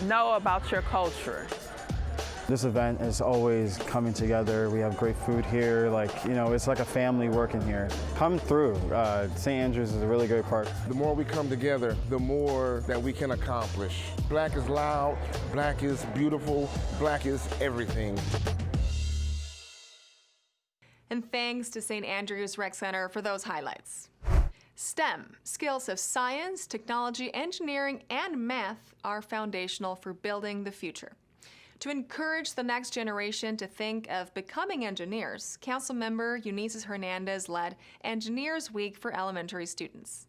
know about your culture. This event is always coming together. We have great food here. It's like a family working here. Come through. St. Andrews is a really great park. The more we come together, the more that we can accomplish. Black is loud, black is beautiful, black is everything. And thanks to St. Andrews Rec Center for those highlights. STEM, skills of science, technology, engineering, and math are foundational for building the future. To encourage the next generation to think of becoming engineers, Councilmember Eunices Hernandez led Engineers Week for elementary students.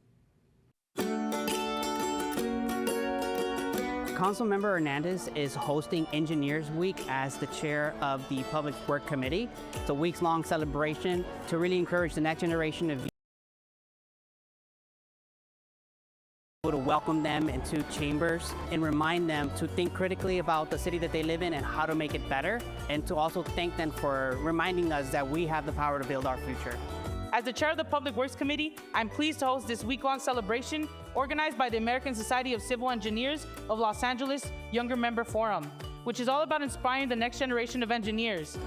Councilmember Hernandez is hosting Engineers Week as the chair of the Public Work Committee. It's a weeks-long celebration to really encourage the next generation of to welcome them into chambers and remind them to think critically about the city that they live in and how to make it better, and to also thank them for reminding us that we have the power to build our future. As the chair of the Public Works Committee, I'm pleased to host this week-long celebration organized by the American Society of Civil Engineers of Los Angeles Younger Member Forum, which is all about inspiring the next generation of engineers.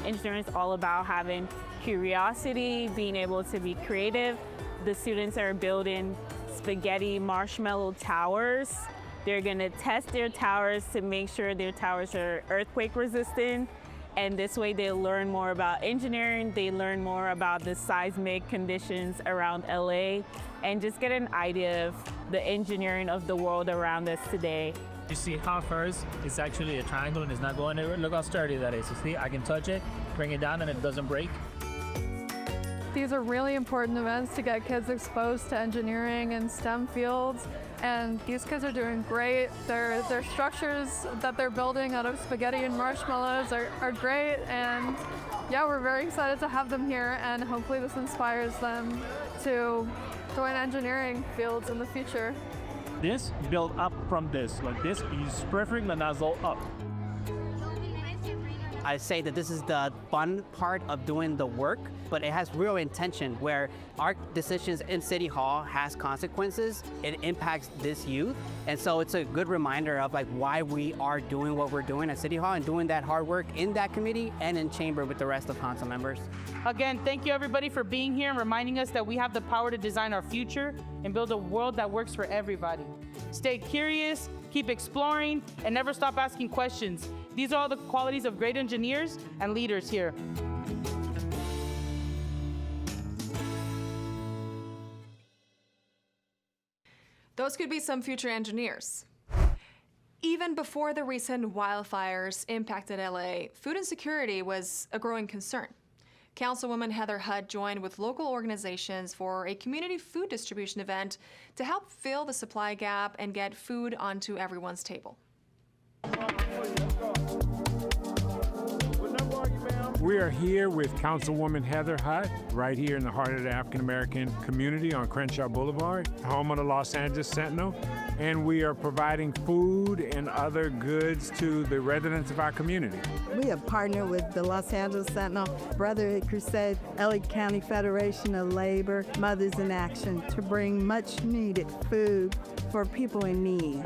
Engineering is all about having curiosity, being able to be creative. The students are building spaghetti marshmallow towers. They're gonna test their towers to make sure their towers are earthquake resistant. And this way they learn more about engineering, they learn more about the seismic conditions around LA, and just get an idea of the engineering of the world around us today. You see how first it's actually a triangle and it's not going anywhere? Look how sturdy that is. You see, I can touch it, bring it down, and it doesn't break. These are really important events to get kids exposed to engineering and STEM fields, and these kids are doing great. Their structures that they're building out of spaghetti and marshmallows are great, and yeah, we're very excited to have them here, and hopefully this inspires them to join engineering fields in the future. This build up from this, like this, you spread the nozzle up. I say that this is the fun part of doing the work, but it has real intention where our decisions in City Hall has consequences. It impacts this youth. And so it's a good reminder of why we are doing what we're doing at City Hall and doing that hard work in that committee and in chamber with the rest of council members. Again, thank you everybody for being here and reminding us that we have the power to design our future and build a world that works for everybody. Stay curious, keep exploring, and never stop asking questions. These are all the qualities of great engineers and leaders here. Those could be some future engineers. Even before the recent wildfires impacted LA, food insecurity was a growing concern. Councilwoman Heather Hutt joined with local organizations for a community food distribution event to help fill the supply gap and get food onto everyone's table. We are here with Councilwoman Heather Hutt, right here in the heart of the African American community on Crenshaw Boulevard, home of the Los Angeles Sentinel, and we are providing food and other goods to the residents of our community. We have partnered with the Los Angeles Sentinel, Brotherhood Crusade, LA County Federation of Labor, Mothers in Action to bring much needed food for people in need.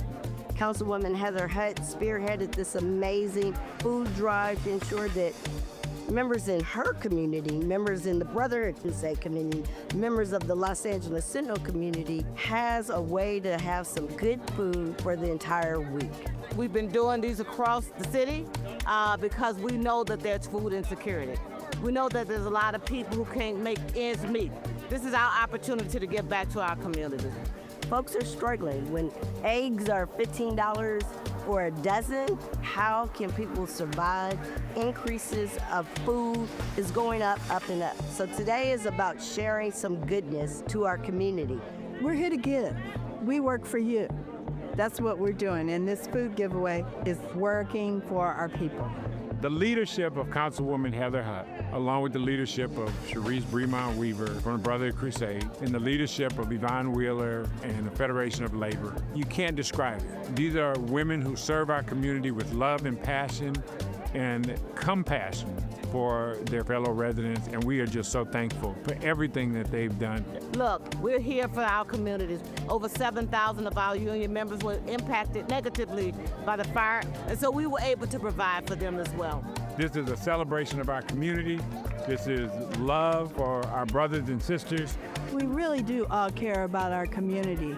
Councilwoman Heather Hutt spearheaded this amazing food drive to ensure that members in her community, members in the Brotherhood Crusade community, members of the Los Angeles Sentinel community has a way to have some good food for the entire week. We've been doing these across the city because we know that there's food insecurity. We know that there's a lot of people who can't make ends meet. This is our opportunity to give back to our community. Folks are struggling. When eggs are $15 for a dozen, how can people survive? Increases of food is going up, and up. So today is about sharing some goodness to our community. We're here to give. We work for you. That's what we're doing, and this food giveaway is working for our people. The leadership of Councilwoman Heather Hutt, along with the leadership of Cherise Bremont Weaver from the Brotherhood Crusade, and the leadership of Yvonne Wheeler and the Federation of Labor, you can't describe it. These are women who serve our community with love and passion, and compassion for their fellow residents, and we are just so thankful for everything that they've done. Look, we're here for our communities. Over 7,000 of our union members were impacted negatively by the fire, and so we were able to provide for them as well. This is a celebration of our community. This is love for our brothers and sisters. We really do all care about our community.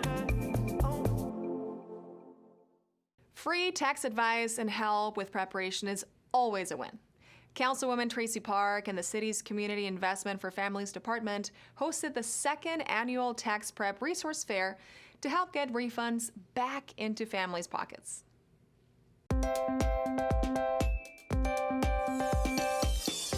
Free tax advice and help with preparation is always a win. Councilwoman Tracy Park and the city's Community Investment for Families Department hosted the second annual Tax Prep Resource Fair to help get refunds back into families' pockets.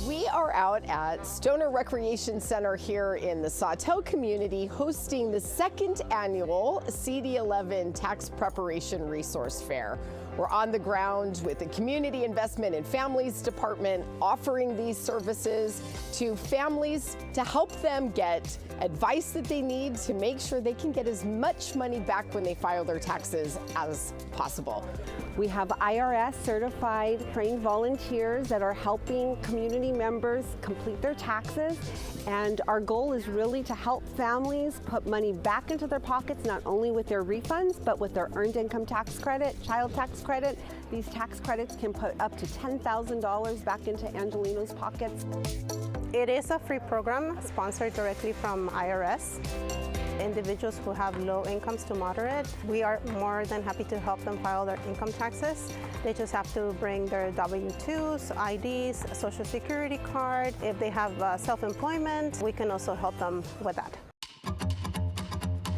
We are out at Stoner Recreation Center here in the Sawtelle community hosting the second annual CD11 Tax Preparation Resource Fair. We're on the ground with the Community Investment and Families Department offering these services to families to help them get advice that they need to make sure they can get as much money back when they file their taxes as possible. We have IRS certified trained volunteers that are helping community members complete their taxes, and our goal is really to help families put money back into their pockets, not only with their refunds but with their earned income tax credit, child tax credit. These tax credits can put up to $10,000 back into Angelino's pockets. It is a free program sponsored directly from IRS. Individuals who have low incomes to moderate, we are more than happy to help them file their income taxes. They just have to bring their W-2s, IDs, Social Security card. If they have self-employment, we can also help them with that.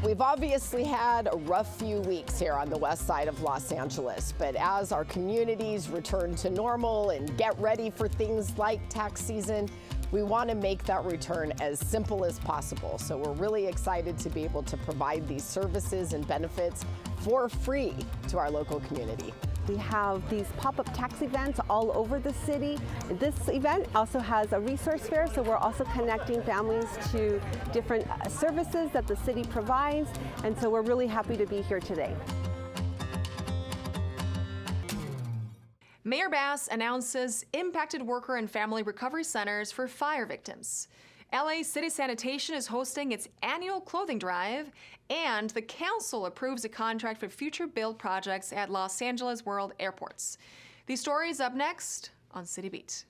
We've obviously had a rough few weeks here on the west side of Los Angeles, but as our communities return to normal and get ready for things like tax season, we want to make that return as simple as possible. So we're really excited to be able to provide these services and benefits for free to our local community. We have these pop-up tax events all over the city. This event also has a resource fair, so we're also connecting families to different services that the city provides, and so we're really happy to be here today. Mayor Bass announces impacted worker and family recovery centers for fire victims. LA City Sanitation is hosting its annual clothing drive, and the council approves a contract for future build projects at Los Angeles World Airports. These stories up next on City Beat.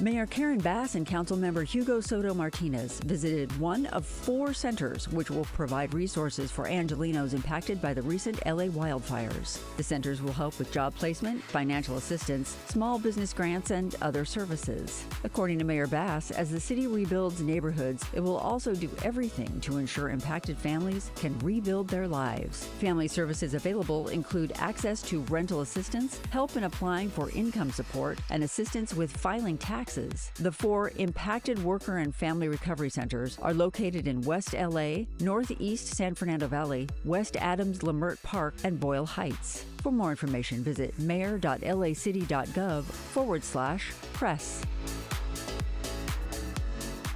Mayor Karen Bass and Councilmember Hugo Soto Martinez visited one of 4 centers which will provide resources for Angelinos impacted by the recent LA wildfires. The centers will help with job placement, financial assistance, small business grants, and other services. According to Mayor Bass, as the city rebuilds neighborhoods, it will also do everything to ensure impacted families can rebuild their lives. Family services available include access to rental assistance, help in applying for income support, and assistance with filing taxes. The 4 impacted worker and family recovery centers are located in West LA, Northeast San Fernando Valley, West Adams Lamert Park, and Boyle Heights. For more information, visit mayor.lacity.gov/press.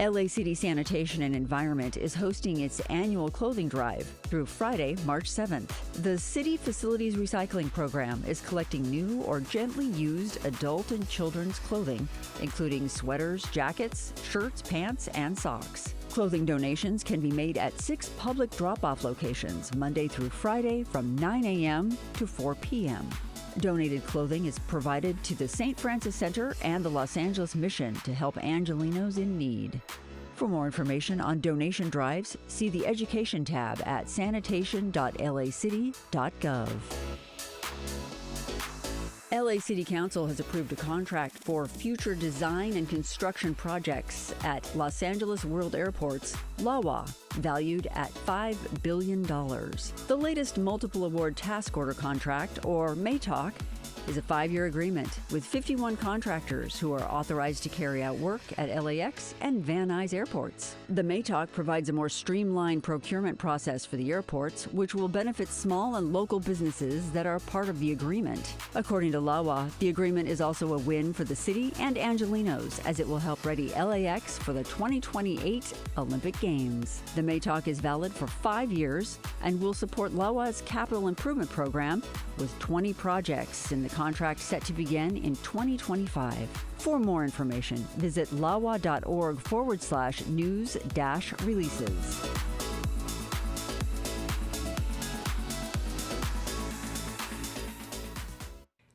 LA City Sanitation and Environment is hosting its annual clothing drive through Friday, March 7th. The City Facilities Recycling Program is collecting new or gently used adult and children's clothing, including sweaters, jackets, shirts, pants, and socks. Clothing donations can be made at 6 public drop-off locations, Monday through Friday from 9 a.m. to 4 p.m. Donated clothing is provided to the St. Francis Center and the Los Angeles Mission to help Angelinos in need. For more information on donation drives, see the Education tab at sanitation.lacity.gov. LA City Council has approved a contract for future design and construction projects at Los Angeles World Airports, LAWA, valued at $5 billion. The latest multiple award task order contract, or MATOC, is a 5-year agreement with 51 contractors who are authorized to carry out work at LAX and Van Nuys airports. The MATOC provides a more streamlined procurement process for the airports, which will benefit small and local businesses that are part of the agreement. According to LAWA, the agreement is also a win for the city and Angelenos, as it will help ready LAX for the 2028 Olympic Games. The MATOC is valid for 5 years and will support LAWA's capital improvement program with 20 projects in the contract set to begin in 2025. For more information, visit lawa.org/news-releases.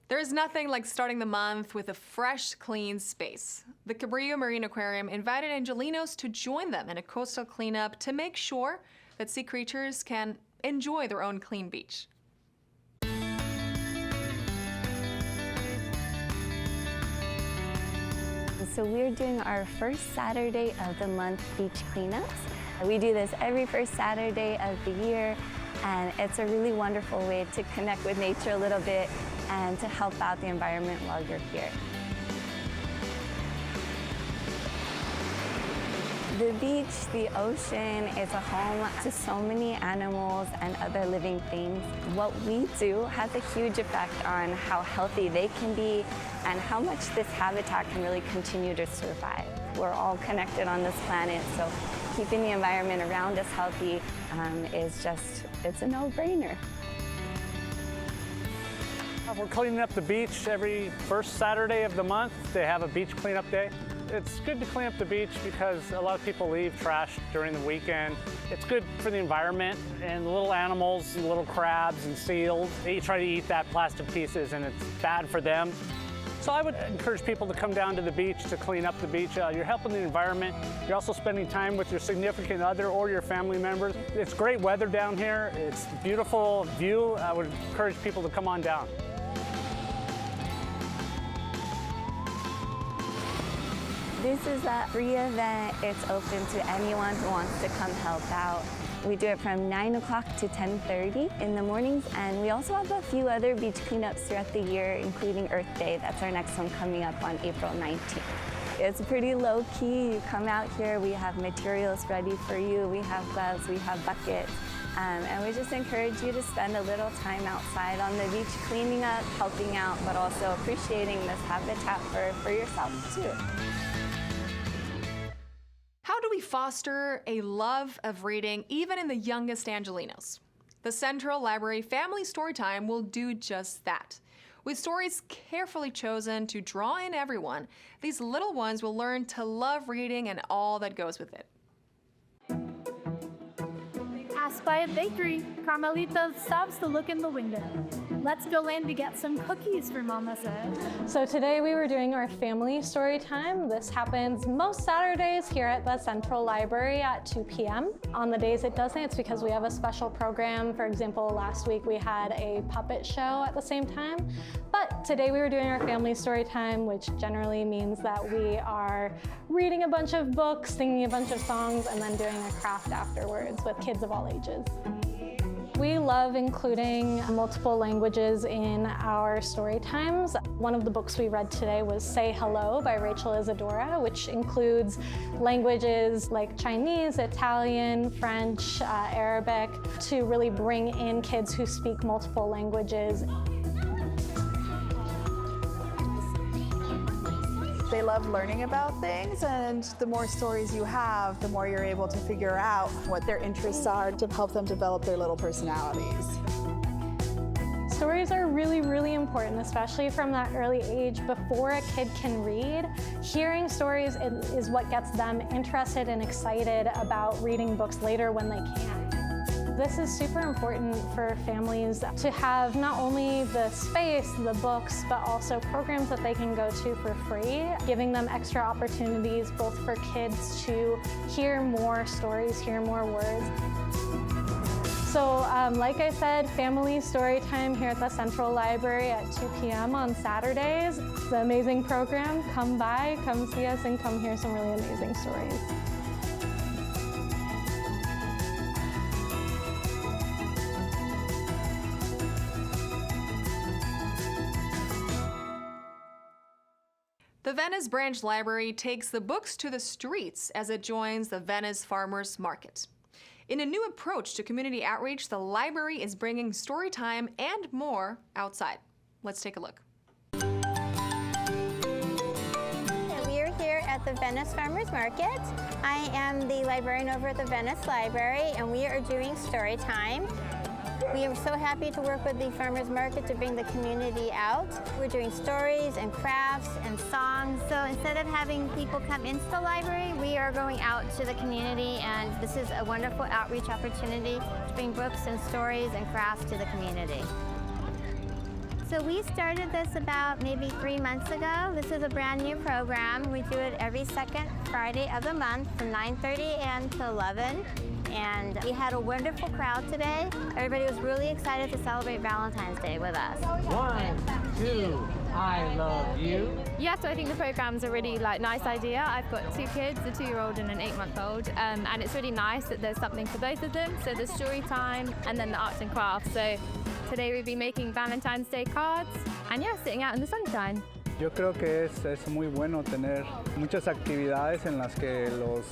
There's nothing like starting the month with a fresh, clean space. The Cabrillo Marine Aquarium invited Angelenos to join them in a coastal cleanup to make sure that sea creatures can enjoy their own clean beach. So we're doing our first Saturday of the month beach cleanups. We do this every first Saturday of the year, and it's a really wonderful way to connect with nature a little bit and to help out the environment while you're here. The beach, the ocean, is a home to so many animals and other living things. What we do has a huge effect on how healthy they can be and how much this habitat can really continue to survive. We're all connected on this planet, so keeping the environment around us healthy it's a no-brainer. We're cleaning up the beach every first Saturday of the month. They have a beach cleanup day. It's good to clean up the beach because a lot of people leave trash during the weekend. It's good for the environment and the little animals, and little crabs and seals. They try to eat that plastic pieces and it's bad for them. So I would encourage people to come down to the beach to clean up the beach. You're helping the environment. You're also spending time with your significant other or your family members. It's great weather down here. It's a beautiful view. I would encourage people to come on down. This is a free event. It's open to anyone who wants to come help out. We do it from 9 o'clock to 10:30 in the mornings, and we also have a few other beach cleanups throughout the year, including Earth Day. That's our next one coming up on April 19th. It's pretty low-key. You come out here, we have materials ready for you. We have gloves, we have buckets, and we just encourage you to spend a little time outside on the beach cleaning up, helping out, but also appreciating this habitat for yourself too. How do we foster a love of reading even in the youngest Angelenos? The Central Library Family Storytime will do just that. With stories carefully chosen to draw in everyone, these little ones will learn to love reading and all that goes with it. Aspire Bakery. Carmelita stops to look in the window. Let's go in to get some cookies for Mama said. So today we were doing our family story time. This happens most Saturdays here at the Central Library at 2 p.m. On the days it doesn't, it's because we have a special program. For example, last week we had a puppet show at the same time. But today we were doing our family story time, which generally means that we are reading a bunch of books, singing a bunch of songs, and then doing a craft afterwards with kids of all ages. We love including multiple languages in our story times. One of the books we read today was Say Hello by Rachel Isadora, which includes languages like Chinese, Italian, French, Arabic, to really bring in kids who speak multiple languages. They love learning about things, and the more stories you have, the more you're able to figure out what their interests are to help them develop their little personalities. Stories are really, really important, especially from that early age before a kid can read. Hearing stories is what gets them interested and excited about reading books later when they can. This is super important for families to have not only the space, the books, but also programs that they can go to for free, giving them extra opportunities both for kids to hear more stories, hear more words. So like I said, family story time here at the Central Library at 2 p.m. on Saturdays. It's an amazing program. Come by, come see us, and come hear some really amazing stories. The Venice Branch Library takes the books to the streets as it joins the Venice Farmers Market. In a new approach to community outreach, the library is bringing story time and more outside. Let's take a look. We are here at the Venice Farmers Market. I am the librarian over at the Venice Library, and we are doing story time. We are so happy to work with the Farmers Market to bring the community out. We're doing stories and crafts and songs. So instead of having people come into the library, we are going out to the community, and this is a wonderful outreach opportunity to bring books and stories and crafts to the community. So we started this about maybe 3 months ago. This is a brand new program. We do it every second Friday of the month from 9:30 a.m. to 11. And we had a wonderful crowd today. Everybody was really excited to celebrate Valentine's Day with us. 1, 2, I love you. Yeah, so I think the program's a really nice idea. I've got 2 kids, a 2-year-old and an 8-month-old, and it's really nice that there's something for both of them. So the story time and then the arts and crafts. So today we'll be making Valentine's Day cards and yeah, sitting out in the sunshine. Yo creo que es muy bueno tener muchas actividades en las que los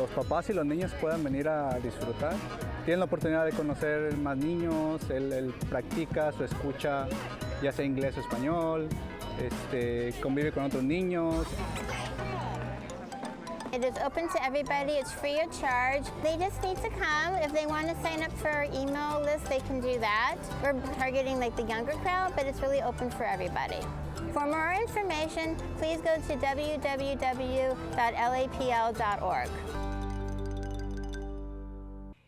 papás y los niños puedan venir a disfrutar. Tienen la oportunidad de conocer más niños, él practica su escucha, ya sea inglés o español, convive con otros niños. It is open to everybody. It's free of charge. They just need to come. If they want to sign up for our email list, they can do that. We're targeting the younger crowd, but it's really open for everybody. For more information, please go to www.lapl.org.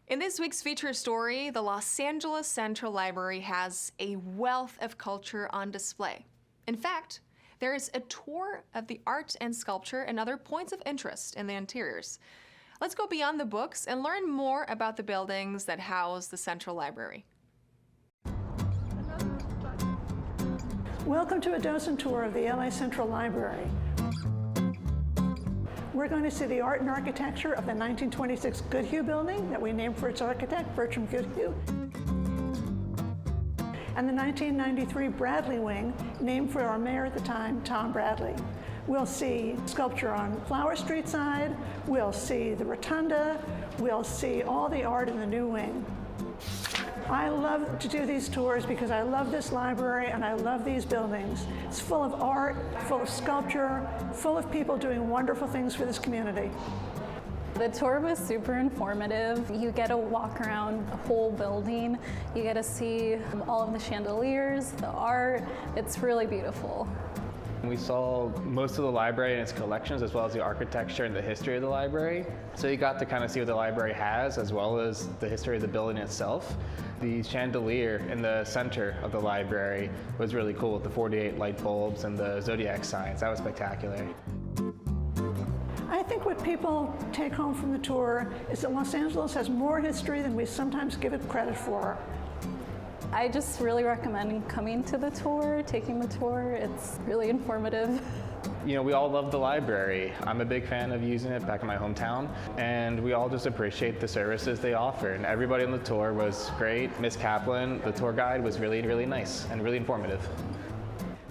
In this week's feature story, the Los Angeles Central Library has a wealth of culture on display. In fact, there is a tour of the art and sculpture and other points of interest in the interiors. Let's go beyond the books and learn more about the buildings that house the Central Library. Welcome to a docent tour of the LA Central Library. We're going to see the art and architecture of the 1926 Goodhue building that we named for its architect, Bertram Goodhue, and the 1993 Bradley Wing, named for our mayor at the time, Tom Bradley. We'll see sculpture on Flower Street side, we'll see the rotunda, we'll see all the art in the new wing. I love to do these tours because I love this library and I love these buildings. It's full of art, full of sculpture, full of people doing wonderful things for this community. The tour was super informative. You get to walk around the whole building. You get to see all of the chandeliers, the art. It's really beautiful. We saw most of the library and its collections, as well as the architecture and the history of the library. So you got to kind of see what the library has, as well as the history of the building itself. The chandelier in the center of the library was really cool with the 48 light bulbs and the zodiac signs. That was spectacular. I think what people take home from the tour is that Los Angeles has more history than we sometimes give it credit for. I just really recommend coming to the tour, taking the tour. It's really informative. You know, we all love the library. I'm a big fan of using it back in my hometown, and we all just appreciate the services they offer. And everybody on the tour was great. Miss Kaplan, the tour guide, was really, really nice and really informative.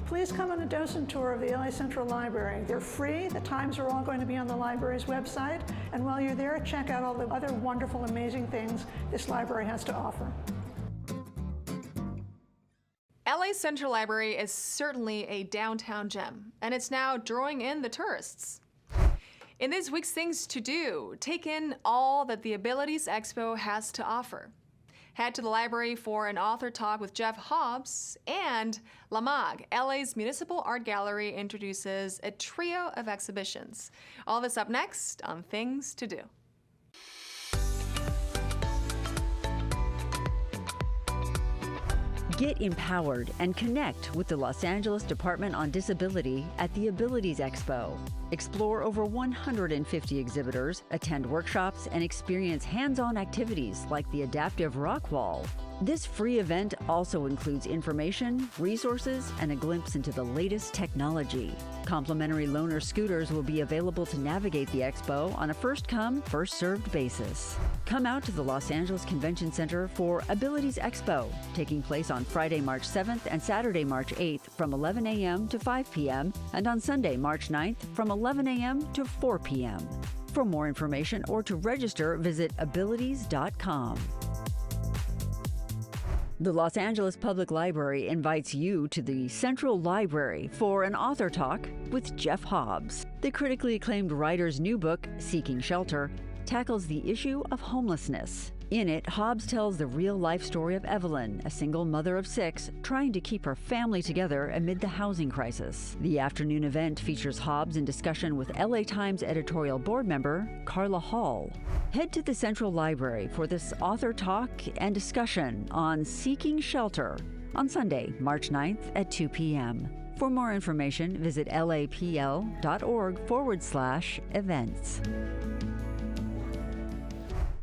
Please come on a docent tour of the LA Central Library. They're free. The times are all going to be on the library's website. And while you're there, check out all the other wonderful, amazing things this library has to offer. LA Central Library is certainly a downtown gem, and it's now drawing in the tourists. In this week's Things to Do, take in all that the Abilities Expo has to offer. Head to the library for an author talk with Jeff Hobbs, and La Mag, LA's Municipal Art Gallery, introduces a trio of exhibitions. All this up next on Things to Do. Get empowered and connect with the Los Angeles Department on Disability at the Abilities Expo. Explore over 150 exhibitors, attend workshops, and experience hands-on activities like the adaptive rock wall. This free event also includes information, resources, and a glimpse into the latest technology. Complimentary loaner scooters will be available to navigate the expo on a first-come, first-served basis. Come out to the Los Angeles Convention Center for Abilities Expo, taking place on Friday, March 7th and Saturday, March 8th from 11 a.m. to 5 p.m. and on Sunday, March 9th from 11 a.m. to 4 p.m. For more information or to register, visit abilities.com. The Los Angeles Public Library invites you to the Central Library for an author talk with Jeff Hobbs. The critically acclaimed writer's new book, Seeking Shelter, tackles the issue of homelessness. In it, Hobbs tells the real-life story of Evelyn, a single mother of 6, trying to keep her family together amid the housing crisis. The afternoon event features Hobbs in discussion with LA Times editorial board member Carla Hall. Head to the Central Library for this author talk and discussion on Seeking Shelter on Sunday, March 9th at 2 p.m. For more information, visit lapl.org/events.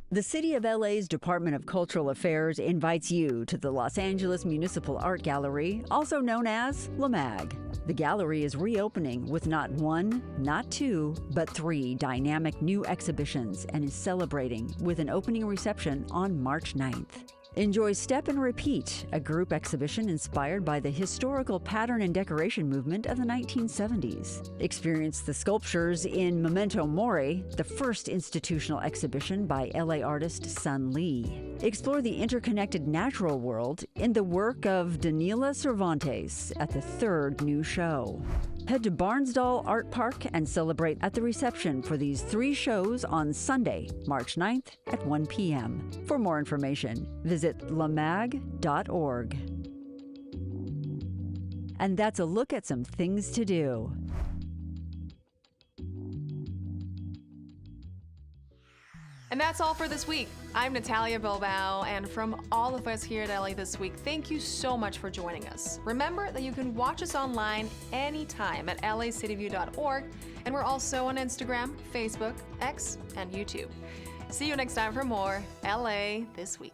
The City of LA's Department of Cultural Affairs invites you to the Los Angeles Municipal Art Gallery, also known as LAMAG. The gallery is reopening with not 1, not 2, but 3 dynamic new exhibitions and is celebrating with an opening reception on March 9th. Enjoy Step and Repeat, a group exhibition inspired by the historical pattern and decoration movement of the 1970s. Experience the sculptures in Memento Mori, the first institutional exhibition by LA artist Sun Lee. Explore the interconnected natural world in the work of Daniela Cervantes at the 3rd new show. Head to Barnsdall Art Park and celebrate at the reception for these 3 shows on Sunday, March 9th at 1 p.m. For more information, visit lamag.org. And that's a look at some things to do. And that's all for this week. I'm Natalia Bilbao, and from all of us here at LA This Week, thank you so much for joining us. Remember that you can watch us online anytime at lacityview.org, and we're also on Instagram, Facebook, X, and YouTube. See you next time for more LA This Week.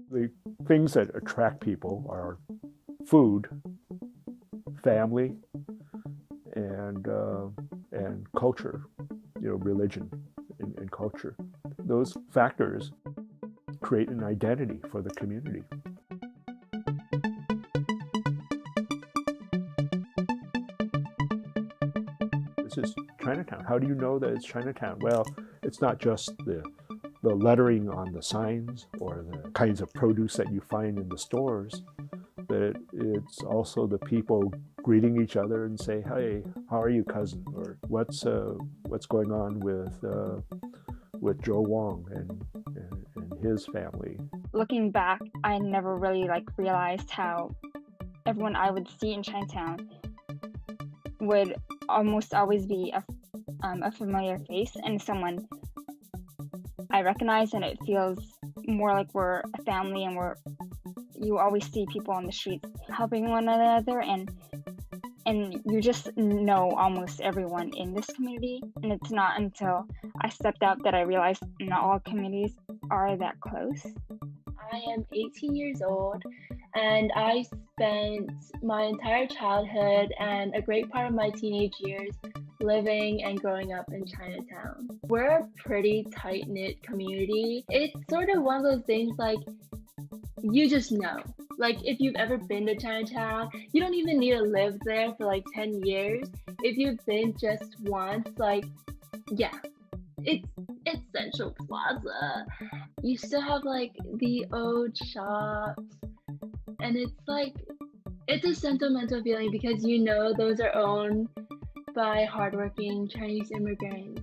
The things that attract people are food, family, and culture, religion and culture. Those factors create an identity for the community. This is Chinatown. How do you know that it's Chinatown? Well, it's not just the lettering on the signs or the kinds of produce that you find in the stores, but it's also the people greeting each other and say, "Hey, how are you, cousin?" Or what's going on with Joe Wong and his family. Looking back, I never really realized how everyone I would see in Chinatown would almost always be a familiar face and someone I recognize, and it feels more like we're a family, and you always see people on the streets helping one another, and you just know almost everyone in this community. And it's not until I stepped out that I realized not all communities are that close. I am 18 years old, and I spent my entire childhood and a great part of my teenage years living and growing up in Chinatown. We're a pretty tight-knit community. It's sort of one of those things like, you just know. Like, if you've ever been to Chinatown, you don't even need to live there for like 10 years. If you've been just once, like, yeah, it's Central Plaza. You still have like the old shops, and it's like, it's a sentimental feeling because you know those are owned by hardworking Chinese immigrants.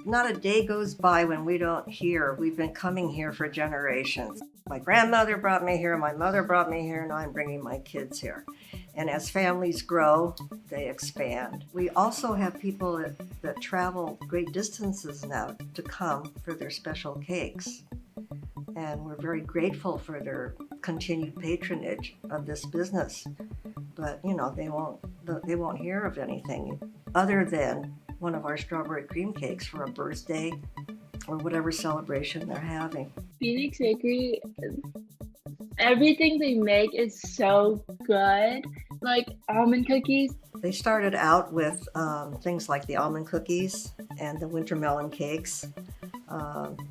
Not a day goes by when we don't hear. We've been coming here for generations. My grandmother brought me here, my mother brought me here, and I'm bringing my kids here. And as families grow, they expand. We also have people that travel great distances now to come for their special cakes. And we're very grateful for their continued patronage of this business. But, you know, they won't hear of anything other than one of our strawberry cream cakes for a birthday or whatever celebration they're having. Phoenix Bakery, everything they make is so good. Like almond cookies. They started out with things like the almond cookies and the winter melon cakes.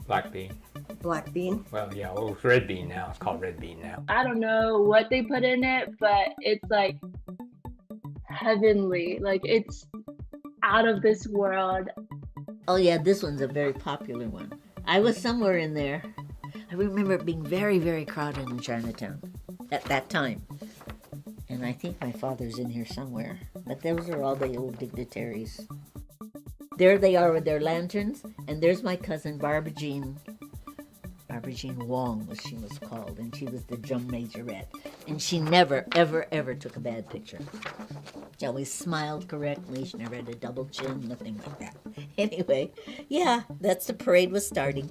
Black bean. Black bean? Well, yeah, well, it's red bean now. It's called red bean now. I don't know what they put in it, but it's like heavenly. Like, it's out of this world. Oh yeah, this one's a very popular one. I was somewhere in there. I remember it being very, very crowded in Chinatown at that time. And I think my father's in here somewhere. But those are all the old dignitaries. There they are with their lanterns, and there's my cousin Barbara Jean Wong, as she was called, and she was the drum majorette. And she never, ever, ever took a bad picture. She always smiled correctly. She never had a double chin, nothing like that. Anyway, yeah, that's the parade was starting.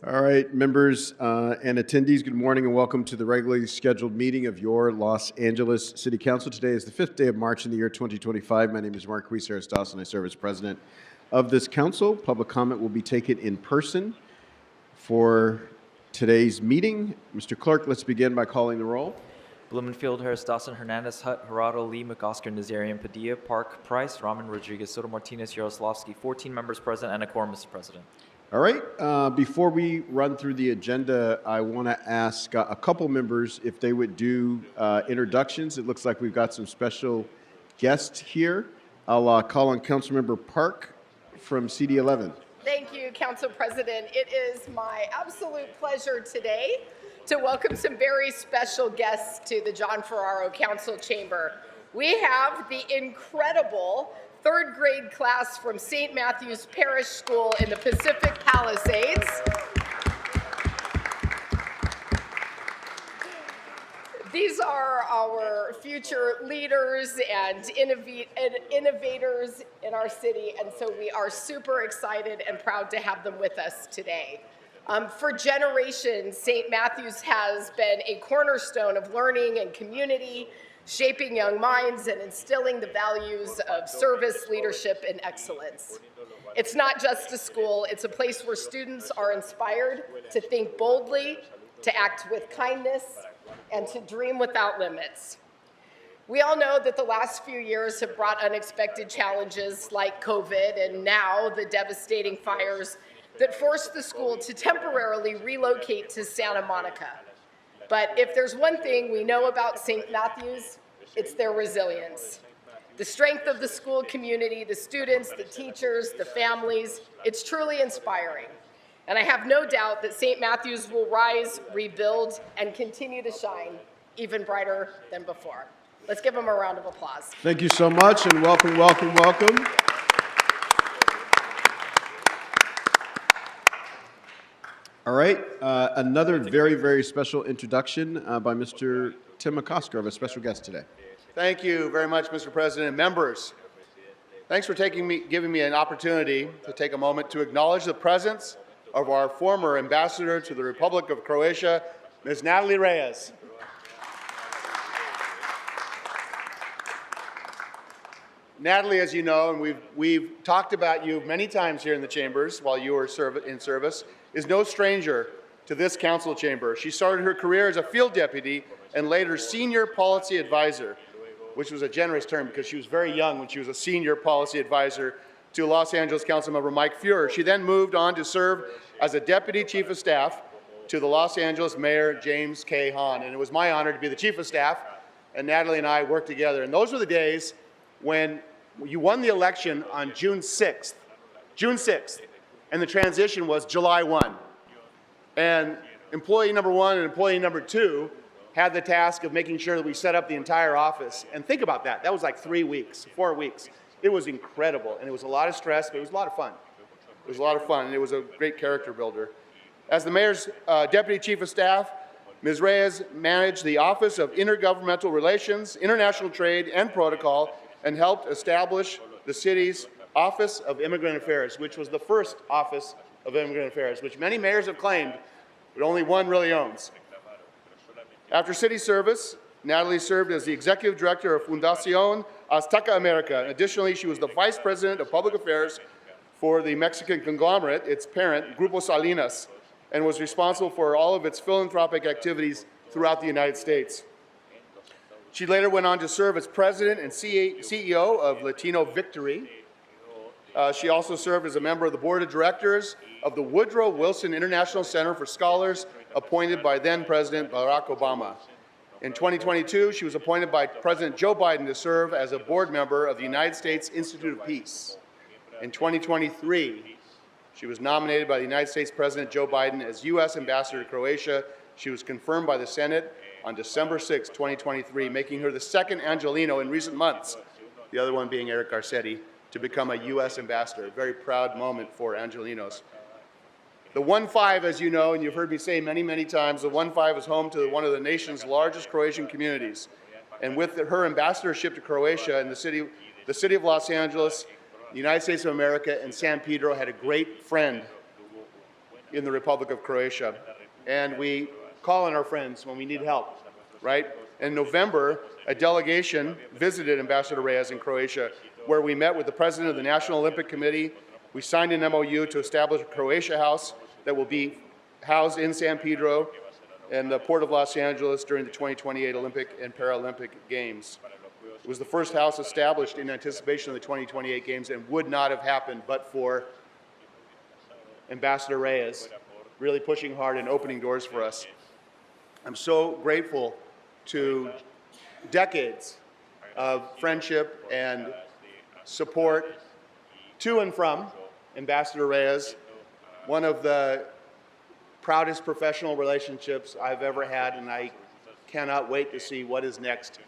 All right, members and attendees, good morning and welcome to the regularly scheduled meeting of your Los Angeles City Council. Today is the 5th day of March in the year 2025. My name is Marquis Aristas and I serve as president of this council. Public comment will be taken in person for today's meeting. Mr. Clerk, let's begin by calling the roll. Blumenfield, Harris, Dawson, Hernandez, Hutt, Gerardo, Lee, McOsker, Nazarian, Padilla, Park, Price, Rahman, Rodriguez, Soto, Martinez, Yaroslavsky, 14 members present and a quorum, Mr. President. All right, before we run through the agenda, I want to ask a couple members if they would do introductions. It looks like we've got some special guests here. I'll call on Councilmember Park from CD11. Thank you, Council President. It is my absolute pleasure today to welcome some very special guests to the John Ferraro Council Chamber. We have the incredible third grade class from St. Matthew's Parish School in the Pacific Palisades. These are our future leaders and innovators in our city, and so we are super excited and proud to have them with us today. For generations, St. Matthew's has been a cornerstone of learning and community, shaping young minds and instilling the values of service, leadership, and excellence. It's not just a school, it's a place where students are inspired to think boldly, to act with kindness, and to dream without limits. We all know that the last few years have brought unexpected challenges like COVID and now the devastating fires that forced the school to temporarily relocate to Santa Monica. But if there's one thing we know about St. Matthew's, it's their resilience. The strength of the school community, the students, the teachers, the families, it's truly inspiring. And I have no doubt that St. Matthew's will rise, rebuild, and continue to shine even brighter than before. Let's give them a round of applause. Thank you so much and welcome, welcome, welcome. All right, another very, very special introduction by Mr. Tim McOsker, of a special guest today. Thank you very much, Mr. President and members. Thanks for giving me an opportunity to take a moment to acknowledge the presence of our former ambassador to the Republic of Croatia, Ms. Natalie Reyes. Natalie, as you know, and we've talked about you many times here in the chambers while you were in service, is no stranger to this council chamber. She started her career as a field deputy and later senior policy advisor, which was a generous term because she was very young when she was a senior policy advisor to Los Angeles Councilmember Mike Fuhrer. She then moved on to serve as a deputy chief of staff to the Los Angeles Mayor James K. Hahn. And it was my honor to be the chief of staff, and Natalie and I worked together. And those were the days when you won the election on June 6th, and the transition was July 1. And employee number one and employee number two had the task of making sure that we set up the entire office. And think about that. That was like 4 weeks. It was incredible, and it was a lot of stress, but it was a lot of fun. It was a lot of fun, and it was a great character builder. As the mayor's deputy chief of staff, Ms. Reyes managed the Office of Intergovernmental Relations, International Trade, and Protocol, and helped establish the city's Office of Immigrant Affairs, which was the first Office of Immigrant Affairs, which many mayors have claimed, but only one really owns. After city service, Natalie served as the executive director of Fundación Azteca America. Additionally, she was the vice president of public affairs for the Mexican conglomerate, its parent, Grupo Salinas, and was responsible for all of its philanthropic activities throughout the United States. She later went on to serve as president and CEO of Latino Victory. She also served as a member of the board of directors of the Woodrow Wilson International Center for Scholars, appointed by then-President Barack Obama. In 2022, she was appointed by President Joe Biden to serve as a board member of the United States Institute of Peace. In 2023, she was nominated by the United States President Joe Biden as U.S. Ambassador to Croatia. She was confirmed by the Senate on December 6, 2023, making her the second Angelino in recent months, the other one being Eric Garcetti, to become a U.S. ambassador. A very proud moment for Angelinos. The 1-5, as you know, and you've heard me say many, many times, the 1-5 is home to one of the nation's largest Croatian communities. And with her ambassadorship to Croatia and the city of Los Angeles, the United States of America, and San Pedro had a great friend in the Republic of Croatia. And we call on our friends when we need help, right? In November, a delegation visited Ambassador Reyes in Croatia, where we met with the president of the National Olympic Committee. We signed an MOU to establish a Croatia House that will be housed in San Pedro and the Port of Los Angeles during the 2028 Olympic and Paralympic Games. It was the first house established in anticipation of the 2028 Games and would not have happened but for Ambassador Reyes really pushing hard and opening doors for us. I'm so grateful to decades of friendship and support to and from Ambassador Reyes, one of the proudest professional relationships I've ever had, and I cannot wait to see what is next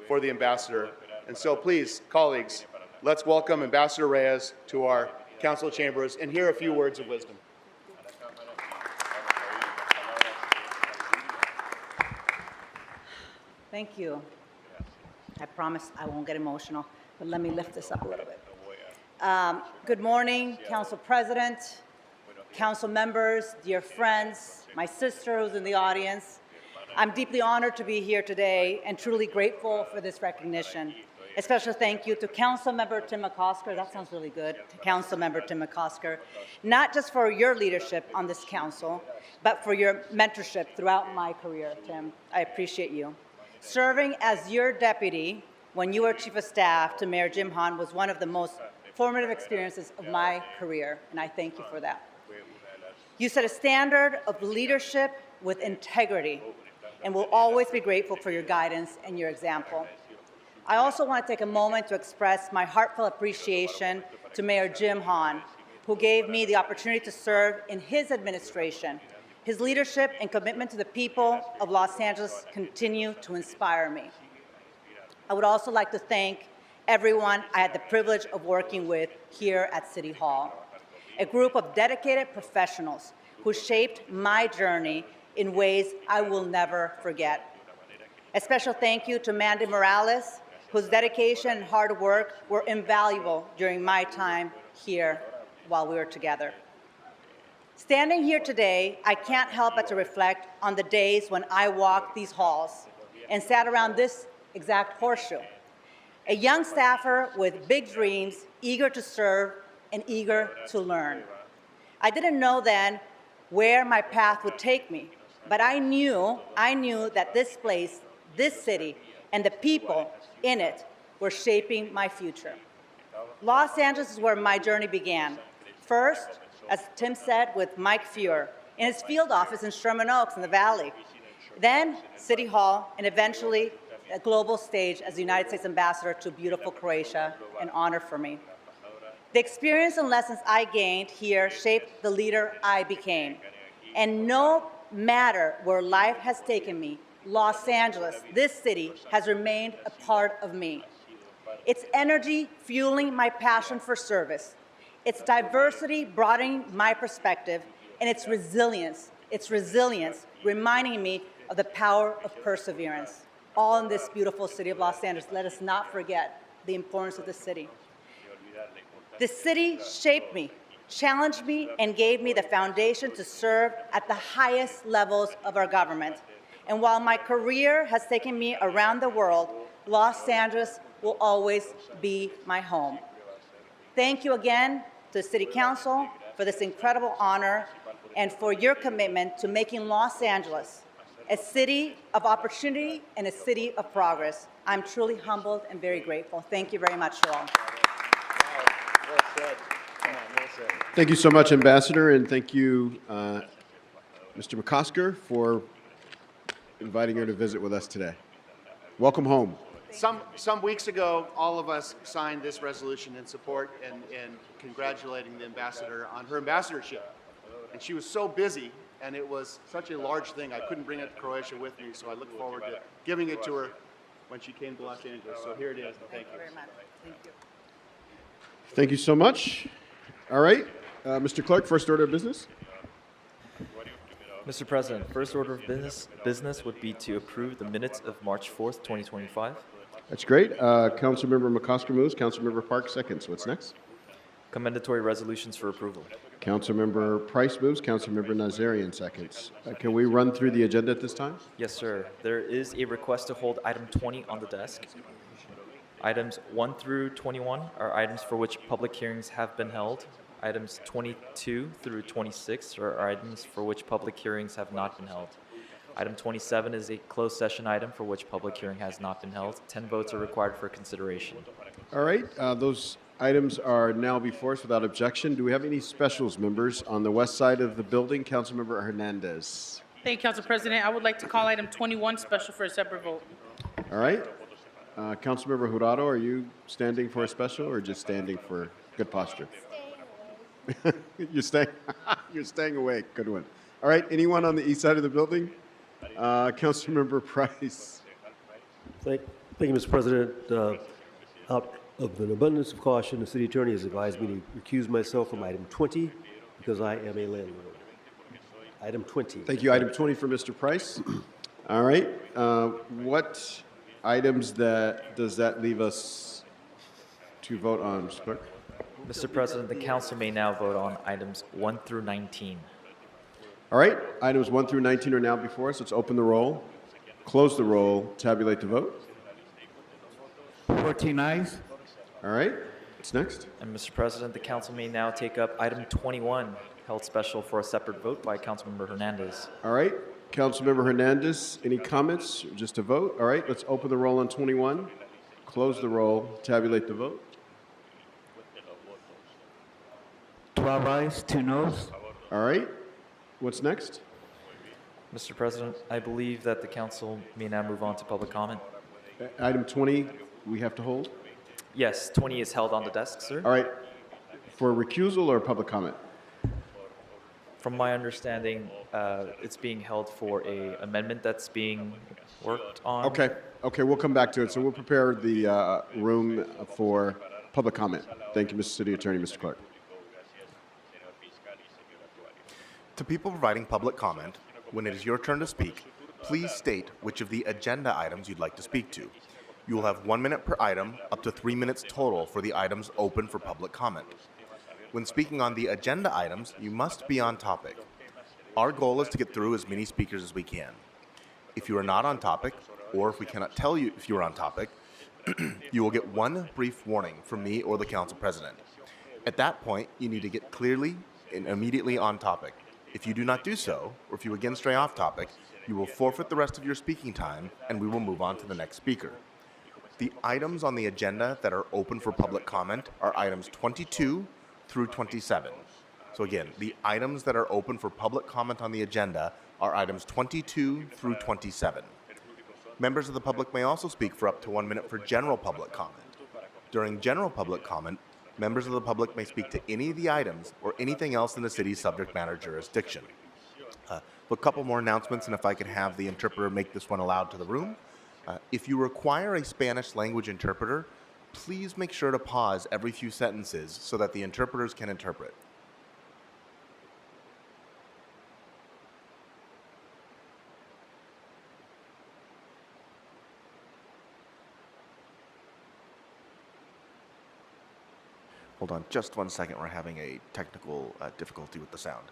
for the ambassador. And so please, colleagues, let's welcome Ambassador Reyes to our council chambers and hear a few words of wisdom. Thank you. I promise I won't get emotional, but let me lift this up a little bit. Good morning, Council President, Council members, dear friends, my sister who's in the audience. I'm deeply honored to be here today and truly grateful for this recognition. A special thank you to Council Member Tim McCosker, that sounds really good, to Council Member Tim McCosker, not just for your leadership on this council, but for your mentorship throughout my career, Tim. I appreciate you. Serving as your deputy when you were Chief of Staff to Mayor Jim Hahn was one of the most formative experiences of my career, and I thank you for that. You set a standard of leadership with integrity, and will always be grateful for your guidance and your example. I also want to take a moment to express my heartfelt appreciation to Mayor Jim Hahn, who gave me the opportunity to serve in his administration. His leadership and commitment to the people of Los Angeles continue to inspire me. I would also like to thank everyone I had the privilege of working with here at City Hall, a group of dedicated professionals who shaped my journey in ways I will never forget. A special thank you to Mandy Morales, whose dedication and hard work were invaluable during my time here while we were together. Standing here today, I can't help but to reflect on the days when I walked these halls and sat around this exact horseshoe, a young staffer with big dreams, eager to serve and eager to learn. I didn't know then where my path would take me, but I knew that this place, this city, and the people in it were shaping my future. Los Angeles is where my journey began. First, as Tim said, with Mike Fuhr in his field office in Sherman Oaks in the Valley. Then City Hall, and eventually a global stage as the United States Ambassador to beautiful Croatia, an honor for me. The experience and lessons I gained here shaped the leader I became. And no matter where life has taken me, Los Angeles, this city, has remained a part of me. Its energy fueling my passion for service, its diversity broadening my perspective, and its resilience reminding me of the power of perseverance. All in this beautiful city of Los Angeles. Let us not forget the importance of the city. The city shaped me, challenged me, and gave me the foundation to serve at the highest levels of our government. And while my career has taken me around the world, Los Angeles will always be my home. Thank you again to the City Council for this incredible honor and for your commitment to making Los Angeles a city of opportunity and a city of progress. I'm truly humbled and very grateful. Thank you very much to all. Thank you so much, Ambassador, and thank you, Mr. McCosker, for inviting her to visit with us today. Welcome home. Some weeks ago, all of us signed this resolution in support and congratulating the ambassador on her ambassadorship. And she was so busy, and it was such a large thing, I couldn't bring it to Croatia with me, so I look forward to giving it to her when she came to Los Angeles. So here it is. Thank you very much. Thank you. Thank you so much. All right, Mr. Clerk, first order of business. Mr. President, first order of business would be to approve the minutes of March 4th, 2025. That's great. Councilmember McCosker moves. Councilmember Park seconds. What's next? Commendatory resolutions for approval. Councilmember Price moves, Councilmember Nazarian seconds. Can we run through the agenda at this time? Yes, sir. There is a request to hold item 20 on the desk. Items 1 through 21 are items for which public hearings have been held. Items 22 through 26 are items for which public hearings have not been held. Item 27 is a closed session item for which public hearing has not been held. 10 votes are required for consideration. All right, those items are now before us without objection. Do we have any specials, members? On the west side of the building, Councilmember Hernandez. Thank you, Council President. I would like to call item 21 special for a separate vote. All right. Councilmember Jurado, are you standing for a special or just standing for good posture? You're staying, you're staying awake. Good one. All right, anyone on the east side of the building? Councilmember Price. Thank you, Mr. President. Out of an abundance of caution, the city attorney has advised me to recuse myself from item 20 because I am a landlord. Item 20. Thank you. Item 20 for Mr. Price. All right. What items does that leave us to vote on, Mr. Clerk? Mr. President, the council may now vote on items 1 through 19. All right. Items 1 through 19 are now before us. Let's open the roll, close the roll, tabulate the vote. 14 ayes. All right. What's next? And Mr. President, the council may now take up item 21, held special for a separate vote by Councilmember Hernandez. All right. Councilmember Hernandez, any comments? Just a vote? All right. Let's open the roll on 21, close the roll, tabulate the vote. 12 ayes, 2 noes. All right. What's next? Mr. President, I believe that the council may now move on to public comment. Item 20, we have to hold? Yes, 20 is held on the desk, sir. All right. For recusal or public comment? From my understanding, it's being held for a amendment that's being worked on. Okay. Okay, we'll come back to it. So we'll prepare the room for public comment. Thank you, Mr. City Attorney, Mr. Clerk. To people providing public comment, when it is your turn to speak, please state which of the agenda items you'd like to speak to. You will have 1 minute per item, up to 3 minutes total for the items open for public comment. When speaking on the agenda items, you must be on topic. Our goal is to get through as many speakers as we can. If you are not on topic, or if we cannot tell you if you are on topic, you will get one brief warning from me or the council president. At that point, you need to get clearly and immediately on topic. If you do not do so, or if you again stray off topic, you will forfeit the rest of your speaking time and we will move on to the next speaker. The items on the agenda that are open for public comment are items 22 through 27. So again, the items that are open for public comment on the agenda are items 22 through 27. Members of the public may also speak for up to 1 minute for general public comment. During general public comment, members of the public may speak to any of the items or anything else in the city's subject matter jurisdiction. A couple more announcements, and if I could have the interpreter make this one aloud to the room. If you require a Spanish language interpreter, please make sure to pause every few sentences so that the interpreters can interpret. Hold on just 1 second, we're having a technical difficulty with the sound.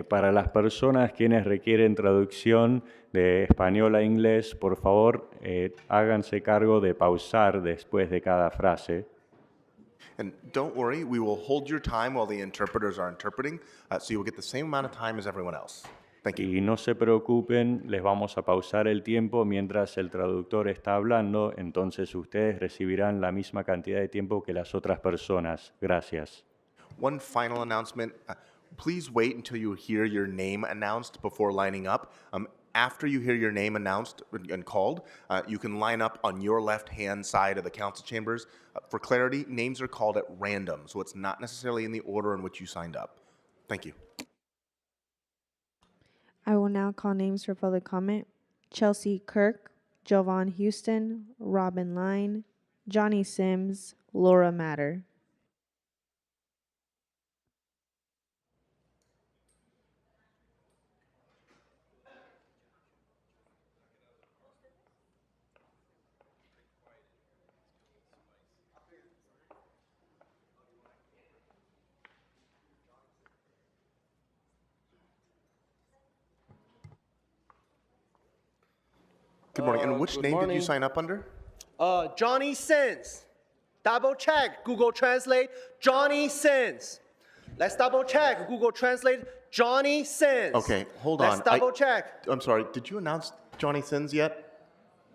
Para las personas quienes requieren traducción de español a inglés, por favor, háganse cargo de pausar después de cada frase. And don't worry, we will hold your time while the interpreters are interpreting, so you will get the same amount of time as everyone else. Thank you. Y no se preocupen, les vamos a pausar el tiempo mientras el traductor está hablando, entonces ustedes recibirán la misma cantidad de tiempo que las otras personas. Gracias. One final announcement. Please wait until you hear your name announced before lining up. After you hear your name announced and called, you can line up on your left-hand side of the council chambers. For clarity, names are called at random, so it's not necessarily in the order in which you signed up. Thank you. I will now call names for public comment. Chelsea Kirk, Jovan Houston, Robin Line, Johnny Sims, Laura Matter. Good morning. And which good name did morning. you sign up under? Johnny Sins. Double check, Google Translate, Johnny Sins. Let's double check, Google Translate, Johnny Sins. Okay, hold on. Let's double check. I'm sorry, did you announce Johnny Sins yet?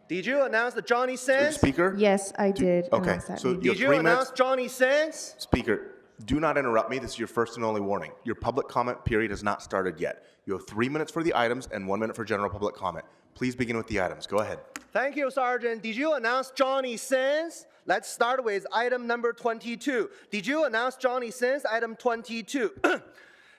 Did you announce the Johnny Sins? Speaker? Yes, I did. Okay, announce that so name. you Did have you 3 announce minutes. Johnny Sins? Speaker, do not interrupt me. This is your first and only warning. Your public comment period has not started yet. You have 3 minutes for the items and 1 minute for general public comment. Please begin with the items. Go ahead. Thank you, Sergeant. Did you announce Johnny Sins? Let's start with item number 22. Did you announce Johnny Sins? Item 22.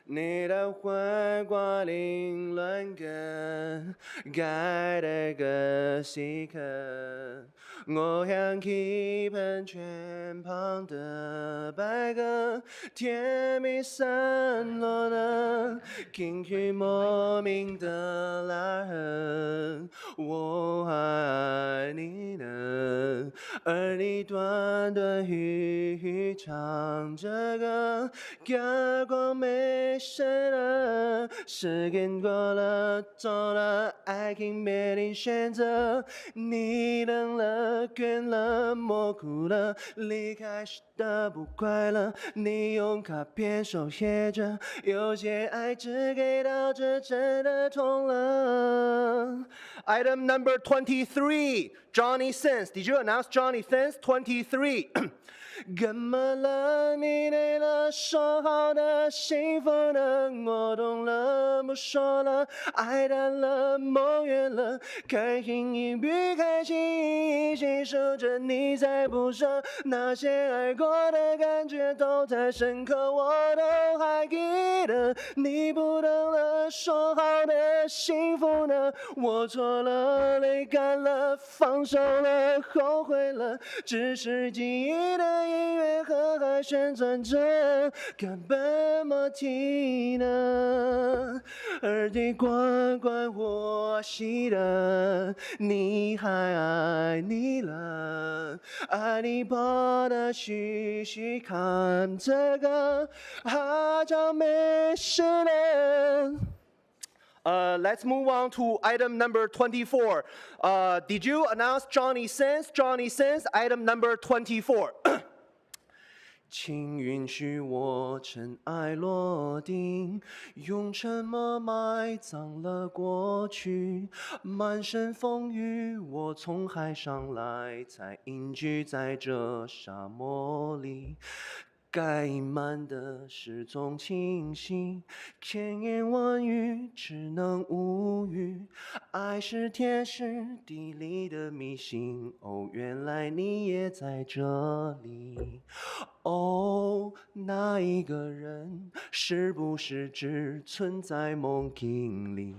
你的坏瓜凌乱根，改得个稀客。我想起喷泉旁的白鸽，甜蜜散落的，情绪莫名的拉痕。我还爱你呢，而你断断续续唱着歌，阳光没事了，时间过了，走了，爱情没你选择，你冷了，倦了，模糊了，离开时的不快乐，你用卡片手写着，有些爱只给到这，真的痛了。Item number 23, Johnny Sins. Did you announce Johnny Sins? 23. 怎么了？你累了，说好的幸福呢？我懂了，不说了，爱淡了，梦远了，开心一笔，开心一起数着你在不舍，那些爱过的感觉都太深刻，我都还记得。你不等了，说好的幸福呢？我错了，泪干了，放手了，后悔了，只是记忆的音乐和海旋转着，根本没听呢。耳底关关我记得，你还爱你了，爱你跑得细细看这个，好像没事了。Let's move on to item number 24. Did you announce Johnny Sins? Johnny Sins, item number 24. 请允许我尘埃落定，用沉默埋葬了过去。满身风雨，我从海上来，才隐居在这沙漠里。该隐瞒的事总清晰，千言万语只能无语。爱是天时地利的迷信，哦，原来你也在这里。哦，那一个人是不是只存在梦境里？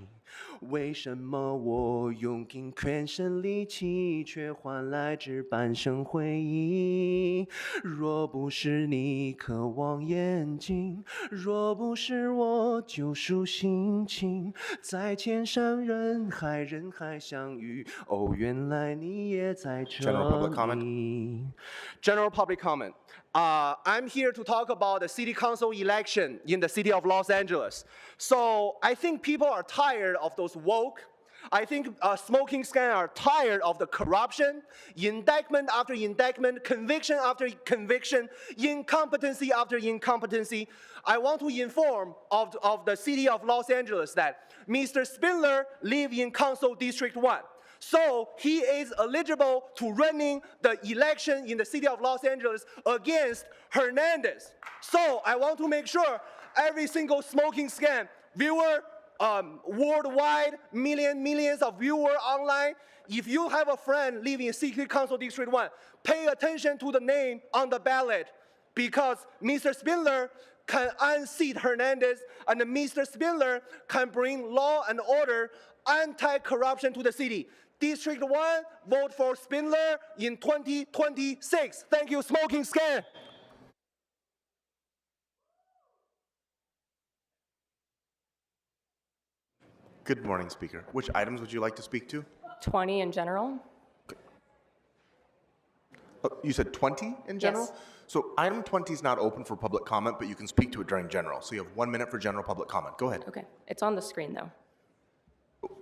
为什么我用尽全身力气，却换来只半生回忆？若不是你渴望眼睛，若不是我救赎心情，在千山人海相遇，哦，原来你也在这里。General public comment. I'm here to talk about the city council election in the city of Los Angeles. So I think people are tired of those woke. I think smoking scandal are tired of the corruption, indictment after indictment, conviction after conviction, incompetency after incompetency. I want to inform of the city of Los Angeles that Mr. Spindler lives in Council District 1. So he is eligible to running the election in the city of Los Angeles against Hernandez. So I want to make sure every single smoking scam viewer worldwide, millions of viewers online, if you have a friend living in City Council District 1, pay attention to the name on the ballot because Mr. Spindler can unseat Hernandez and Mr. Spindler can bring law and order, anti-corruption to the city. District 1, vote for Spindler in 2026. Thank you, smoking scam. Good morning, Speaker. Which items would you like to speak to? 20 in general. Oh, you said 20 in general? Yes. So item 20 is not open for public comment, but you can speak to it during general. So you have 1 minute for general public comment. Go ahead. Okay, it's on the screen though.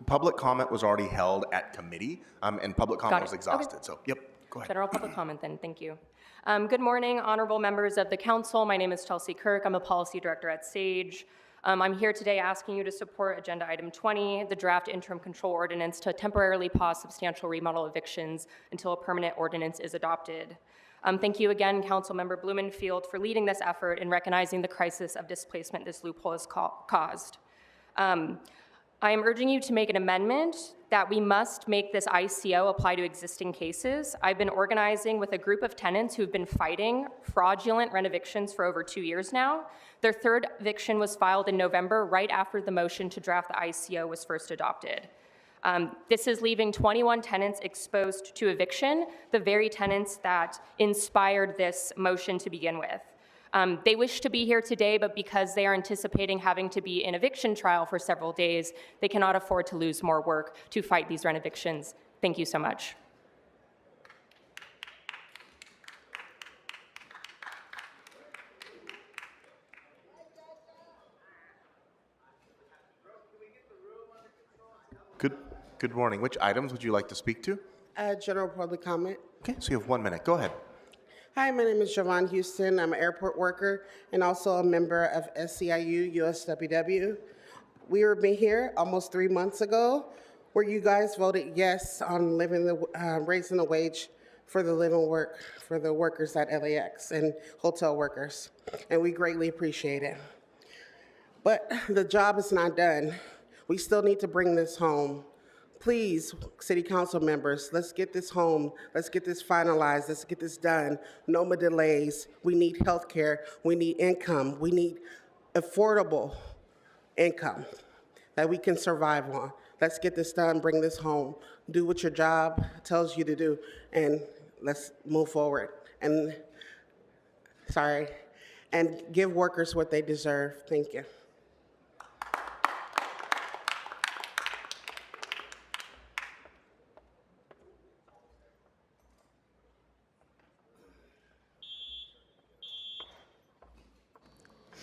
public comment was already held at committee, and public comment was exhausted. So, yep, go ahead. General public comment then, thank you. Good morning, honorable members of the council. My name is Chelsea Kirk. I'm a policy director at SAGE. I'm here today asking you to support agenda item 20, the draft interim control ordinance to temporarily pause substantial remodel evictions until a permanent ordinance is adopted. Thank you again, Councilmember Blumenfield, for leading this effort and recognizing the crisis of displacement this loophole has caused. I am urging you to make an amendment that we must make this ICO apply to existing cases. I've been organizing with a group of tenants who've been fighting fraudulent rent evictions for over 2 years now. Their third eviction was filed in November, right after the motion to draft the ICO was first adopted. This is leaving 21 tenants exposed to eviction, the very tenants that inspired this motion to begin with. They wish to be here today, but because they are anticipating having to be in eviction trial for several days, they cannot afford to lose more work to fight these rent evictions. Thank you so much. Good morning. Which items would you like to speak to? General public comment. Okay, so you have 1 minute. Go ahead. Hi, my name is Javon Houston. I'm an airport worker and also a member of SCIU USWW. We were here almost 3 months ago where you guys voted yes on raising the wage for the for the workers at LAX and hotel workers, and we greatly appreciate it. But the job is not done. We still need to bring this home. Please, city council members, let's get this home. Let's get this finalized. Let's get this done. No more delays. We need health care. We need income. We need affordable income that we can survive on. Let's get this done. Bring this home. Do what your job tells you to do, and let's move forward. And give workers what they deserve. Thank you.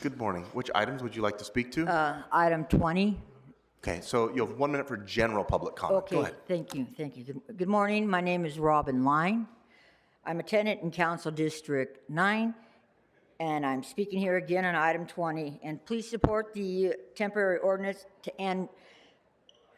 Good morning. Which items would you like to speak to? Item 20. Okay, so you have 1 minute for general public comment. Okay, Go ahead. thank you. Good morning. My name is Robin Line. I'm a tenant in Council District 9, and I'm speaking here again on item 20. And please support the temporary ordinance to end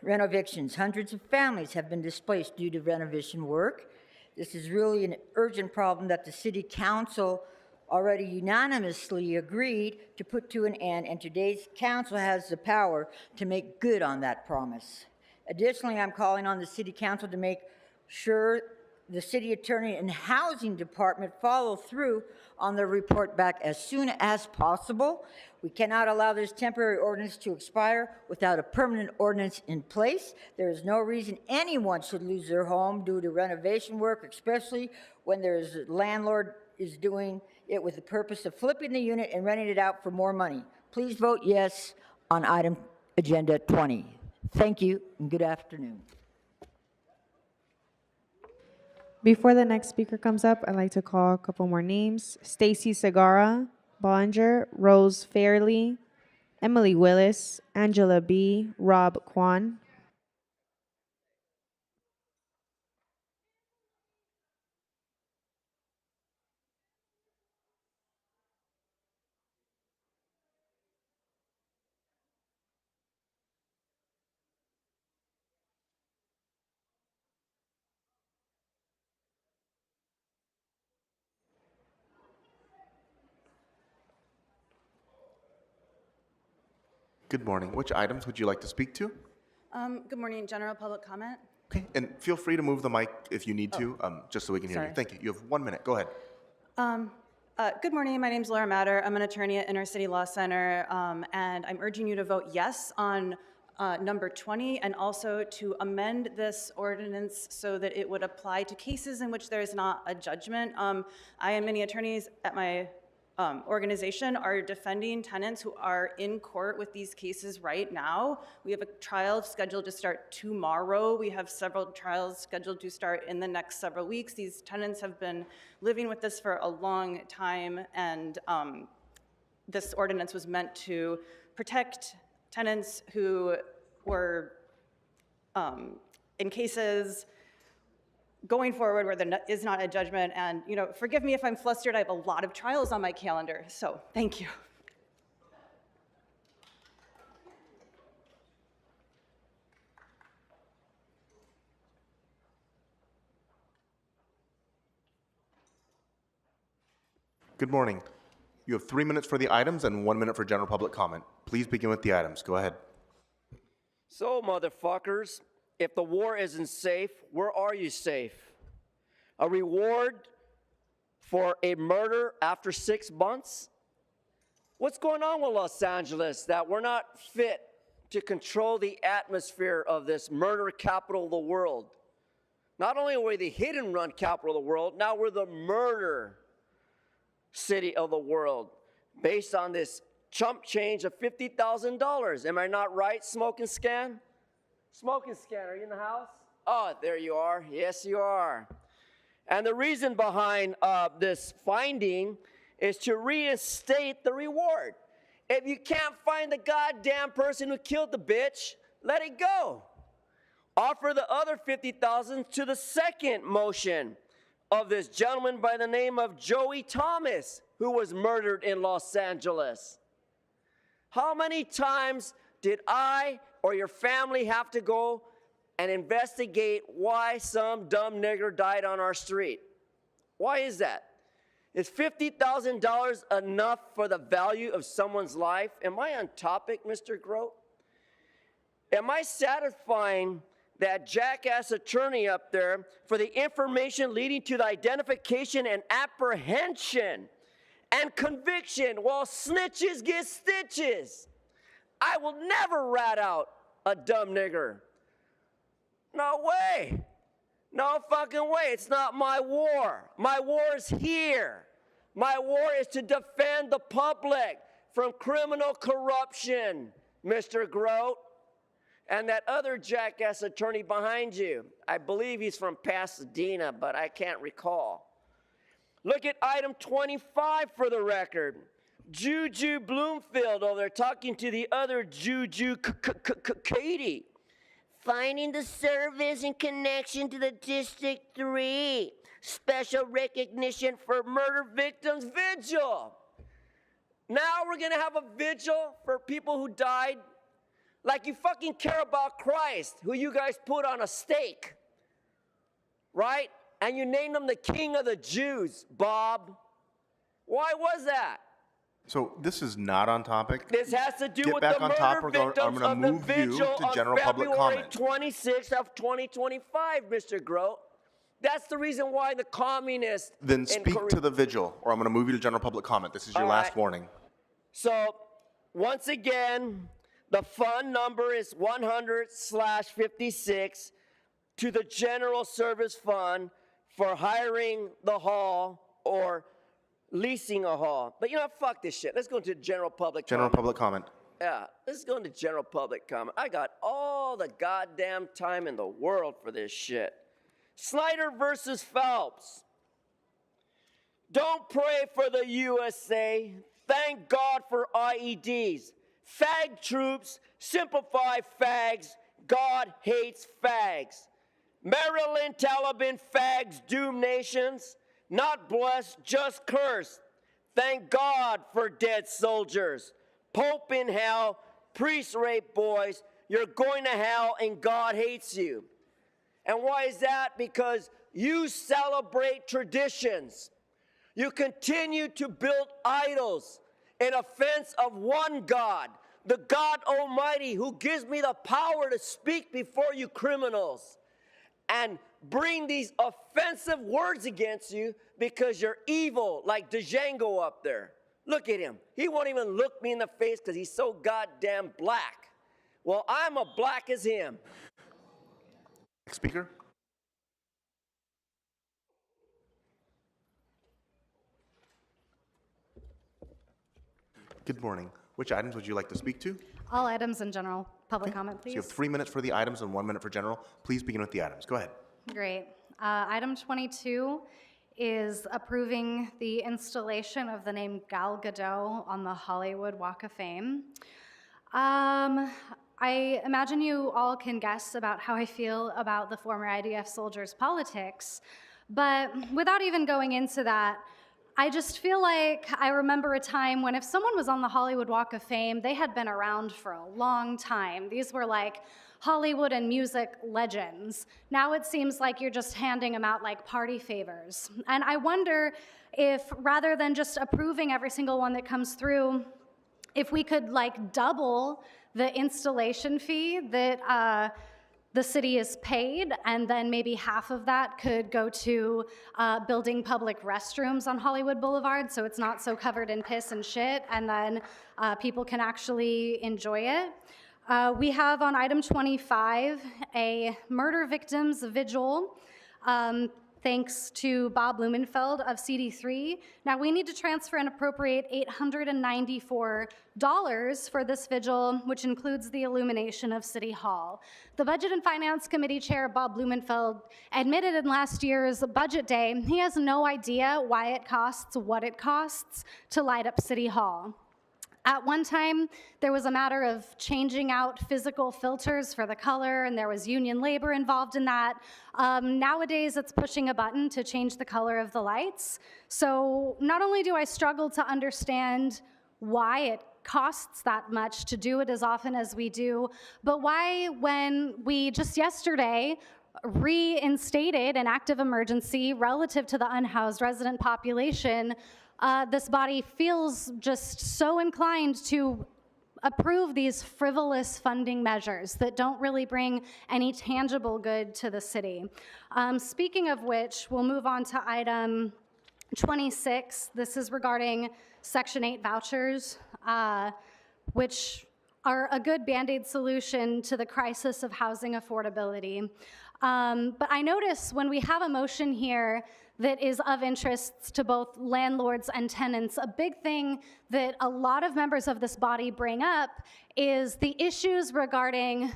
rent evictions. Hundreds of families have been displaced due to renovation work. This is really an urgent problem that the City Council already unanimously agreed to put to an end, and today's council has the power to make good on that promise. Additionally, I'm calling on the City Council to make sure the City Attorney and Housing Department follow through on their report back as soon as possible. We cannot allow this temporary ordinance to expire without a permanent ordinance in place. There is no reason anyone should lose their home due to renovation work, especially when there's a landlord is doing it with the purpose of flipping the unit and renting it out for more money. Please vote yes on item agenda 20. Thank you and good afternoon. Before the next speaker comes up, I'd like to call a couple more names. Stacy Segarra, Bollinger, Rose Fairley, Emily Willis, Angela B., Rob Kwan. Good morning. Which items would you like to speak to? Good morning. General public comment. Okay, and feel free to move the mic if you need to, just so we can hear sorry. you. Thank you. You have 1 minute. Go ahead. Good morning. My name is Laura Matter. I'm an attorney at Inner City Law Center, and I'm urging you to vote yes on number 20 and also to amend this ordinance so that it would apply to cases in which there is not a judgment. I and many attorneys at my organization are defending tenants who are in court with these cases right now. We have a trial scheduled to start tomorrow. We have several trials scheduled to start in the next several weeks. These tenants have been living with this for a long time, and this ordinance was meant to protect tenants who were in cases going forward where there is not a judgment. And, forgive me if I'm flustered. I have a lot of trials on my calendar. So thank you. Good morning. You have 3 minutes for the items and 1 minute for general public comment. Please begin with the items. Go ahead. So, motherfuckers, if the war isn't safe, where are you safe? A reward for a murder after 6 months? What's going on with Los Angeles that we're not fit to control the atmosphere of this murder capital of the world? Not only are we the hit and run capital of the world, now we're the murder city of the world based on this chump change of $50,000. Am I not right, Smoke and Scan? Smoke and Scan, are you in the house? Oh, there you are. Yes, you are. And the reason behind this finding is to reinstate the reward. If you can't find the goddamn person who killed the bitch, let it go. Offer the other $50,000 to the second motion of this gentleman by the name of Joey Thomas, who was murdered in Los Angeles. How many times did I or your family have to go and investigate why some dumb nigger died on our street? Why is that? Is $50,000 enough for the value of someone's life? Am I on topic, Mr. Grote? Am I satisfying that jackass attorney up there for the information leading to the identification and apprehension and conviction while snitches get stitches? I will never rat out a dumb nigger. No way. No fucking way. It's not my war. My war is here. My war is to defend the public from criminal corruption, Mr. Grote. And that other jackass attorney behind you, I believe he's from Pasadena, but I can't recall. Look at item 25 for the record. Juju Bloomfield over there talking to the other Juju Katie. Finding the service in connection to the District 3. Special recognition for murder victims vigil. Now we're going to have a vigil for people who died. Like you fucking care about Christ, who you guys put on a stake, right? And you named him the King of the Jews, Bob. Why was that? So this is not on topic. This has to do Get with back the on murder topic, or victims I'm going of to the move you vigil to general on public February comment. 26th of 2025, Mr. Grote. That's the reason why the communists... Then speak to the vigil, or I'm going to move you to general public comment. This is your last warning. So, once again, the fund number is 100/56 to the General Service Fund for hiring the hall or leasing a hall. But you know, fuck this shit. Let's go into general public General comment. public comment. Yeah, let's go into general public comment. I got all the goddamn time in the world for this shit. Snyder versus Phelps. Don't pray for the USA. Thank God for IEDs. Fag troops, simplify fags. God hates fags. Maryland Taliban fags doom nations. Not blessed, just cursed. Thank God for dead soldiers. Pope in hell, priest rape boys. You're going to hell and God hates you. And why is that? Because you celebrate traditions. You continue to build idols in offense of one God, the God Almighty, who gives me the power to speak before you criminals and bring these offensive words against you because you're evil, like Django up there. Look at him. He won't even look me in the face because he's so goddamn black. Well, I'm as black as him. Speaker. Good morning. Which items would you like to speak to? All items in general public comment, So please. you have 3 minutes for the items and 1 minute for general. Please begin with the items. Go ahead. Great. Item 22 is approving the installation of the name Gal Gadot on the Hollywood Walk of Fame. I imagine you all can guess about how I feel about the former IDF soldiers' politics, but without even going into that, I just feel like I remember a time when if someone was on the Hollywood Walk of Fame, they had been around for a long time. These were like Hollywood and music legends. Now it seems like you're just handing them out like party favors. And I wonder if rather than just approving every single one that comes through, if we could like double the installation fee that the city is paid, and then maybe half of that could go to building public restrooms on Hollywood Boulevard so it's not so covered in piss and shit, and then people can actually enjoy it. We have on item 25 a murder victims vigil. Thanks to Bob Blumenfeld of CD3. Now we need to transfer and appropriate $894 for this vigil, which includes the illumination of City Hall. The Budget and Finance Committee Chair, Bob Blumenfeld, admitted in last year's budget day he has no idea why it costs what it costs to light up City Hall. At one time, there was a matter of changing out physical filters for the color, and there was union labor involved in that. Nowadays, it's pushing a button to change the color of the lights. So not only do I struggle to understand why it costs that much to do it as often as we do, but why when we just yesterday reinstated an active emergency relative to the unhoused resident population, this body feels just so inclined to approve these frivolous funding measures that don't really bring any tangible good to the city. Speaking of which, we'll move on to item 26. This is regarding Section 8 vouchers, which are a good Band-Aid solution to the crisis of housing affordability. But I notice when we have a motion here that is of interest to both landlords and tenants, a big thing that a lot of members of this body bring up is the issues regarding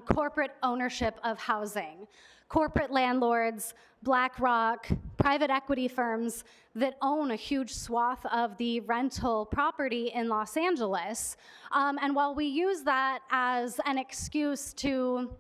corporate ownership of housing. Corporate landlords, BlackRock, private equity firms that own a huge swath of the rental property in Los Angeles. And while we use that as an excuse to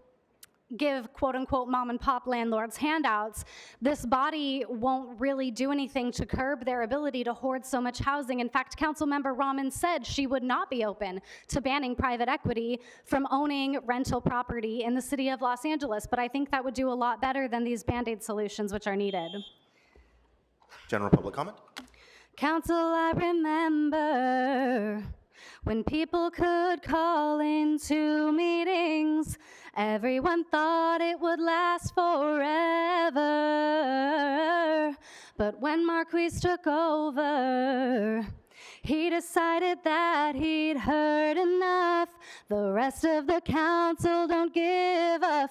give quote-unquote mom and pop landlords handouts, this body won't really do anything to curb their ability to hoard so much housing. In fact, Councilmember Rahman said she would not be open to banning private equity from owning rental property in the city of Los Angeles, but I think that would do a lot better than these Band-Aid solutions which are needed. General public comment? Council, I remember when people could call into meetings, everyone thought it would last forever. But when Marquise took over, he decided that he'd heard enough. The rest of the council don't give a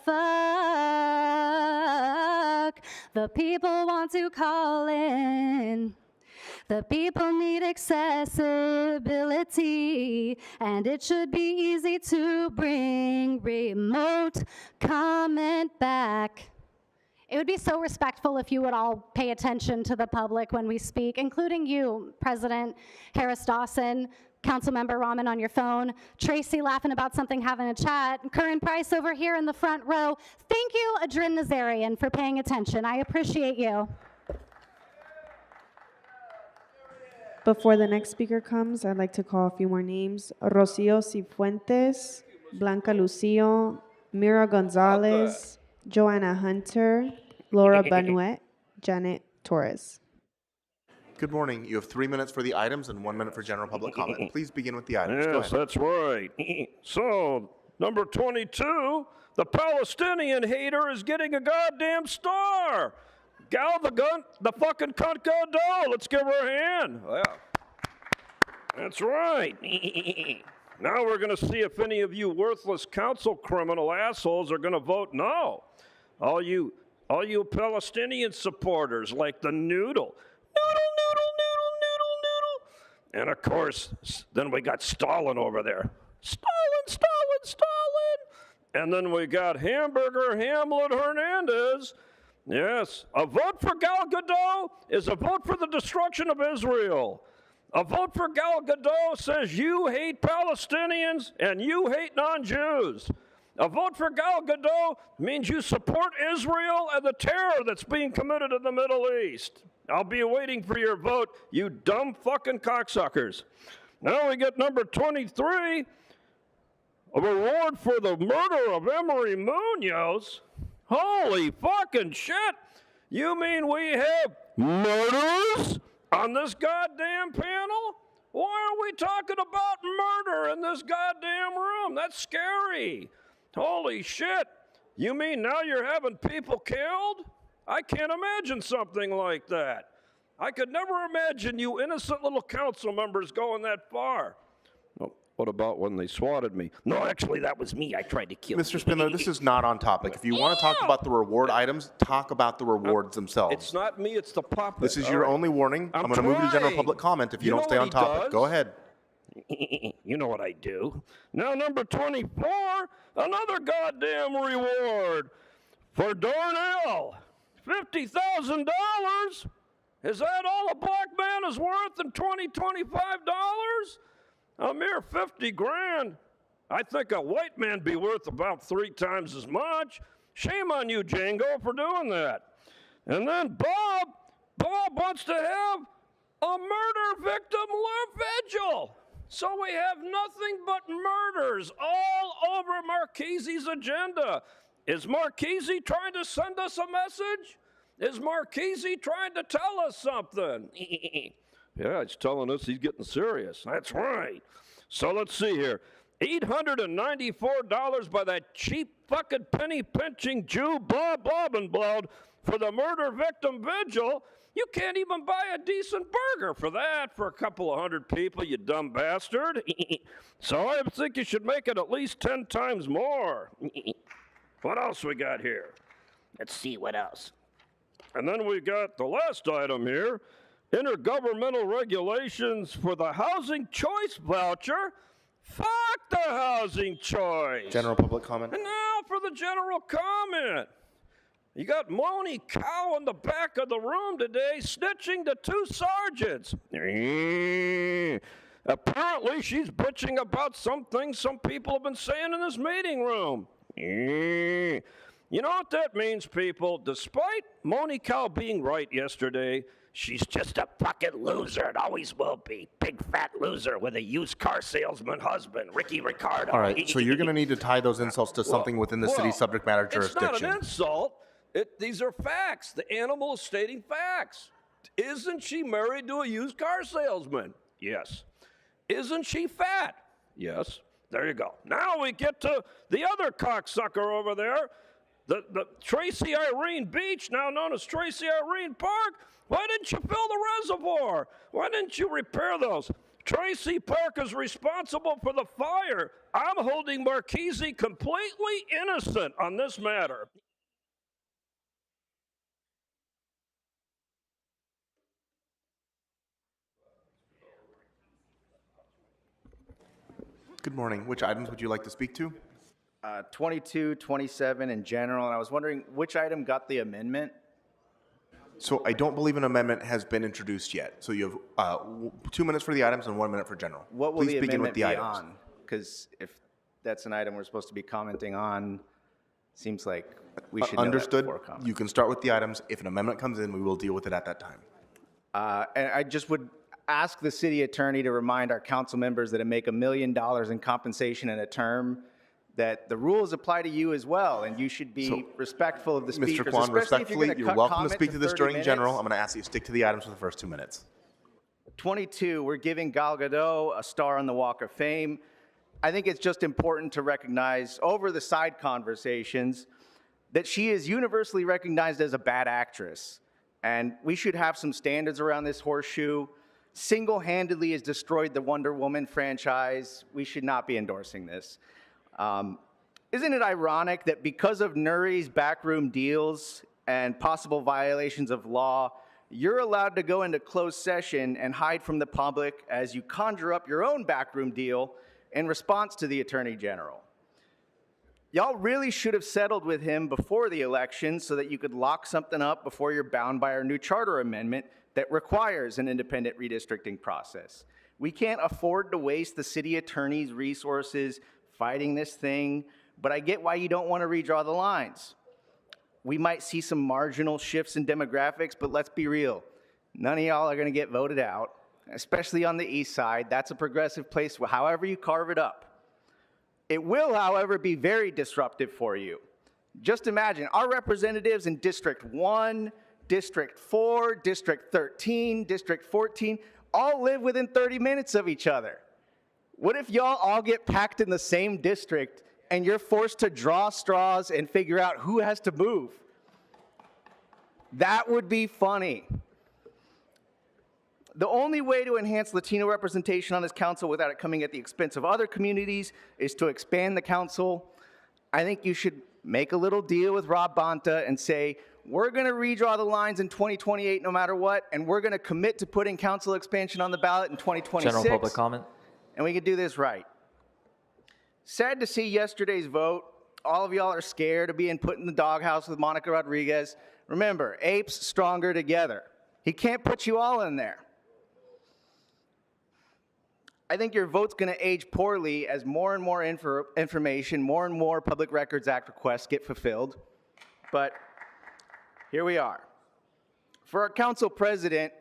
fuck. The people want to call in. The people need accessibility, and it should be easy to bring remote comment back. It would be so respectful if you would all pay attention to the public when we speak, including you, President Harris Dawson, Councilmember Rahman on your phone, Tracy laughing about something having a chat, Curran Price over here in the front row. Thank you, Adrin Nazarian, for paying attention. I appreciate you. Before the next speaker comes, I'd like to call a few more names. Rocio Cifuentes, Blanca Lucio, Mira Gonzalez, Joanna Hunter, Laura Banuet, Janet Torres. Good morning. You have 3 minutes for the items and 1 minute for general public comment. Please begin with the items. Go Yes, ahead. that's right. So, number 22, the Palestinian hater is getting a goddamn star. Gal the fucking cunt Godot. Let's give her a hand. Yeah. That's right. Now we're going to see if any of you worthless council criminal assholes are going to vote no. All you Palestinian supporters like the noodle. And of course, then we got Stalin over there. Stalin. And then we got Hamburger Hamlet Hernandez. Yes, a vote for Gal Gadot is a vote for the destruction of Israel. A vote for Gal Gadot says you hate Palestinians and you hate non-Jews. A vote for Gal Gadot means you support Israel and the terror that's being committed in the Middle East. I'll be waiting for your vote, you dumb fucking cocksuckers. Now we get number 23, a reward for the murder of Emery Munoz. Holy fucking shit! You mean we have murderers on this goddamn panel? Why are we talking about murder in this goddamn room? That's scary. Holy shit. You mean now you're having people killed? I can't imagine something like that. I could never imagine you innocent little council members going that far. Well, what about when they swatted me? No, actually, that was me. I tried to kill Mr. Spindler, this is not on topic. If you want to talk about the reward items, talk about the rewards themselves. It's not me, it's the puppet. This is your only warning. I'm going to move to general public comment if you don't stay on topic. Go ahead. You know what I do. Now, number 24, another goddamn reward for Darnell. $50,000? Is that all a black man is worth in $25? A mere 50 grand. I think a white man be worth about 3 times as much. Shame on you, Django, for doing that. And then Bob wants to have a murder victim live vigil. So we have nothing but murders all over Marchese's agenda. Is Marchese trying to send us a message? Is Marchese trying to tell us something? Yeah, he's telling us he's getting serious. That's right. So let's see here. $894 by that cheap fucking penny-pinching Jew Bob Lobenblood for the murder victim vigil. You can't even buy a decent burger for that for a couple of hundred people, you dumb bastard. So I think you should make it at least 10 times more. What else we got here? Let's see what else. And then we got the last item here, intergovernmental regulations for the housing choice voucher. Fuck the housing choice. General public comment. And now for the general comment. You got Moni Cow in the back of the room today snitching to 2 sergeants. Apparently she's bitching about some things some people have been saying in this meeting room. You know what that means, people? Despite Moni Cow being right yesterday, she's just a fucking loser and always will be. Big fat loser with a used car salesman husband, Ricky Ricardo. All right, so you're going to need to tie those insults to something within the city's subject matter jurisdiction. It's not an insult. These are facts. The animal is stating facts. Isn't she married to a used car salesman? Yes. Isn't she fat? Yes. There you go. Now we get to the other cocksucker over there, the Tracy Irene Beach, now known as Tracy Irene Park. Why didn't you fill the reservoir? Why didn't you repair those? Tracy Park is responsible for the fire. I'm holding Marchese completely innocent on this matter. Good morning. Which items would you like to speak to? 22, 27 in general, and I was wondering which item got the amendment? So I don't believe an amendment has been introduced yet. So you have 2 minutes for the items and 1 minute for general. What will Please the begin with amendment the be items. on? Because if that's an item we're supposed to be commenting on, seems like we should know that Understood. before comment. You can start with the items. If an amendment comes in, we will deal with it at that time. And I just would ask the city attorney to remind our council members that make $1 million in compensation in a term, that the rules apply to you as well, and you should be respectful of the speakers. Mr. Kwan, especially if respectfully, gonna you're cut welcome to comment speak to this 30 during minutes. general. I'm going to ask you to stick to the items for the first 2 minutes. 22, we're giving Gal Gadot a star on the Walk of Fame. I think it's just important to recognize over the side conversations that she is universally recognized as a bad actress. And we should have some standards around this horseshoe. Single-handedly has destroyed the Wonder Woman franchise. We should not be endorsing this. Isn't it ironic that because of Nuri's backroom deals and possible violations of law, you're allowed to go into closed session and hide from the public as you conjure up your own backroom deal in response to the Attorney General? Y'all really should have settled with him before the election so that you could lock something up before you're bound by our new charter amendment that requires an independent redistricting process. We can't afford to waste the city attorney's resources fighting this thing, but I get why you don't want to redraw the lines. We might see some marginal shifts in demographics, but let's be real. None of y'all are going to get voted out, especially on the east side. That's a progressive place, however you carve it up. It will, however, be very disruptive for you. Just imagine our representatives in District 1, District 4, District 13, District 14, all live within 30 minutes of each other. What if y'all all get packed in the same district and you're forced to draw straws and figure out who has to move? That would be funny. The only way to enhance Latino representation on this council without it coming at the expense of other communities is to expand the council. I think you should make a little deal with Rob Bonta and say, we're going to redraw the lines in 2028 no matter what, and we're going to commit to putting council expansion on the ballot in 2026. General public comment. And we can do this right. Sad to see yesterday's vote. All of y'all are scared of being put in the doghouse with Monica Rodriguez. Remember, apes stronger together. He can't put you all in there. I think your vote's going to age poorly as more and more information, more and more Public Records Act requests get fulfilled. But here we are. For our council president,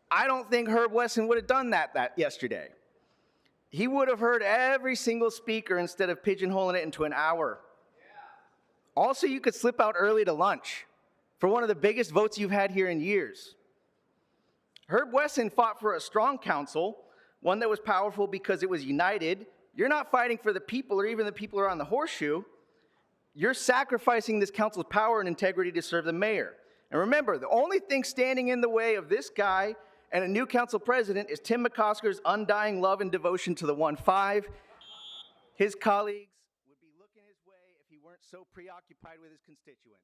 I don't think Herb Wesson would have done that yesterday. He would have heard every single speaker instead of pigeonholing it into an hour. Also, you could slip out early to lunch for one of the biggest votes you've had here in years. Herb Wesson fought for a strong council, one that was powerful because it was united. You're not fighting for the people or even the people around the horseshoe. You're sacrificing this council's power and integrity to serve the mayor. And remember, the only thing standing in the way of this guy and a new council president is Tim McCosker's undying love and devotion to the 1-5. His colleagues would be looking his way if he weren't so preoccupied with his constituents.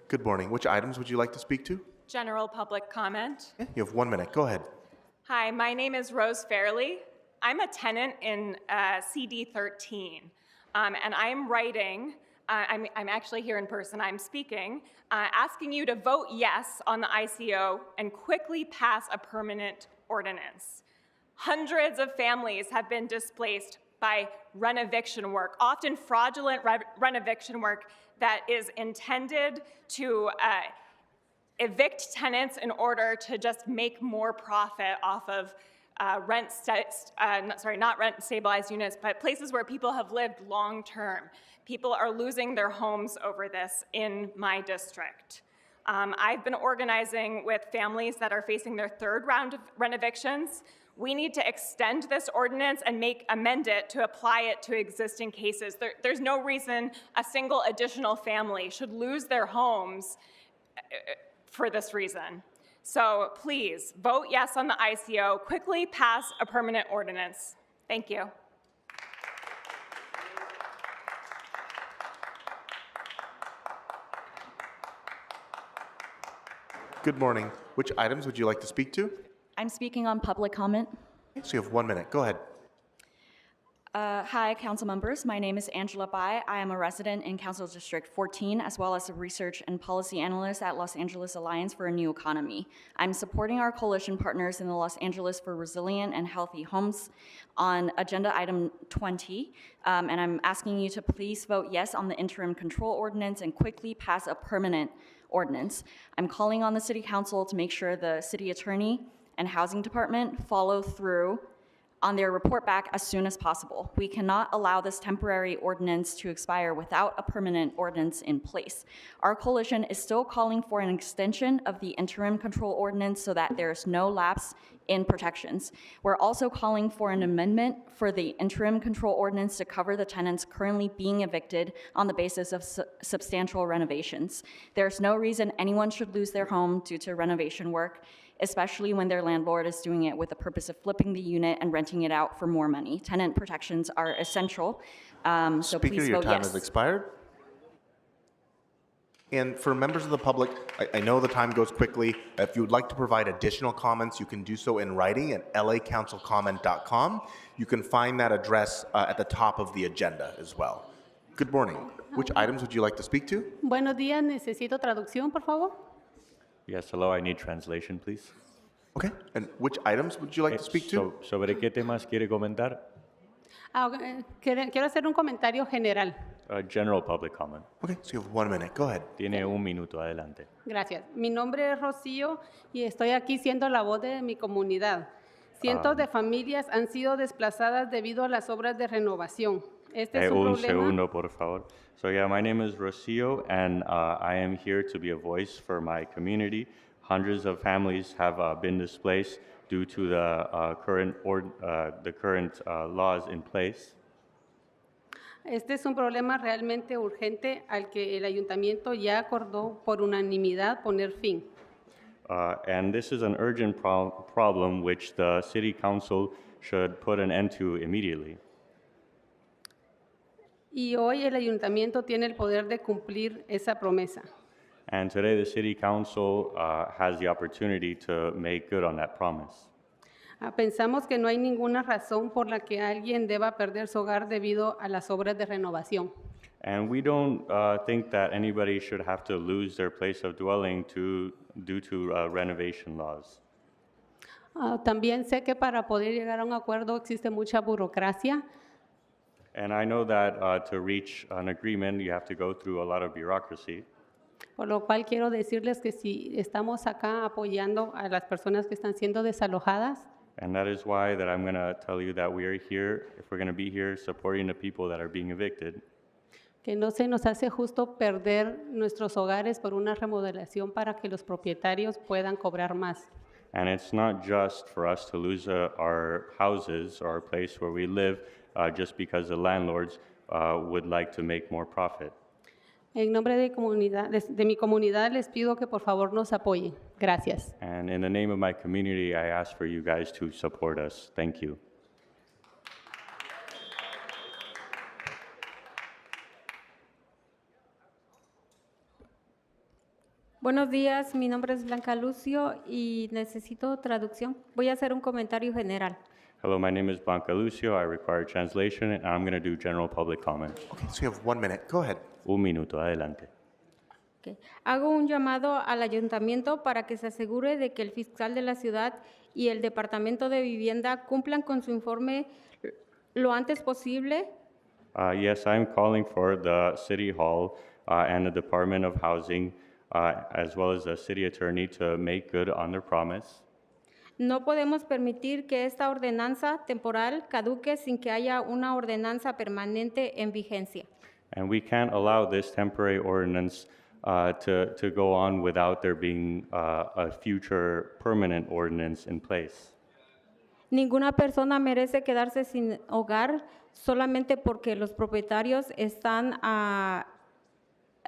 Good morning. Which items would you like to speak to? General public comment. You have 1 minute. Go ahead. Hi, my name is Rose Fairley. I'm a tenant in CD 13, and I'm writing, I'm actually here in person, I'm speaking, asking you to vote yes on the ICO and quickly pass a permanent ordinance. Hundreds of families have been displaced by rent-eviction work, often fraudulent rent-eviction work that is intended to evict tenants in order to just make more profit off of not rent-stabilized units, but places where people have lived long-term. People are losing their homes over this in my district. I've been organizing with families that are facing their third round of rent evictions. We need to extend this ordinance and amend it to apply it to existing cases. There's no reason a single additional family should lose their homes for this reason. So please, vote yes on the ICO, quickly pass a permanent ordinance. Thank you. Good morning. Which items would you like to speak to? I'm speaking on public comment. So you have 1 minute. Go ahead. Hi, council members. My name is Angela Bai. I am a resident in Council District 14, as well as a research and policy analyst at Los Angeles Alliance for a New Economy. I'm supporting our coalition partners in the Los Angeles for Resilient and Healthy Homes on agenda item 20, and I'm asking you to please vote yes on the interim control ordinance and quickly pass a permanent ordinance. I'm calling on the City Council to make sure the City Attorney and Housing Department follow through on their report back as soon as possible. We cannot allow this temporary ordinance to expire without a permanent ordinance in place. Our coalition is still calling for an extension of the interim control ordinance so that there is no lapse in protections. We're also calling for an amendment for the interim control ordinance to cover the tenants currently being evicted on the basis of substantial renovations. There's no reason anyone should lose their home due to renovation work, especially when their landlord is doing it with the purpose of flipping the unit and renting it out for more money. Tenant protections are essential, so Speaker, please your vote time yes. has expired. And for members of the public, I know the time goes quickly. If you would like to provide additional comments, you can do so in writing at lacouncilcomment.com. You can find that address at the top of the agenda as well. Good morning. Which items would you like to speak to? Buenos días, necesito traducción, por favor. Yes, hello, I need translation, please. Okay. And which items would you like to speak to? ¿Sobre qué temas quiere comentar? Quiero hacer un comentario general. General public comment. Okay, so you have 1 minute. Go ahead. Tiene un minuto, adelante. Gracias. Mi nombre es Rocío y estoy aquí siendo la voz de mi comunidad. Cientos de familias han sido desplazadas debido a las obras de renovación. Este es un problema. Segundo, por favor. So yeah, my name is Rocio, and I am here to be a voice for my community. Hundreds of families have been displaced due to the current laws in place. Este es un problema realmente urgente al que el ayuntamiento ya acordó por unanimidad poner fin. And this is an urgent problem which the City Council should put an end to immediately. Y hoy el ayuntamiento tiene el poder de cumplir esa promesa. And today the City Council has the opportunity to make good on that promise. Pensamos que no hay ninguna razón por la que alguien deba perder su hogar debido a las obras de renovación. And we don't think that anybody should have to lose their place of dwelling due to renovation laws. También sé que para poder llegar a un acuerdo existe mucha burocracia. And I know that to reach an agreement, you have to go through a lot of bureaucracy. Por lo cual quiero decirles que si estamos acá apoyando a las personas que están siendo desalojadas, And that is why that I'm going to tell you that we are here, if we're going to be here, supporting the people that are being evicted. que no se nos hace justo perder nuestros hogares por una remodelación para que los propietarios puedan cobrar más. And it's not just for us to lose our houses or our place where we live just because the landlords would like to make more profit. En nombre de mi comunidad les pido que por favor nos apoyen. Gracias. And in the name of my community, I ask for you guys to support us. Thank you. Buenos días, mi nombre es Blanca Lucio y necesito traducción. Voy a hacer un comentario general. Hello, my name is Blanca Lucio. I require translation, and I'm going to do general public comment. Okay, so you have 1 minute. Go ahead. Un minuto, adelante. Okay. Hago un llamado al ayuntamiento para que se asegure de que el fiscal de la ciudad y el departamento de vivienda cumplan con su informe lo antes posible. Yes, I'm calling for the City Hall and the Department of Housing, as well as the City Attorney, to make good on their promise. No podemos permitir que esta ordenanza temporal caduque sin que haya una ordenanza permanente en vigencia. And we can't allow this temporary ordinance to go on without there being a future permanent ordinance in place. Ninguna persona merece quedarse sin hogar solamente porque los propietarios están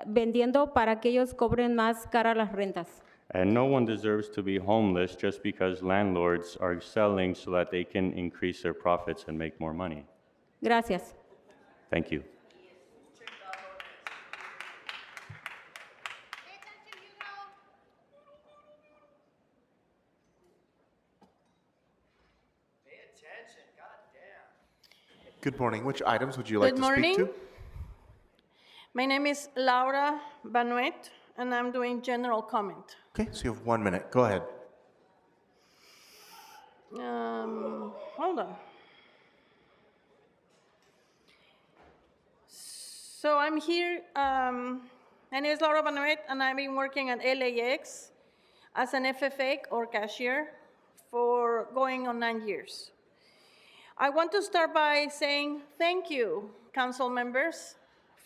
vendiendo para que ellos cobren más cara las rentas. And no one deserves to be homeless just because landlords are selling so that they can increase their profits and make more money. Gracias. Thank you. Good morning. Which items would you like Good to speak to? morning. My name is Laura Banuet, and I'm doing general comment. Okay, so you have 1 minute. Go ahead. Hold on. So I'm here, my name is Laura Banuet, and I've been working at LAX as an FFA or cashier for going on 9 years. I want to start by saying thank you, council members,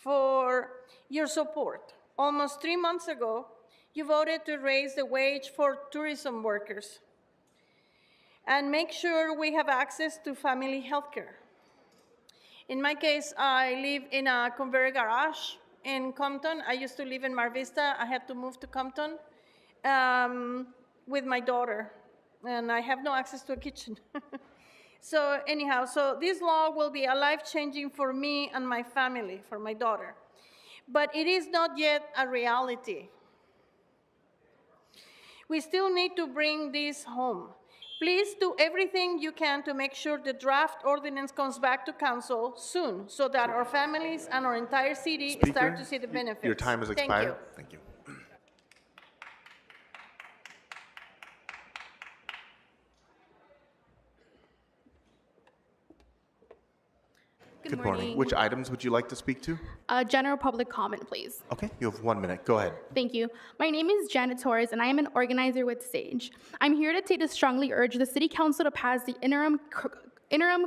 for your support. Almost 3 months ago, you voted to raise the wage for tourism workers and make sure we have access to family health care. In my case, I live in a converted garage in Compton. I used to live in Mar Vista. I had to move to Compton with my daughter, and I have no access to a kitchen. So anyhow, so this law will be life-changing for me and my family, for my daughter. but it is not yet a reality. We still need to bring this home. Please do everything you can to make sure the draft ordinance comes back to council soon so that our families and our entire city start to see the benefits. Your time has expired. Thank you. Good morning. Which items would you like to speak to? General public comment, please. Okay, you have 1 minute. Go ahead. Thank you. My name is Janet Torres, and I am an organizer with SAGE. I'm here today to strongly urge the City Council to pass the interim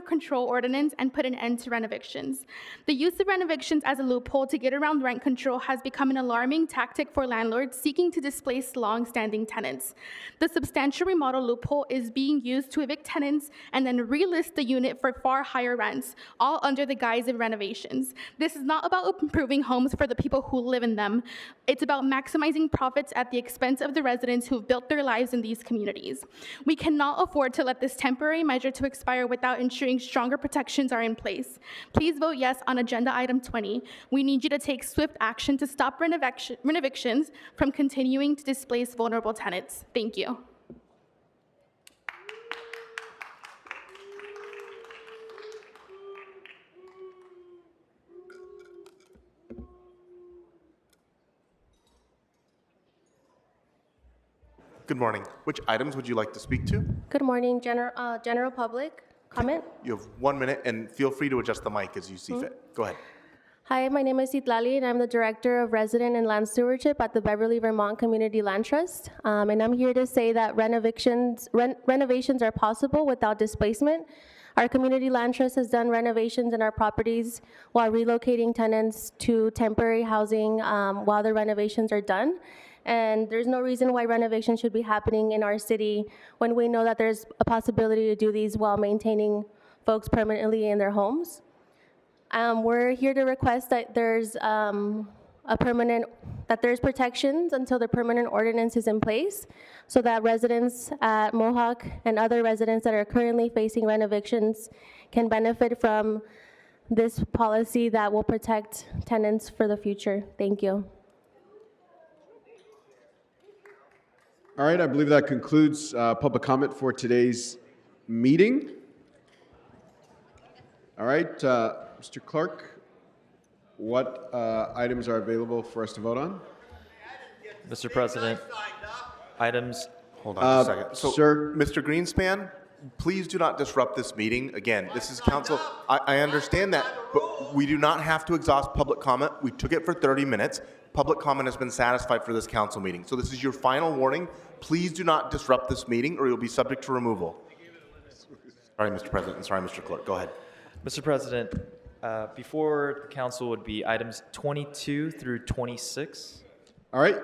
control ordinance and put an end to rent evictions. The use of rent evictions as a loophole to get around rent control has become an alarming tactic for landlords seeking to displace long-standing tenants. The substantial remodel loophole is being used to evict tenants and then relist the unit for far higher rents, all under the guise of renovations. This is not about improving homes for the people who live in them. It's about maximizing profits at the expense of the residents who've built their lives in these communities. We cannot afford to let this temporary measure to expire without ensuring stronger protections are in place. Please vote yes on agenda item 20. We need you to take swift action to stop rent evictions from continuing to displace vulnerable tenants. Thank you. Good morning. Which items would you like to speak to? Good morning, general public comment. You have 1 minute, and feel free to adjust the mic as you see fit. Go ahead. Hi, my name is Citlali, and I'm the Director of Resident and Land Stewardship at the Beverly Vermont Community Land Trust. And I'm here to say that renovations are possible without displacement. Our Community Land Trust has done renovations in our properties while relocating tenants to temporary housing while the renovations are done. And there's no reason why renovation should be happening in our city when we know that there's a possibility to do these while maintaining folks permanently in their homes. We're here to request that there's protections until the permanent ordinance is in place, so that residents at Mohawk and other residents that are currently facing rent evictions can benefit from this policy that will protect tenants for the future. Thank you. All right, I believe that concludes public comment for today's meeting. All right, Mr. Clerk, what items are available for us to vote on? Mr. President, items. Hold on just a second. So, sir, Mr. Greenspan, please do not disrupt this meeting. Again, this is council. I understand that, but we do not have to exhaust public comment. We took it for 30 minutes. Public comment has been satisfied for this council meeting. So this is your final warning. Please do not disrupt this meeting or you'll be subject to removal. Sorry, Mr. President, and sorry, Mr. Clerk. Go ahead. Mr. President, before the council would be items 22 through 26. All right,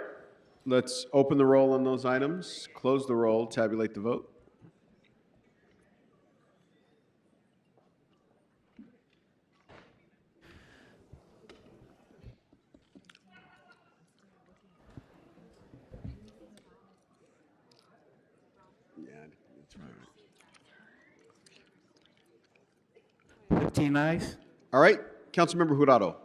let's open the roll on those items, close the roll, tabulate the vote. Yeah, that's right. 15 ayes. All right, Councilmember Jurado.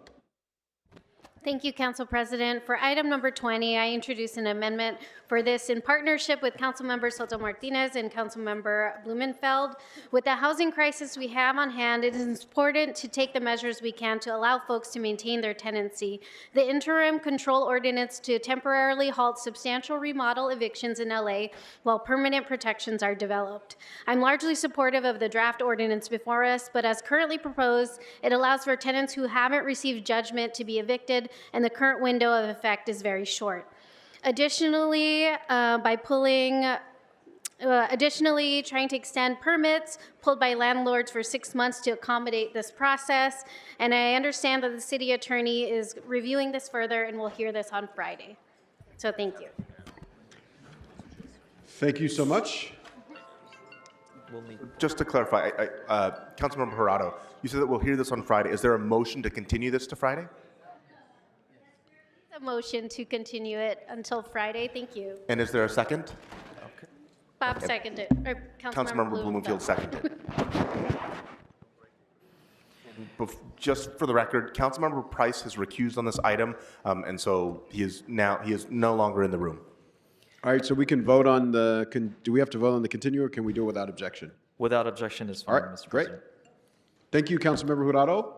Thank you, Council President. For item number 20, I introduce an amendment for this in partnership with Councilmember Soto Martinez and Councilmember Blumenfeld. With the housing crisis we have on hand, it is important to take the measures we can to allow folks to maintain their tenancy. The interim control ordinance to temporarily halt substantial remodel evictions in LA while permanent protections are developed. I'm largely supportive of the draft ordinance before us, but as currently proposed, it allows for tenants who haven't received judgment to be evicted, and the current window of effect is very short. Additionally, trying to extend permits pulled by landlords for 6 months to accommodate this process. And I understand that the city attorney is reviewing this further and we'll hear this on Friday. So thank you. Thank you so much. Just to clarify, Councilmember Jurado, you said that we'll hear this on Friday. Is there a motion to continue this to Friday? A motion to continue it until Friday. Thank you. And is there a second? Bob seconded, or Councilmember Blumenfield seconded. Just for the record, Councilmember Price has recused on this item, and so he is no longer in the room. All right, so we can vote on the, do we have to vote on the continue, or can we do it without objection? Without objection is fine, All right, Mr. great. President. Thank you, Councilmember Jurado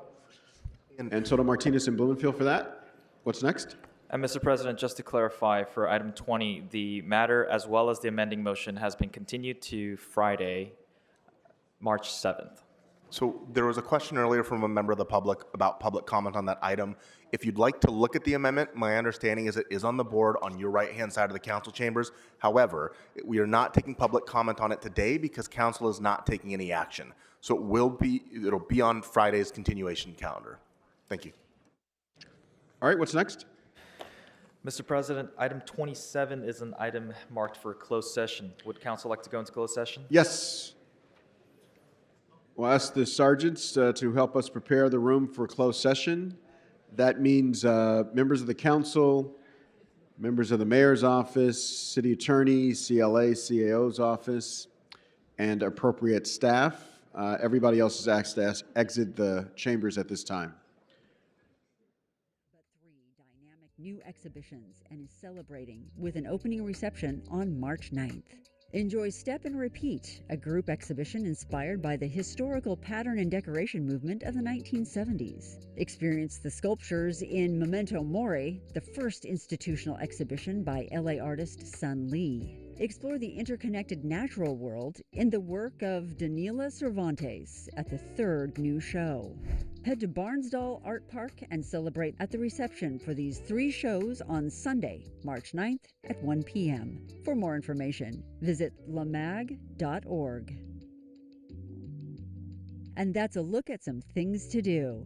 and Soto Martinez and Blumenfield for that. What's next? And Mr. President, just to clarify, for item 20, the matter as well as the amending motion has been continued to Friday, March 7th. So there was a question earlier from a member of the public about public comment on that item. If you'd like to look at the amendment, my understanding is it is on the board on your right-hand side of the council chambers. However, we are not taking public comment on it today because council is not taking any action. So it'll be on Friday's continuation calendar. Thank you. All right, what's next? Mr. President, item 27 is an item marked for closed session. Would council like to go into closed session? Yes. We'll ask the sergeants to help us prepare the room for closed session. That means members of the council, members of the mayor's office, city attorney, CLA, CAO's office, and appropriate staff. Everybody else is asked to exit the chambers at this time. New exhibitions and is celebrating with an opening reception on March 9th. Enjoy Step and Repeat, a group exhibition inspired by the historical pattern and decoration movement of the 1970s. Experience the sculptures in Memento Mori, the first institutional exhibition by LA artist Sun Lee. Explore the interconnected natural world in the work of Danila Cervantes at the third new show. Head to Barnsdall Art Park and celebrate at the reception for these 3 shows on Sunday, March 9th at 1 p.m. For more information, visit lamag.org. And that's a look at some things to do.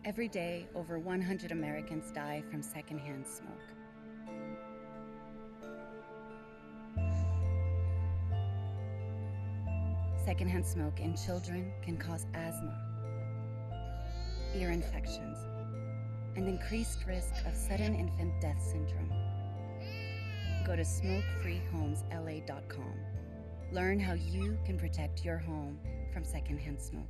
Every day, over 100 Americans die from secondhand smoke. Secondhand smoke in children can cause asthma, ear infections, and increased risk of sudden infant death syndrome. Go to smokefreehomesla.com. Learn how you can protect your home from secondhand smoke.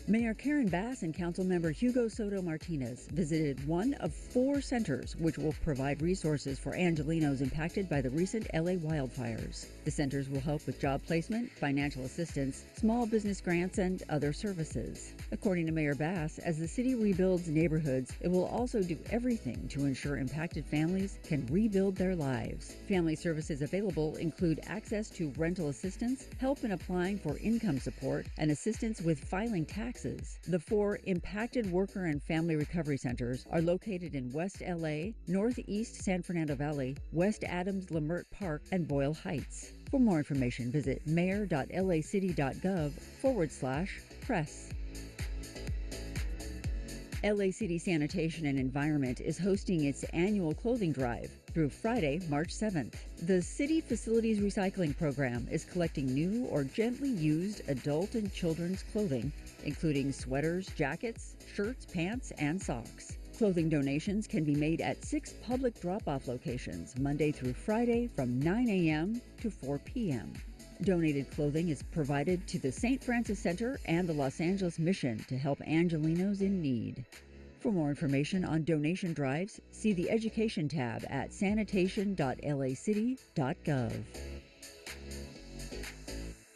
Mayor Karen Bass and Councilmember Hugo Soto Martinez visited one of 4 centers which will provide resources for Angelenos impacted by the recent LA wildfires. The centers will help with job placement, financial assistance, small business grants, and other services. According to Mayor Bass, as the city rebuilds neighborhoods, it will also do everything to ensure impacted families can rebuild their lives. Family services available include access to rental assistance, help in applying for income support, and assistance with filing taxes. The 4 impacted worker and family recovery centers are located in West LA, Northeast San Fernando Valley, West Adams Lamert Park, and Boyle Heights. For more information, visit mayor.lacity.gov/press. LA City Sanitation and Environment is hosting its annual clothing drive through Friday, March 7th. The City Facilities Recycling Program is collecting new or gently used adult and children's clothing, including sweaters, jackets, shirts, pants, and socks. Clothing donations can be made at 6 public drop-off locations, Monday through Friday from 9 a.m. to 4 p.m. Donated clothing is provided to the St. Francis Center and the Los Angeles Mission to help Angelenos in need. For more information on donation drives, see the Education tab at sanitation.lacity.gov.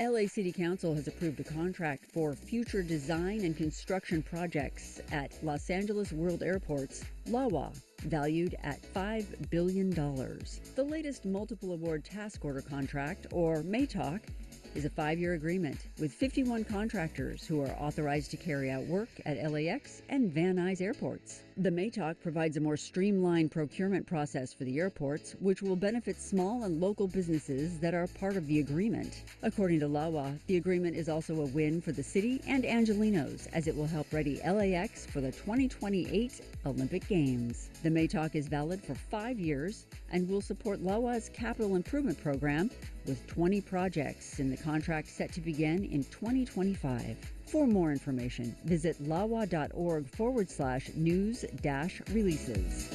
LA City Council has approved a contract for future design and construction projects at Los Angeles World Airport's LAWA, valued at $5 billion. The latest multiple award task order contract, or MATOC, is a 5-year agreement with 51 contractors who are authorized to carry out work at LAX and Van Nuys airports. The MATOC provides a more streamlined procurement process for the airports, which will benefit small and local businesses that are part of the agreement. According to LAWA, the agreement is also a win for the city and Angelenos, as it will help ready LAX for the 2028 Olympic Games. The MATOC is valid for 5 years and will support LAWA's capital improvement program with 20 projects in the contract set to begin in 2025. For more information, visit lawa.org/news-releases.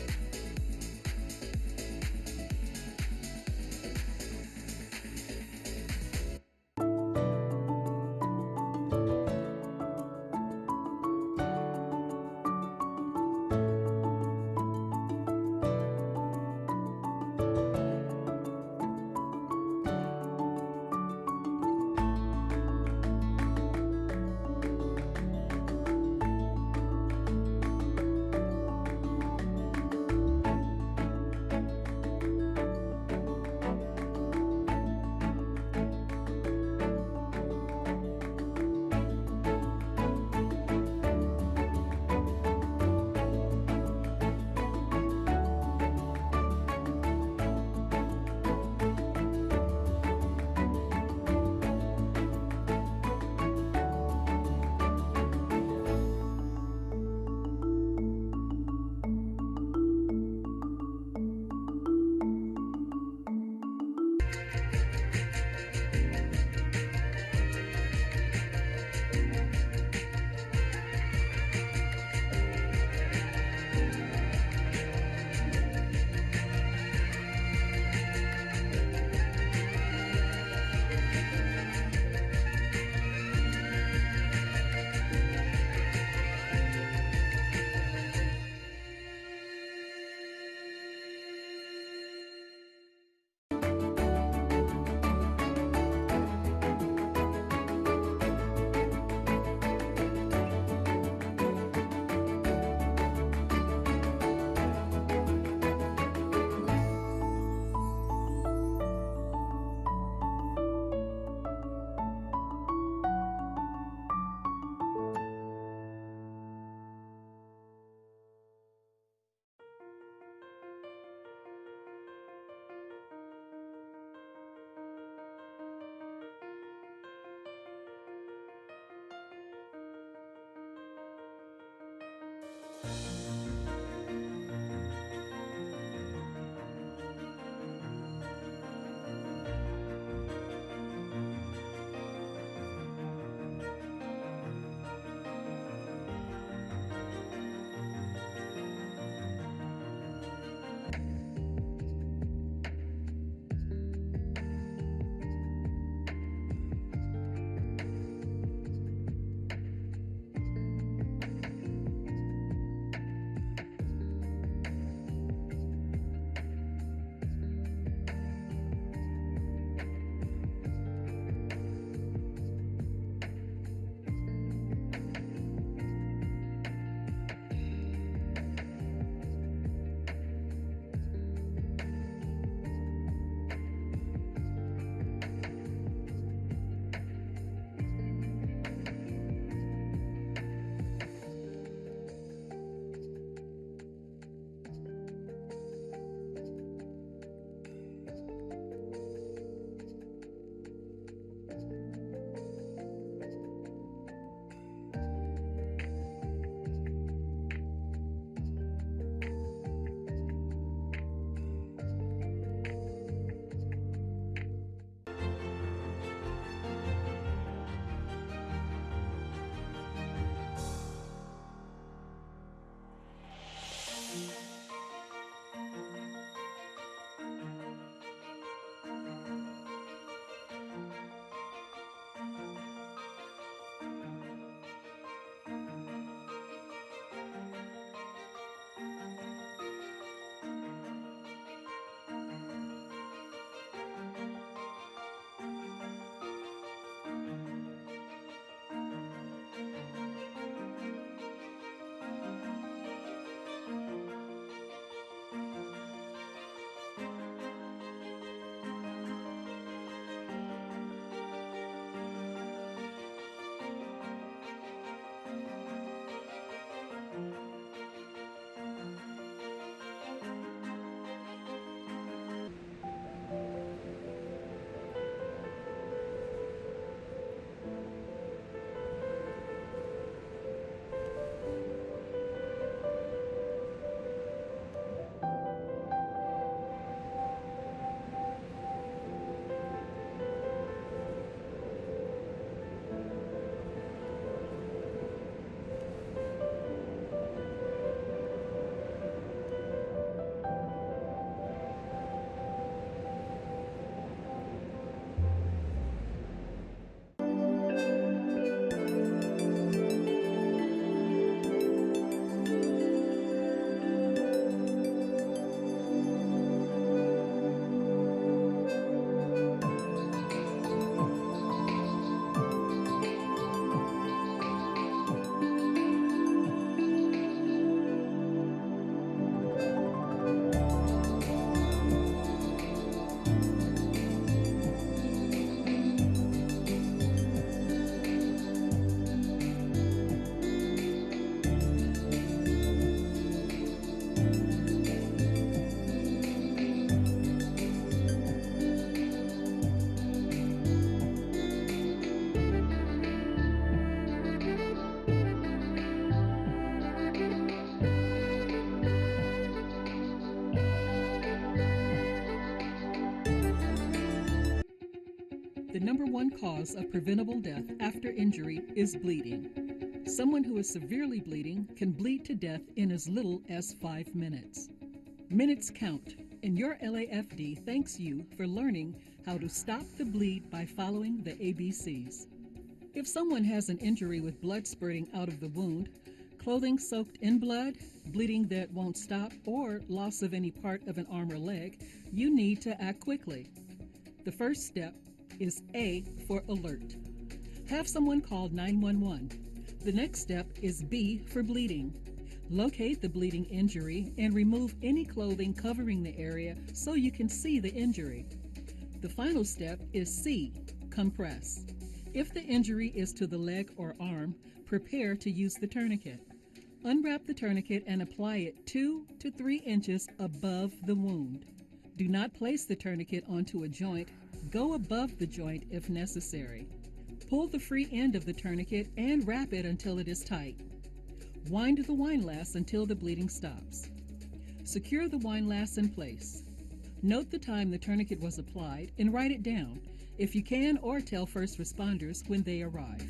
one cause of preventable death after injury is bleeding. Someone who is severely bleeding can bleed to death in as little as 5 minutes. Minutes count, and your LAFD thanks you for learning how to stop the bleed by following the ABCs. If someone has an injury with blood spurting out of the wound, clothing soaked in blood, bleeding that won't stop, or loss of any part of an arm or leg, you need to act quickly. The first step is A for alert. Have someone call 911. The next step is B for bleeding. Locate the bleeding injury and remove any clothing covering the area so you can see the injury. The final step is C, compress. If the injury is to the leg or arm, prepare to use the tourniquet. Unwrap the tourniquet and apply it 2 to 3 inches above the wound. Do not place the tourniquet onto a joint. Go above the joint if necessary. Pull the free end of the tourniquet and wrap it until it is tight. Wind the windlass until the bleeding stops. Secure the windlass in place. Note the time the tourniquet was applied and write it down, if you can, or tell first responders when they arrive.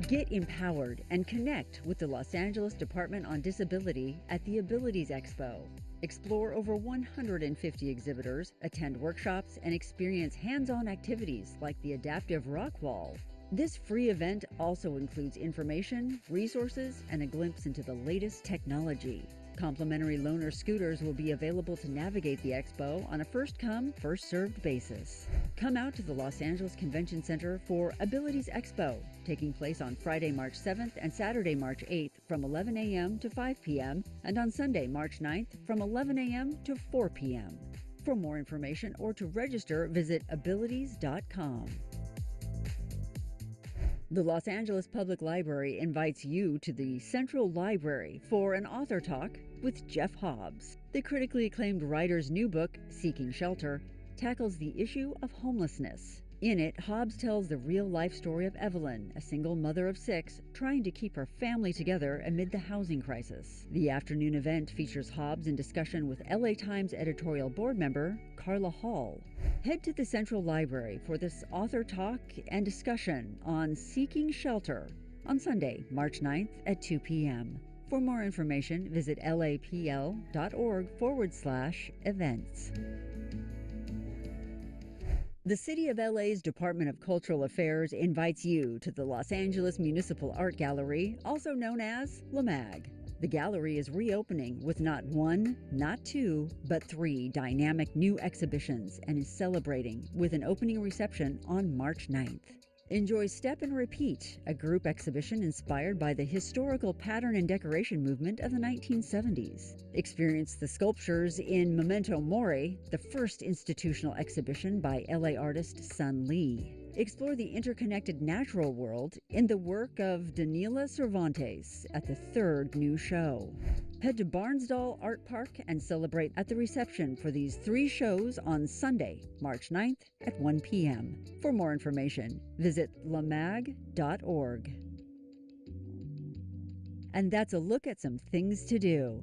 Get empowered and connect with the Los Angeles Department on Disability at the Abilities Expo. Explore over 150 exhibitors, attend workshops, and experience hands-on activities like the adaptive rock wall. This free event also includes information, resources, and a glimpse into the latest technology. Complimentary loaner scooters will be available to navigate the expo on a first-come, first-served basis. Come out to the Los Angeles Convention Center for Abilities Expo, taking place on Friday, March 7th and Saturday, March 8th from 11 a.m. to 5 p.m. and on Sunday, March 9th from 11 a.m. to 4 p.m. For more information or to register, visit abilities.com. The Los Angeles Public Library invites you to the Central Library for an author talk with Jeff Hobbs. The critically acclaimed writer's new book, Seeking Shelter, tackles the issue of homelessness. In it, Hobbs tells the real-life story of Evelyn, a single mother of 6, trying to keep her family together amid the housing crisis. The afternoon event features Hobbs in discussion with LA Times editorial board member Carla Hall. Head to the Central Library for this author talk and discussion on Seeking Shelter on Sunday, March 9th at 2 p.m. For more information, visit lapl.org/events. The City of LA's Department of Cultural Affairs invites you to the Los Angeles Municipal Art Gallery, also known as LAMAG. The gallery is reopening with not 1, not 2, but 3 dynamic new exhibitions and is celebrating with an opening reception on March 9th. Enjoy Step and Repeat, a group exhibition inspired by the historical pattern and decoration movement of the 1970s. Experience the sculptures in Memento Mori, the first institutional exhibition by LA artist Sun Lee. Explore the interconnected natural world in the work of Danila Cervantes at the third new show. Head to Barnsdall Art Park and celebrate at the reception for these 3 shows on Sunday, March 9th at 1 p.m. For more information, visit lamag.org. And that's a look at some things to do.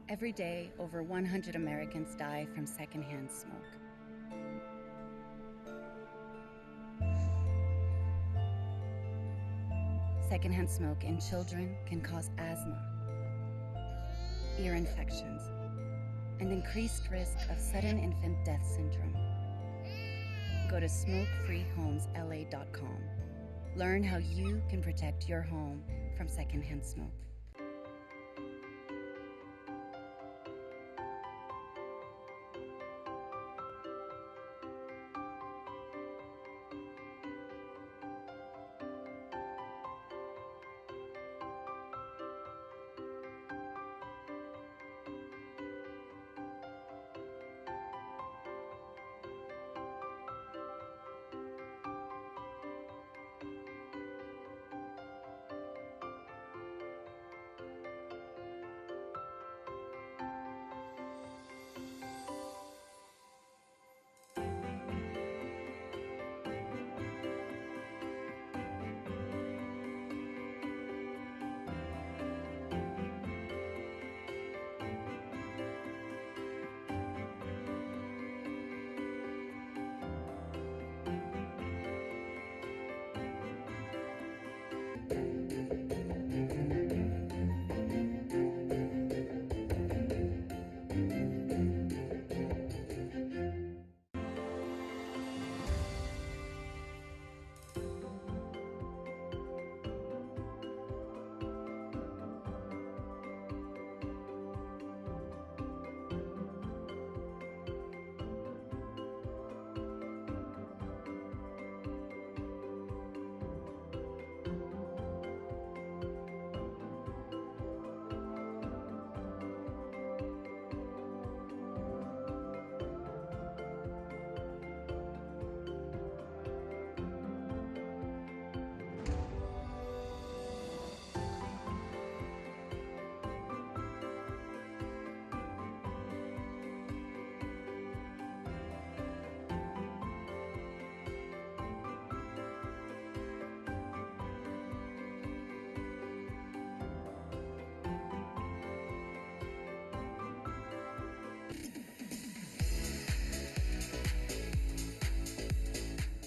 Every day, over 100 Americans die from secondhand smoke. Secondhand smoke in children can cause asthma, ear infections, and increased risk of sudden infant death syndrome. Go to smokefreehomesla.com. Learn how you can protect your home from secondhand smoke.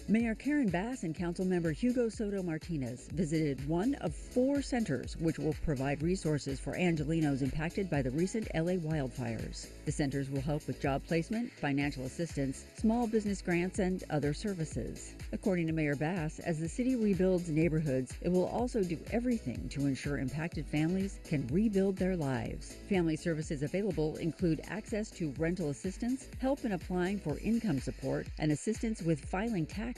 Mayor Karen Bass and Councilmember Hugo Soto Martinez visited one of 4 centers which will provide resources for Angelinos impacted by the recent LA wildfires. The centers will help with job placement, financial assistance, small business grants, and other services. According to Mayor Bass, as the city rebuilds neighborhoods, it will also do everything to ensure impacted families can rebuild their lives. Family services available include access to rental assistance, help in applying for income support, and assistance with filing taxes.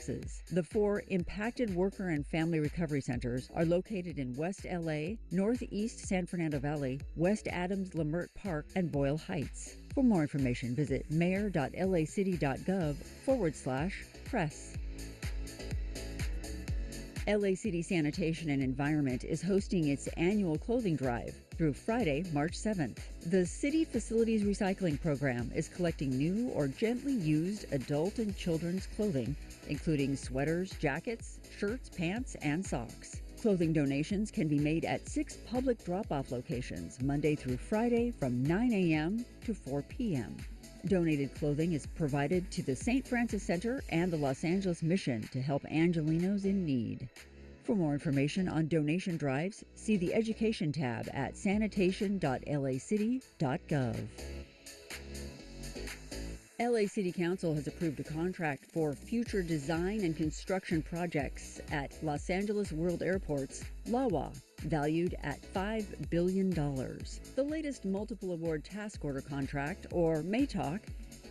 The 4 impacted worker and family recovery centers are located in West LA, Northeast San Fernando Valley, West Adams Lamert Park, and Boyle Heights. For more information, visit mayor.lacity.gov/press. LA City Sanitation and Environment is hosting its annual clothing drive through Friday, March 7th. The City Facilities Recycling Program is collecting new or gently used adult and children's clothing, including sweaters, jackets, shirts, pants, and socks. Clothing donations can be made at 6 public drop-off locations, Monday through Friday from 9 a.m. to 4 p.m. Donated clothing is provided to the St. Francis Center and the Los Angeles Mission to help Angelinos in need. For more information on donation drives, see the Education tab at sanitation.lacity.gov. LA City Council has approved a contract for future design and construction projects at Los Angeles World Airport's LAWA, valued at $5 billion. The latest multiple award task order contract, or MATOC,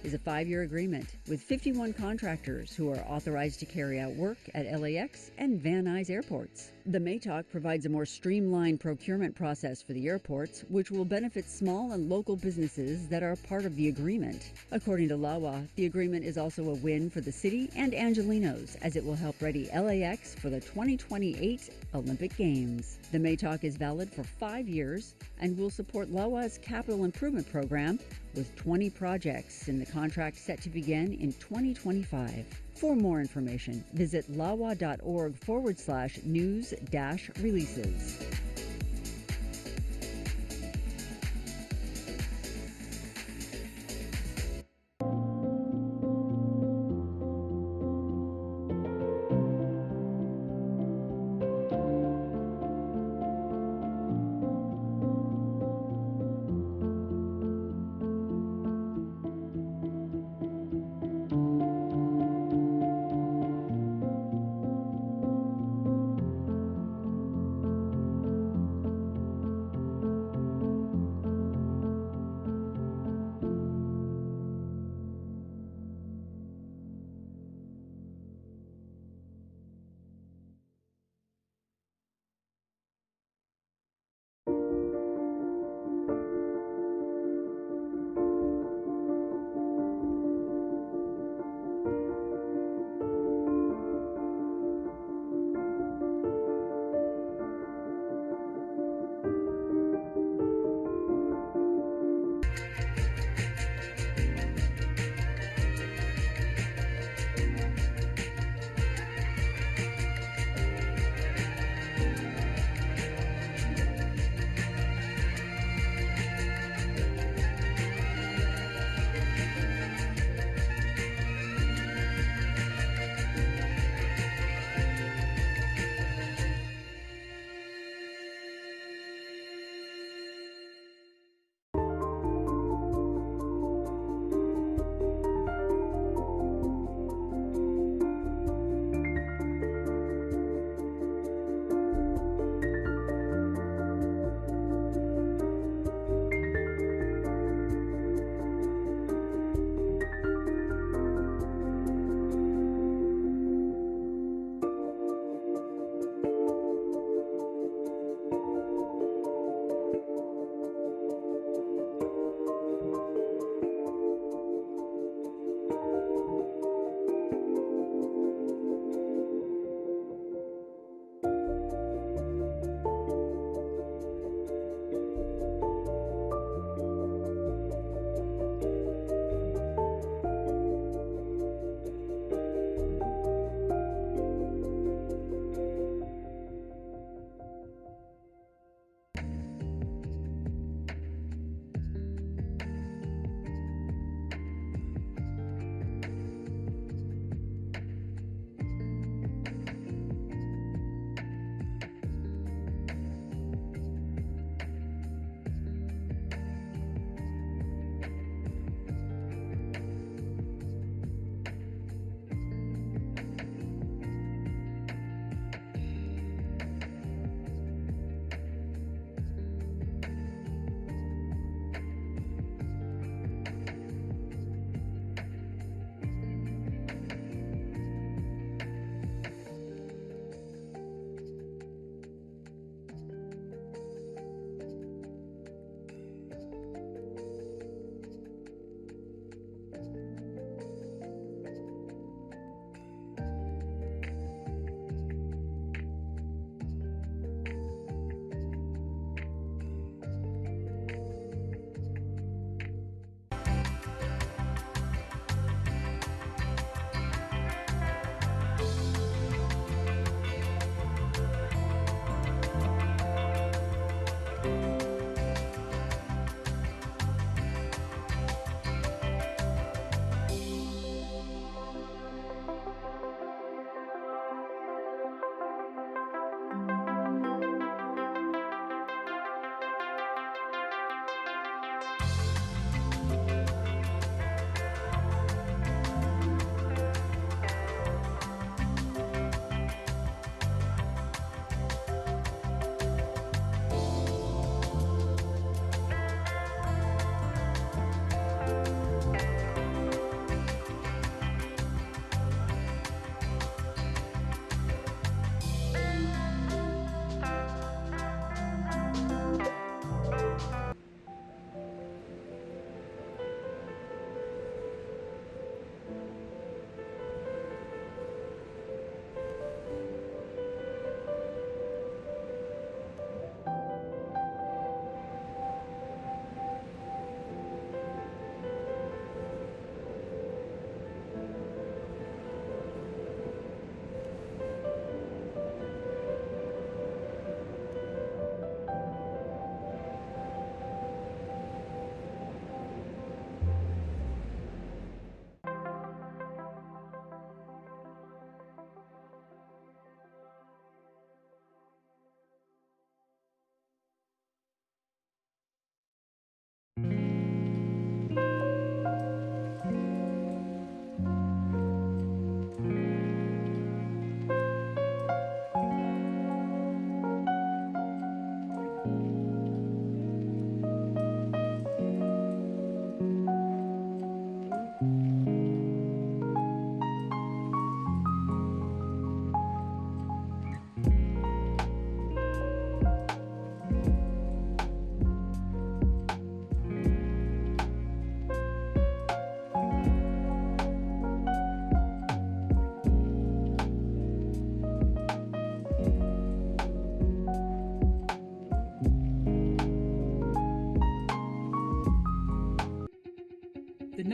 is a 5-year agreement with 51 contractors who are authorized to carry out work at LAX and Van Nuys airports. The MATOC provides a more streamlined procurement process for the airports, which will benefit small and local businesses that are part of the agreement. According to LAWA, the agreement is also a win for the city and Angelinos, as it will help ready LAX for the 2028 Olympic Games. The MATOC is valid for 5 years and will support LAWA's capital improvement program with 20 projects in the contract set to begin in 2025. For more information, visit lawa.org/news-releases.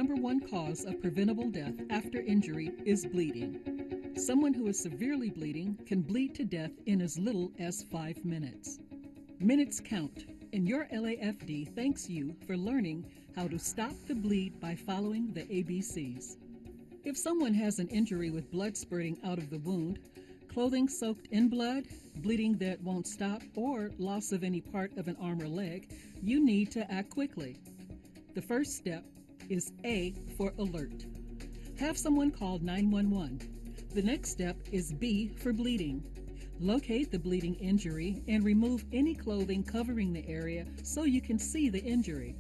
number one cause of preventable death after injury is bleeding. Someone who is severely bleeding can bleed to death in as little as 5 minutes. Minutes count, and your LAFD thanks you for learning how to stop the bleed by following the ABCs. If someone has an injury with blood spurting out of the wound, clothing soaked in blood, bleeding that won't stop, or loss of any part of an arm or leg, you need to act quickly. The first step is A for alert. Have someone call 911. The next step is B for bleeding. Locate the bleeding injury and remove any clothing covering the area so you can see the injury.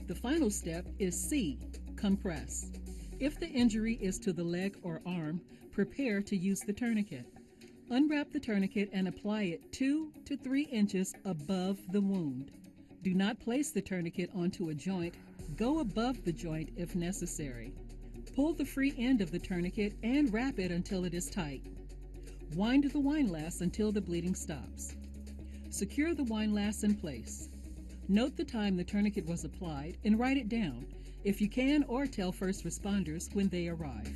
The final step is C, compress. If the injury is to the leg or arm, prepare to use the tourniquet. Unwrap the tourniquet and apply it 2 to 3 inches above the wound. Do not place the tourniquet onto a joint. Go above the joint if necessary. Pull the free end of the tourniquet and wrap it until it is tight. Wind the windlass until the bleeding stops. Secure the windlass in place. Note the time the tourniquet was applied and write it down, if you can, or tell first responders when they arrive.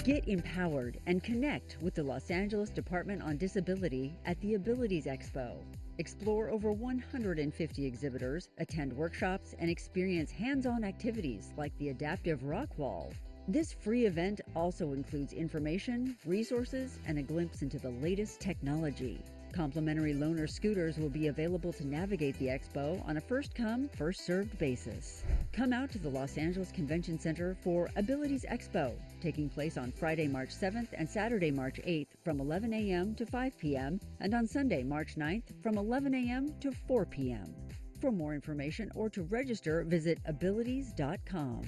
Get empowered and connect with the Los Angeles Department on Disability at the Abilities Expo. Explore over 150 exhibitors, attend workshops, and experience hands-on activities like the adaptive rock wall. This free event also includes information, resources, and a glimpse into the latest technology. Complimentary loaner scooters will be available to navigate the expo on a first-come, first-served basis. Come out to the Los Angeles Convention Center for Abilities Expo, taking place on Friday, March 7th and Saturday, March 8th from 11 a.m. to 5 p.m. and on Sunday, March 9th from 11 a.m. to 4 p.m. For more information or to register, visit abilities.com.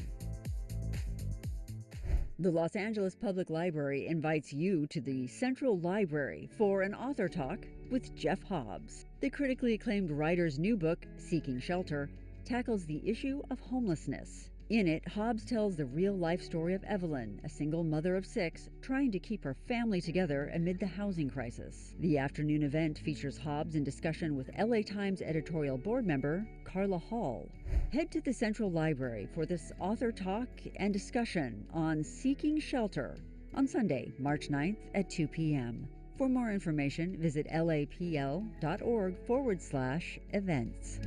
The Los Angeles Public Library invites you to the Central Library for an author talk with Jeff Hobbs. The critically acclaimed writer's new book, Seeking Shelter, tackles the issue of homelessness. In it, Hobbs tells the real-life story of Evelyn, a single mother of 6, trying to keep her family together amid the housing crisis. The afternoon event features Hobbs in discussion with LA Times editorial board member Carla Hall. Head to the Central Library for this author talk and discussion on Seeking Shelter on Sunday, March 9th at 2 p.m. For more information, visit lapl.org/events.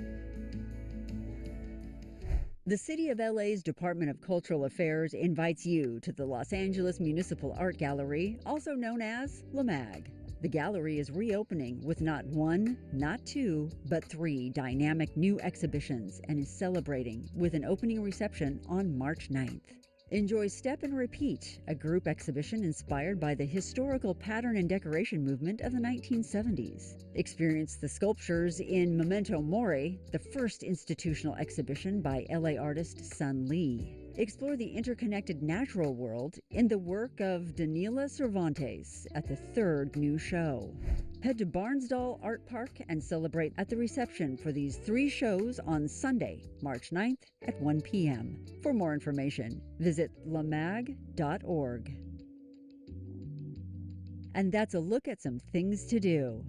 The City of LA's Department of Cultural Affairs invites you to the Los Angeles Municipal Art Gallery, also known as LAMAG. The gallery is reopening with not 1, not 2, but 3 dynamic new exhibitions and is celebrating with an opening reception on March 9th. Enjoy Step and Repeat, a group exhibition inspired by the historical pattern and decoration movement of the 1970s. Experience the sculptures in Memento Mori, the first institutional exhibition by LA artist Sun Lee. Explore the interconnected natural world in the work of Danila Cervantes at the third new show. Head to Barnsdall Art Park and celebrate at the reception for these 3 shows on Sunday, March 9th at 1 p.m. For more information, visit lamag.org. And that's a look at some things to do.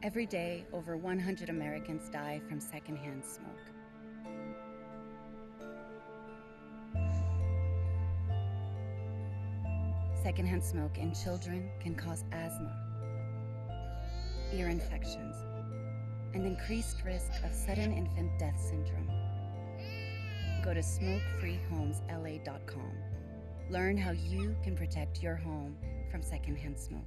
Every day, over 100 Americans die from secondhand smoke. Secondhand smoke in children can cause asthma, ear infections, and increased risk of sudden infant death syndrome. Go to smokefreehomesla.com. Learn how you can protect your home from secondhand smoke.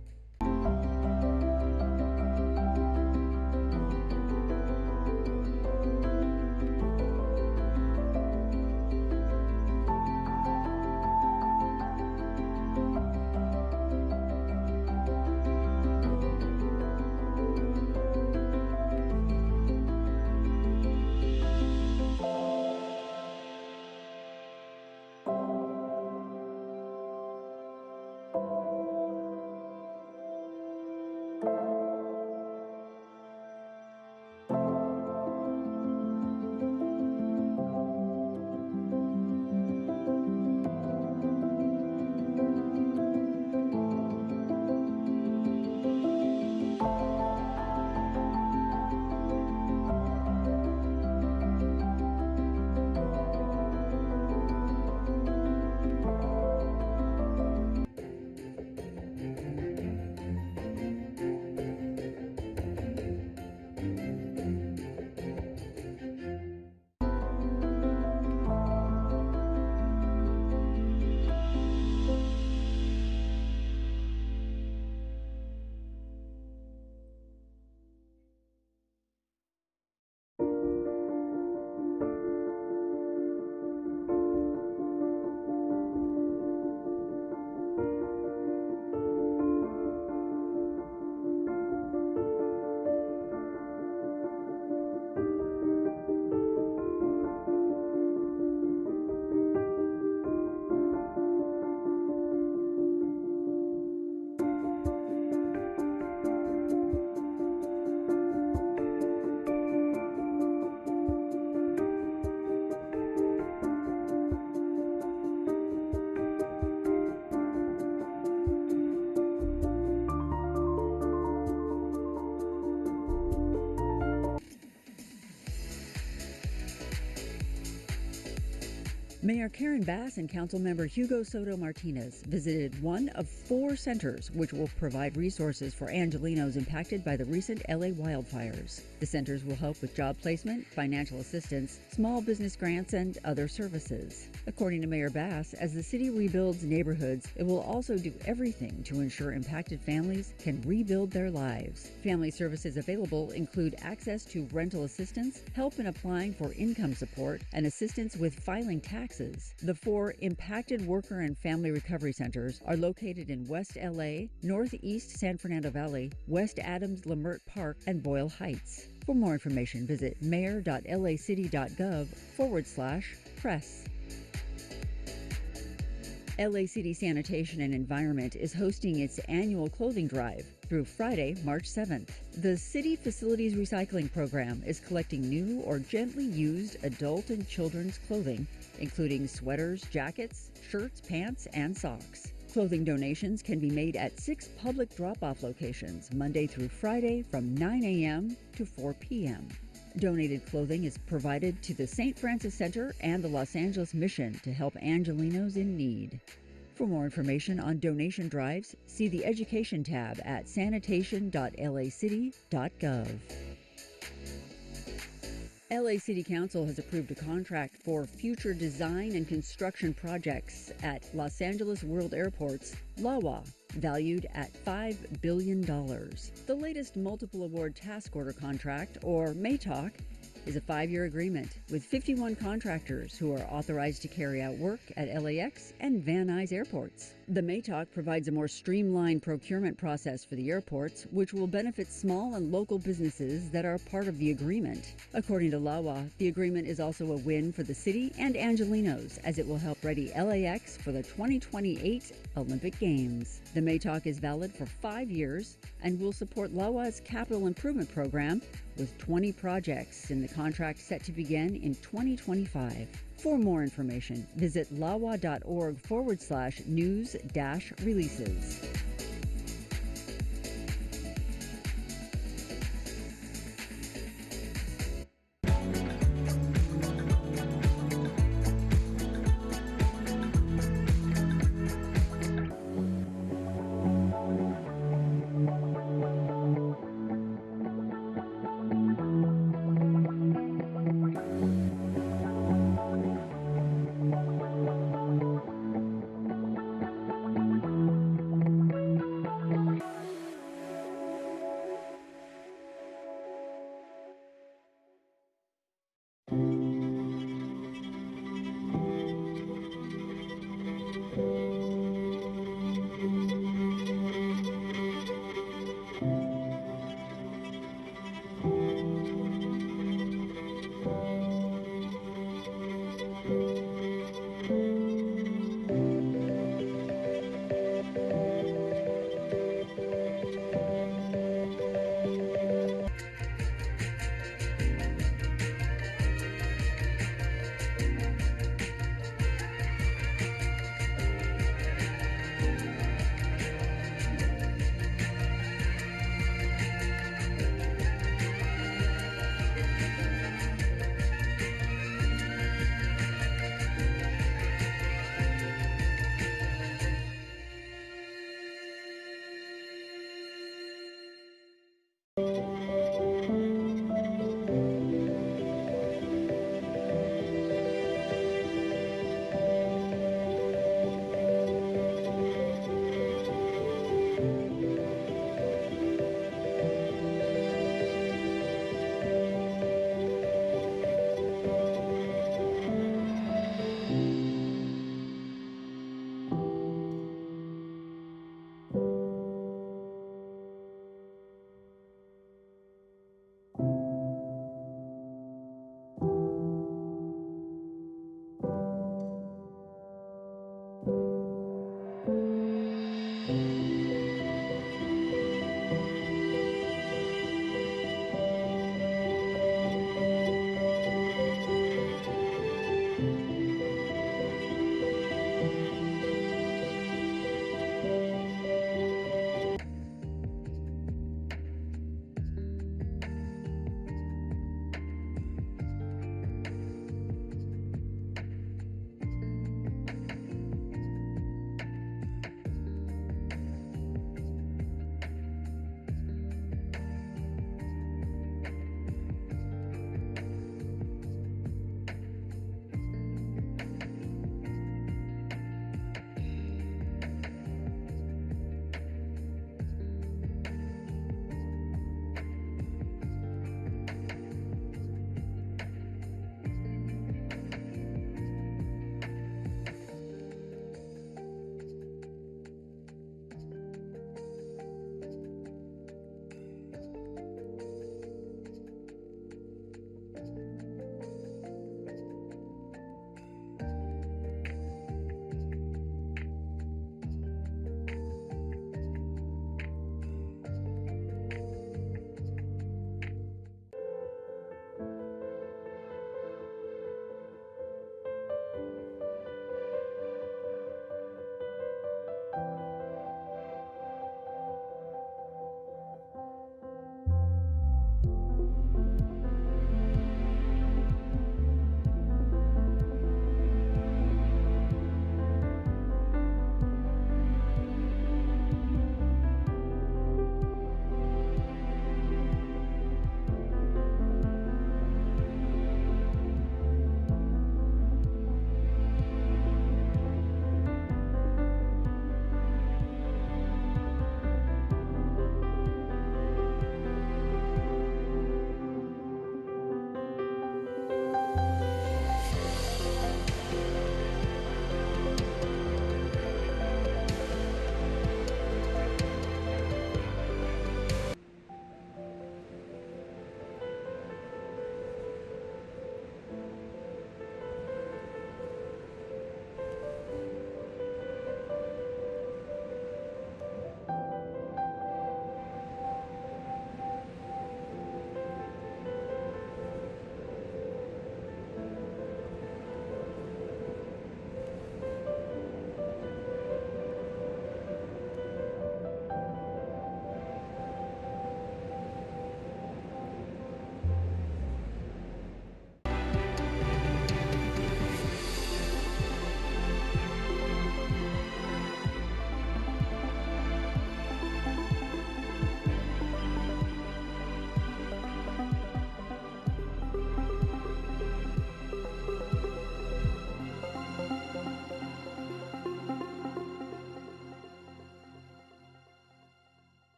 Mayor Karen Bass and Councilmember Hugo Soto Martinez visited one of 4 centers which will provide resources for Angelenos impacted by the recent LA wildfires. The centers will help with job placement, financial assistance, small business grants, and other services. According to Mayor Bass, as the city rebuilds neighborhoods, it will also do everything to ensure impacted families can rebuild their lives. Family services available include access to rental assistance, help in applying for income support, and assistance with filing taxes. The 4 impacted worker and family recovery centers are located in West LA, Northeast San Fernando Valley, West Adams Lamert Park, and Boyle Heights. For more information, visit mayor.lacity.gov/press. LA City Sanitation and Environment is hosting its annual clothing drive through Friday, March 7th. The City Facilities Recycling Program is collecting new or gently used adult and children's clothing, including sweaters, jackets, shirts, pants, and socks. Clothing donations can be made at 6 public drop-off locations, Monday through Friday from 9 a.m. to 4 p.m. Donated clothing is provided to the St. Francis Center and the Los Angeles Mission to help Angelenos in need. For more information on donation drives, see the Education tab at sanitation.lacity.gov. LA City Council has approved a contract for future design and construction projects at Los Angeles World Airport's LAWA, valued at $5 billion. The latest multiple award task order contract, or MATOC, is a 5-year agreement with 51 contractors who are authorized to carry out work at LAX and Van Nuys airports. The MATOC provides a more streamlined procurement process for the airports, which will benefit small and local businesses that are part of the agreement. According to LAWA, the agreement is also a win for the city and Angelenos, as it will help ready LAX for the 2028 Olympic Games. The MATOC is valid for 5 years and will support LAWA's capital improvement program with 20 projects in the contract set to begin in 2025. For more information, visit lawa.org/news-releases.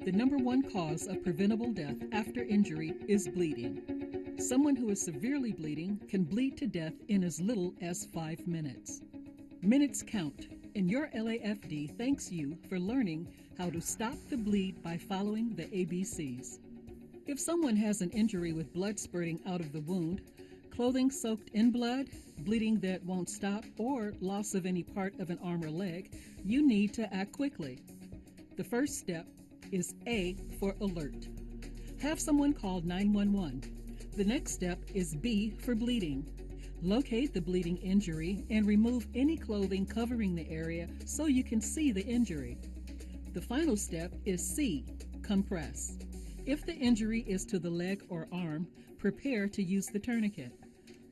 The number one cause of preventable death after injury is bleeding. Someone who is severely bleeding can bleed to death in as little as 5 minutes. Minutes count, and your LAFD thanks you for learning how to stop the bleed by following the ABCs. If someone has an injury with blood spurting out of the wound, clothing soaked in blood, bleeding that won't stop, or loss of any part of an arm or leg, you need to act quickly. The first step is A for alert. Have someone call 911. The next step is B for bleeding. Locate the bleeding injury and remove any clothing covering the area so you can see the injury. The final step is C, compress. If the injury is to the leg or arm, prepare to use the tourniquet.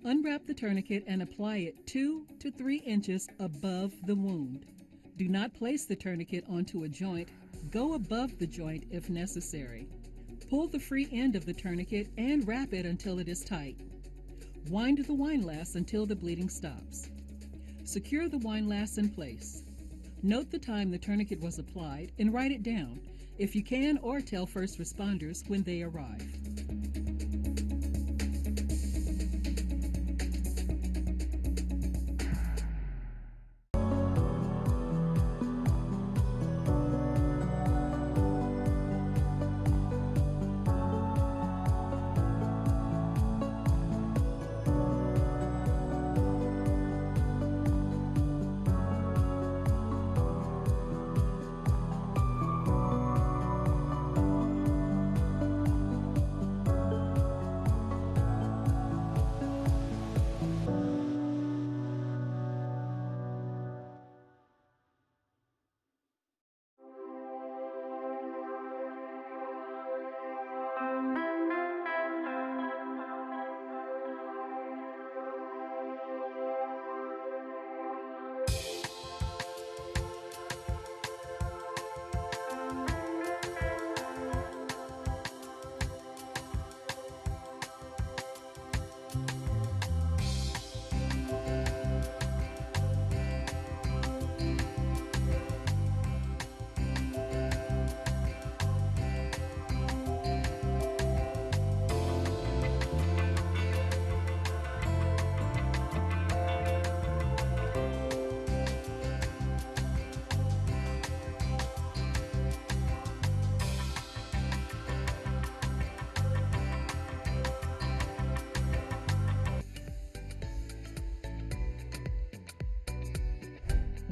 Unwrap the tourniquet and apply it 2 to 3 inches above the wound. Do not place the tourniquet onto a joint. Go above the joint if necessary. Pull the free end of the tourniquet and wrap it until it is tight. Wind the windlass until the bleeding stops. Secure the windlass in place. Note the time the tourniquet was applied and write it down, if you can, or tell first responders when they arrive.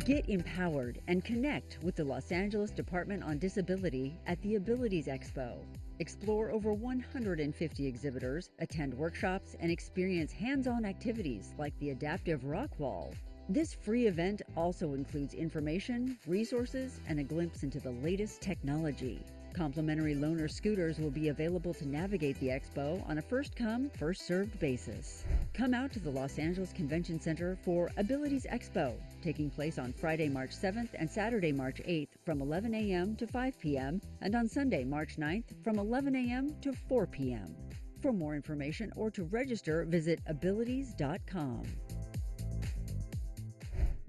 Get empowered and connect with the Los Angeles Department on Disability at the Abilities Expo. Explore over 150 exhibitors, attend workshops, and experience hands-on activities like the adaptive rock wall. This free event also includes information, resources, and a glimpse into the latest technology. Complimentary loaner scooters will be available to navigate the expo on a first-come, first-served basis. Come out to the Los Angeles Convention Center for Abilities Expo, taking place on Friday, March 7th and Saturday, March 8th from 11 a.m. to 5 p.m. and on Sunday, March 9th from 11 a.m. to 4 p.m. For more information or to register, visit abilities.com.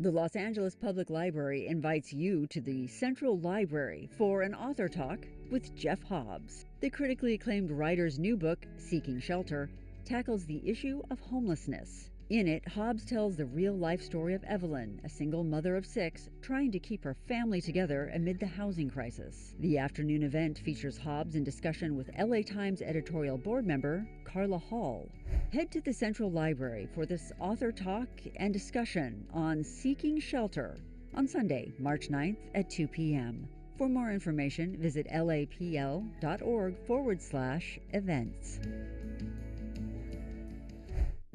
The Los Angeles Public Library invites you to the Central Library for an author talk with Jeff Hobbs. The critically acclaimed writer's new book, Seeking Shelter, tackles the issue of homelessness. In it, Hobbs tells the real-life story of Evelyn, a single mother of 6, trying to keep her family together amid the housing crisis. The afternoon event features Hobbs in discussion with LA Times editorial board member Carla Hall. Head to the Central Library for this author talk and discussion on Seeking Shelter on Sunday, March 9th at 2 p.m. For more information, visit lapl.org/events.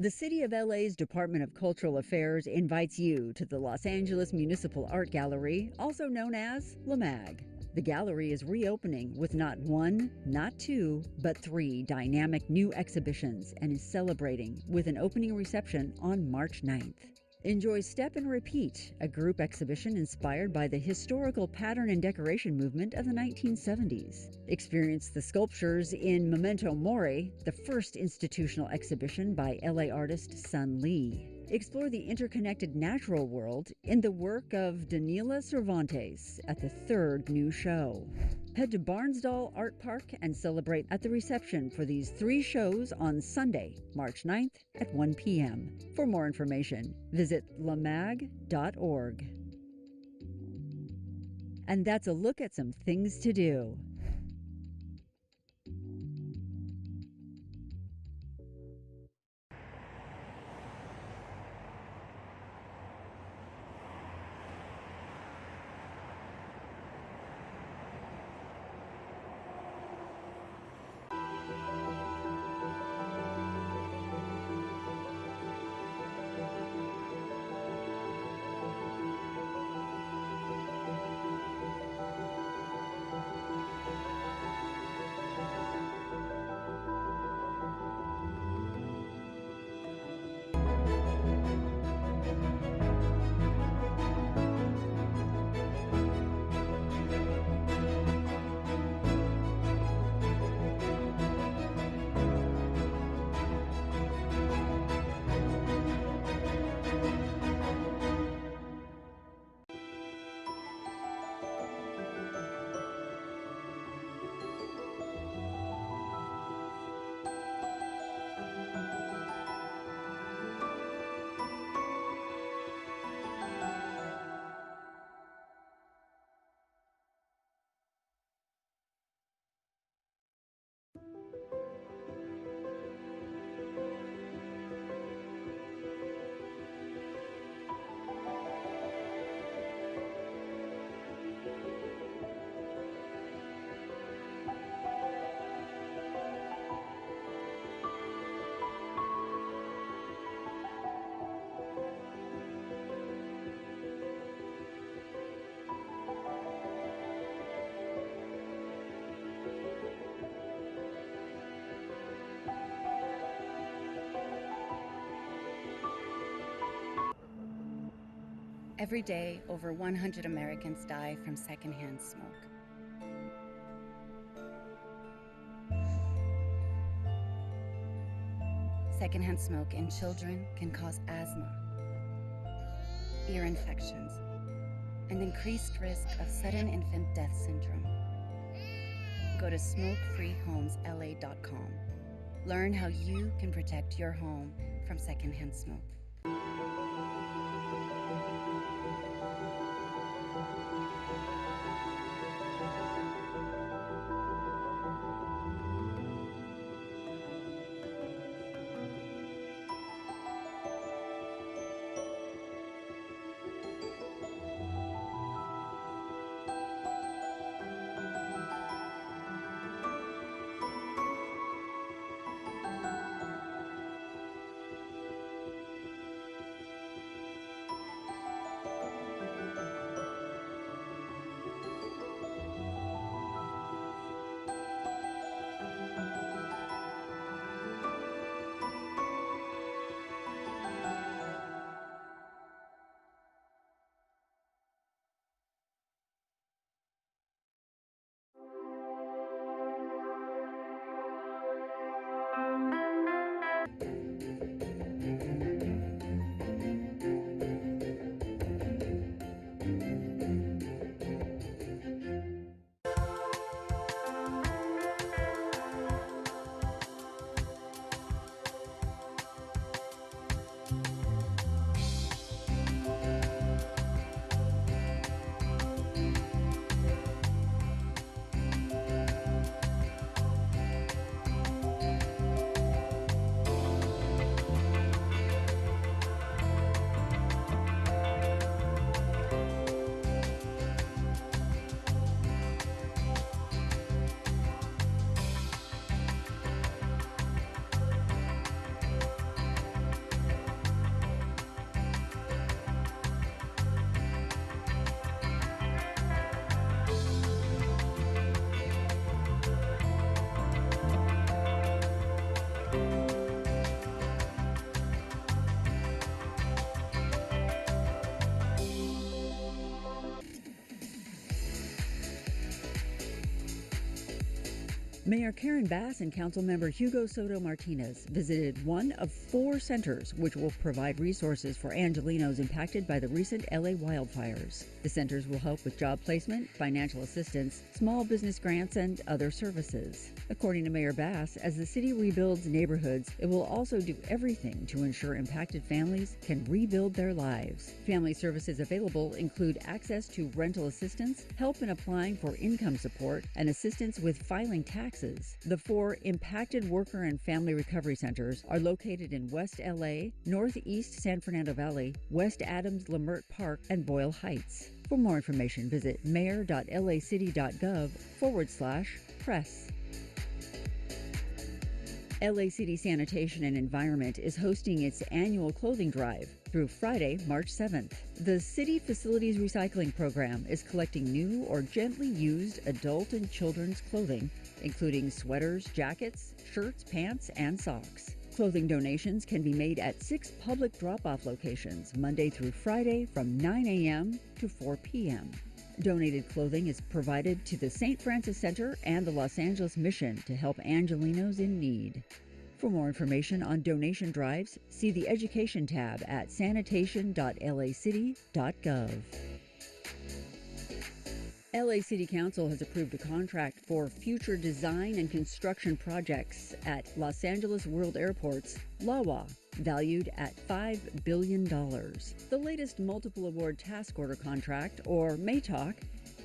The City of LA's Department of Cultural Affairs invites you to the Los Angeles Municipal Art Gallery, also known as LAMAG. The gallery is reopening with not 1, not 2, but 3 dynamic new exhibitions and is celebrating with an opening reception on March 9th. Enjoy Step and Repeat, a group exhibition inspired by the historical pattern and decoration movement of the 1970s. Experience the sculptures in Memento Mori, the first institutional exhibition by LA artist Sun Lee. Explore the interconnected natural world in the work of Daniela Cervantes at the 3rd new show. Head to Barnsdall Art Park and celebrate at the reception for these 3 shows on Sunday, March 9th at 1 p.m. For more information, visit lamag.org. And that's a look at some things to do. Every day, over 100 Americans die from secondhand smoke. Secondhand smoke in children can cause asthma, ear infections, and increased risk of sudden infant death syndrome. Go to smokefreehomesla.com. Learn how you can protect your home from secondhand smoke. Mayor Karen Bass and Councilmember Hugo Soto Martinez visited one of 4 centers which will provide resources for Angelenos impacted by the recent LA wildfires. The centers will help with job placement, financial assistance, small business grants, and other services. According to Mayor Bass, as the city rebuilds neighborhoods, it will also do everything to ensure impacted families can rebuild their lives. Family services available include access to rental assistance, help in applying for income support, and assistance with filing taxes. The 4 impacted worker and family recovery centers are located in West LA, Northeast San Fernando Valley, West Adams Lamert Park, and Boyle Heights. For more information, visit mayor.lacity.gov/press. LA City Sanitation and Environment is hosting its annual clothing drive through Friday, March 7th. The City Facilities Recycling Program is collecting new or gently used adult and children's clothing, including sweaters, jackets, shirts, pants, and socks. Clothing donations can be made at 6 public drop-off locations, Monday through Friday from 9 a.m. to 4 p.m. Donated clothing is provided to the St. Francis Center and the Los Angeles Mission to help Angelenos in need. For more information on donation drives, see the Education tab at sanitation.lacity.gov. LA City Council has approved a contract for future design and construction projects at Los Angeles World Airport's LAWA, valued at $5 billion. The latest multiple award task order contract, or MATOC,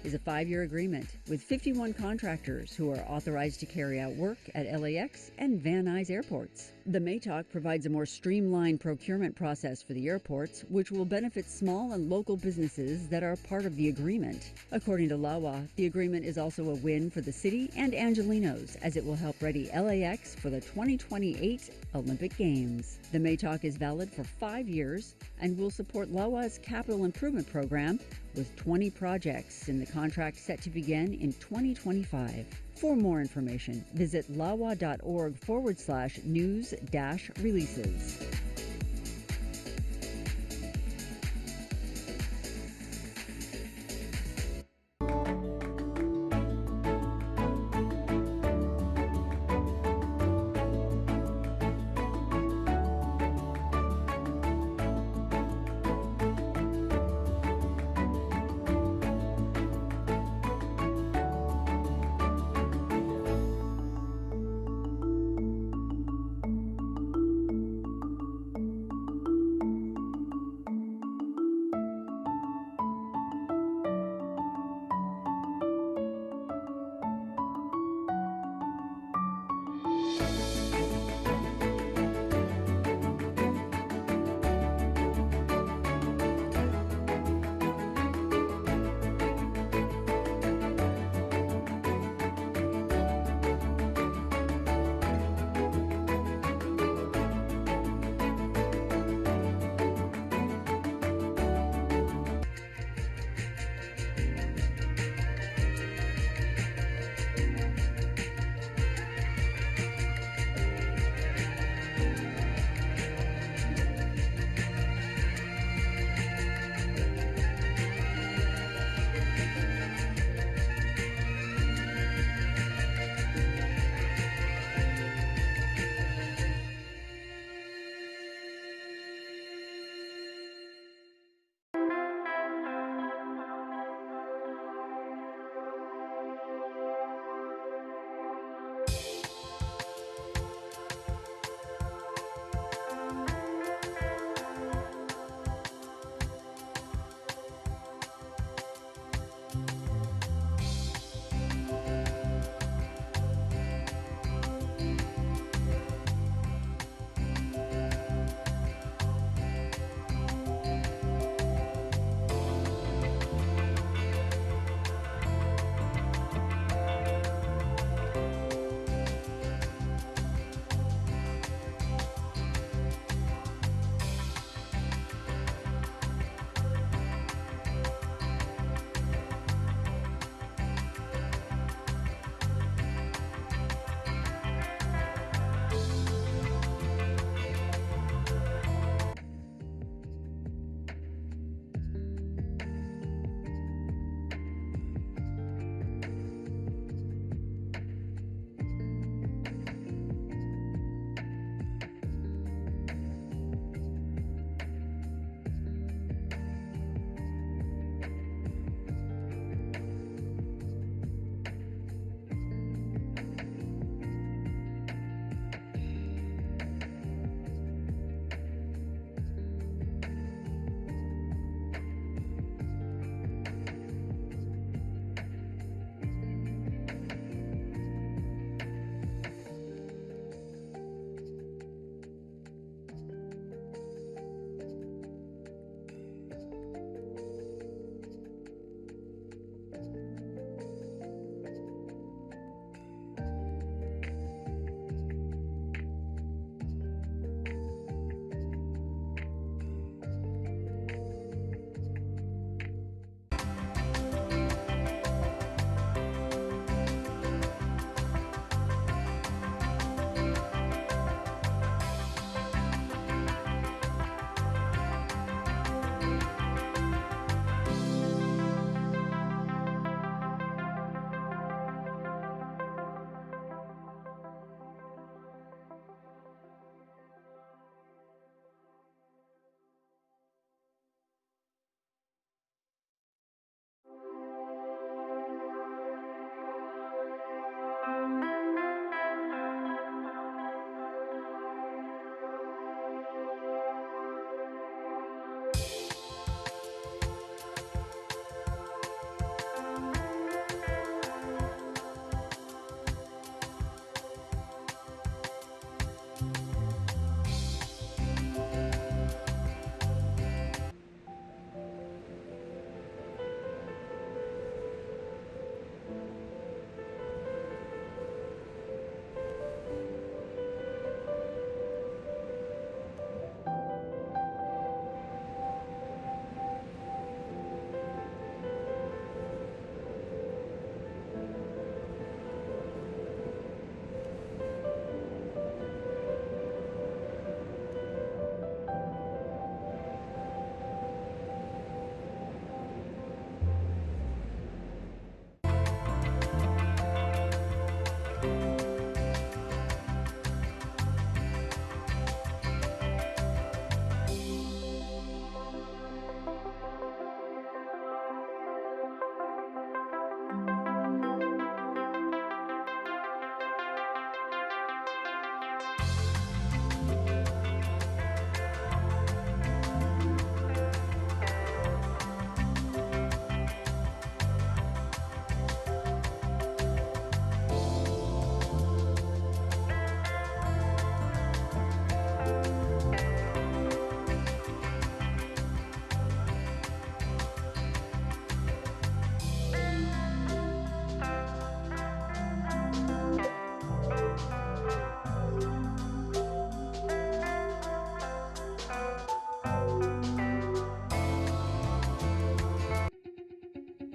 is a 5-year agreement with 51 contractors who are authorized to carry out work at LAX and Van Nuys airports. The MATOC provides a more streamlined procurement process for the airports, which will benefit small and local businesses that are part of the agreement. According to LAWA, the agreement is also a win for the city and Angelenos, as it will help ready LAX for the 2028 Olympic Games. The MATOC is valid for 5 years and will support LAWA's capital improvement program with 20 projects in the contract set to begin in 2025. For more information, visit lawa.org/news-releases.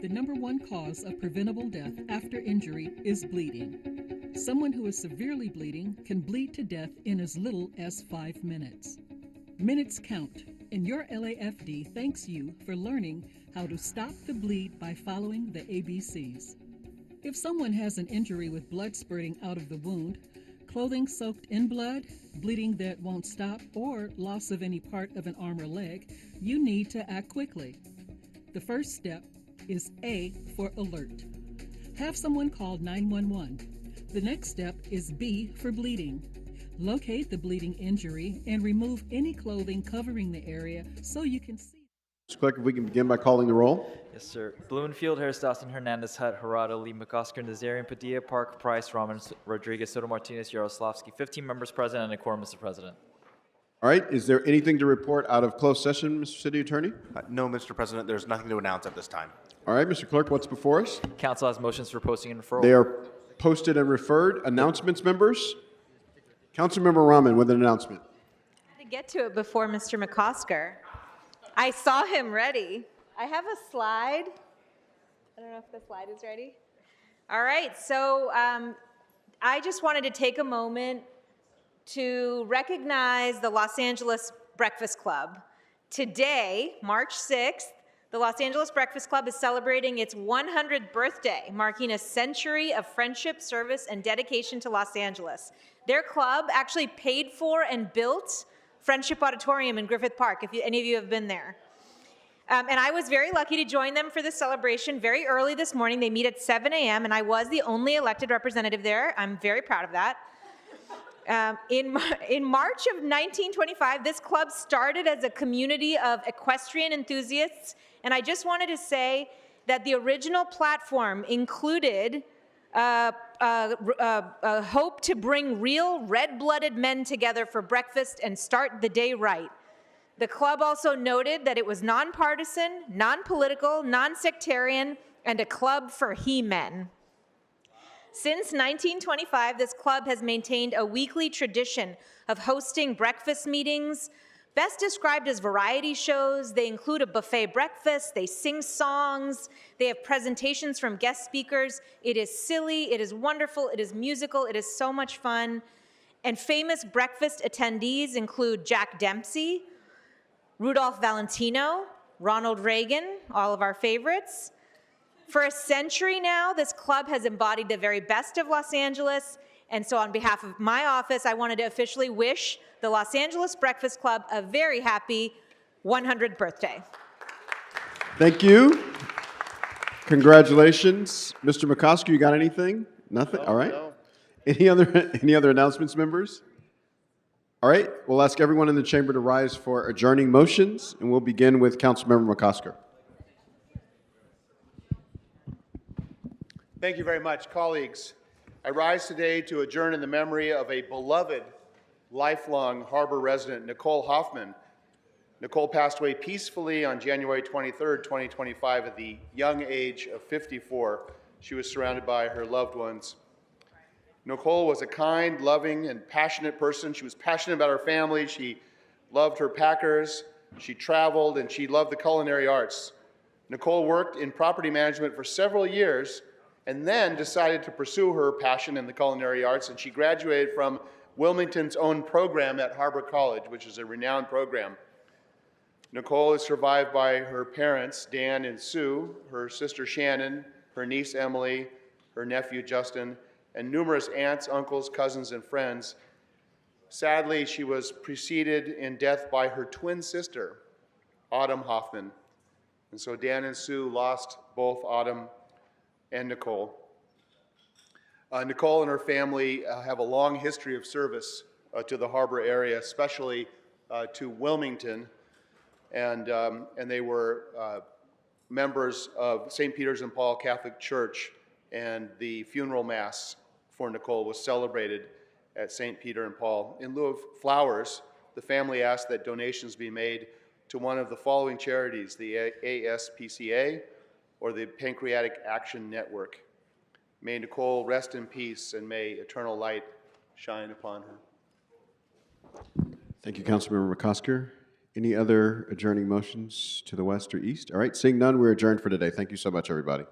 The number one cause of preventable death after injury is bleeding. Someone who is severely bleeding can bleed to death in as little as 5 minutes. Minutes count, and your LAFD thanks you for learning how to stop the bleed by following the ABCs. If someone has an injury with blood spurting out of the wound, clothing soaked in blood, bleeding that won't stop, or loss of any part of an arm or leg, you need to act quickly. The first step is A for alert. Have someone call 911. The next step is B for bleeding. Locate the bleeding injury and remove any clothing covering the area so you can see. Mr. Clerk, if we can begin by calling the roll. Yes, sir. Blumenfield, Harris Dawson, Hernandez, Hutt, Harada, Lee, McOsker, Nazarian, Padilla, Park, Price, Rahman, Rodriguez, Soto Martinez, Yaroslavsky. 15 members present and a quorum, Mr. President. All right, is there anything to report out of closed session, Mr. City Attorney? No, Mr. President, there's nothing to announce at this time. All right, Mr. Clerk, what's before us? Council has motions for posting and referral. They are posted and referred. Announcements, members? Councilmember Rahman with an announcement. I had to get to it before Mr. McOsker. I saw him ready. I have a slide. I don't know if the slide is ready. All right, so I just wanted to take a moment to recognize the Los Angeles Breakfast Club. Today, March 6th, the Los Angeles Breakfast Club is celebrating its 100th birthday, marking a century of friendship, service, and dedication to Los Angeles. Their club actually paid for and built Friendship Auditorium in Griffith Park, if any of you have been there. And I was very lucky to join them for this celebration very early this morning. They meet at 7 a.m., and I was the only elected representative there. I'm very proud of that. In March of 1925, this club started as a community of equestrian enthusiasts, and I just wanted to say that the original platform included a hope to bring real red-blooded men together for breakfast and start the day right. The club also noted that it was nonpartisan, non-political, non-sectarian, and a club for he-men. Since 1925, this club has maintained a weekly tradition of hosting breakfast meetings, best described as variety shows. They include a buffet breakfast, they sing songs, they have presentations from guest speakers. It is silly, it is wonderful, it is musical, it is so much fun. And famous breakfast attendees include Jack Dempsey, Rudolph Valentino, Ronald Reagan, all of our favorites. For a century now, this club has embodied the very best of Los Angeles, and so on behalf of my office, I wanted to officially wish the Los Angeles Breakfast Club a very happy 100th birthday. Thank you. Congratulations. Mr. McCosker, you got anything? Nothing? All right. No. Any other announcements, members? All right, we'll ask everyone in the chamber to rise for adjourning motions, and we'll begin with Councilmember McCosker. Thank you very much, colleagues. I rise today to adjourn in the memory of a beloved, lifelong Harbor resident, Nicole Hoffman. Nicole passed away peacefully on January 23rd, 2025 at the young age of 54. She was surrounded by her loved ones. Nicole was a kind, loving, and passionate person. She was passionate about her family. She loved her Packers. She traveled, and she loved the culinary arts. Nicole worked in property management for several years and then decided to pursue her passion in the culinary arts, and she graduated from Wilmington's own program at Harbor College, which is a renowned program. Nicole is survived by her parents, Dan and Sue, her sister Shannon, her niece Emily, her nephew Justin, and numerous aunts, uncles, cousins, and friends. Sadly, she was preceded in death by her twin sister, Autumn Hoffman. And so Dan and Sue lost both Autumn and Nicole. Nicole and her family have a long history of service to the Harbor area, especially to Wilmington, and they were members of St. Peter's and Paul Catholic Church, and the funeral mass for Nicole was celebrated at St. Peter and Paul. In lieu of flowers, the family asked that donations be made to one of the following charities, the ASPCA or the Pancreatic Action Network. May Nicole rest in peace, and may eternal light shine upon her. Thank you, Councilmember McCosker. Any other adjourning motions to the west or east? All right, seeing none, we're adjourned for today. Thank you so much, everybody.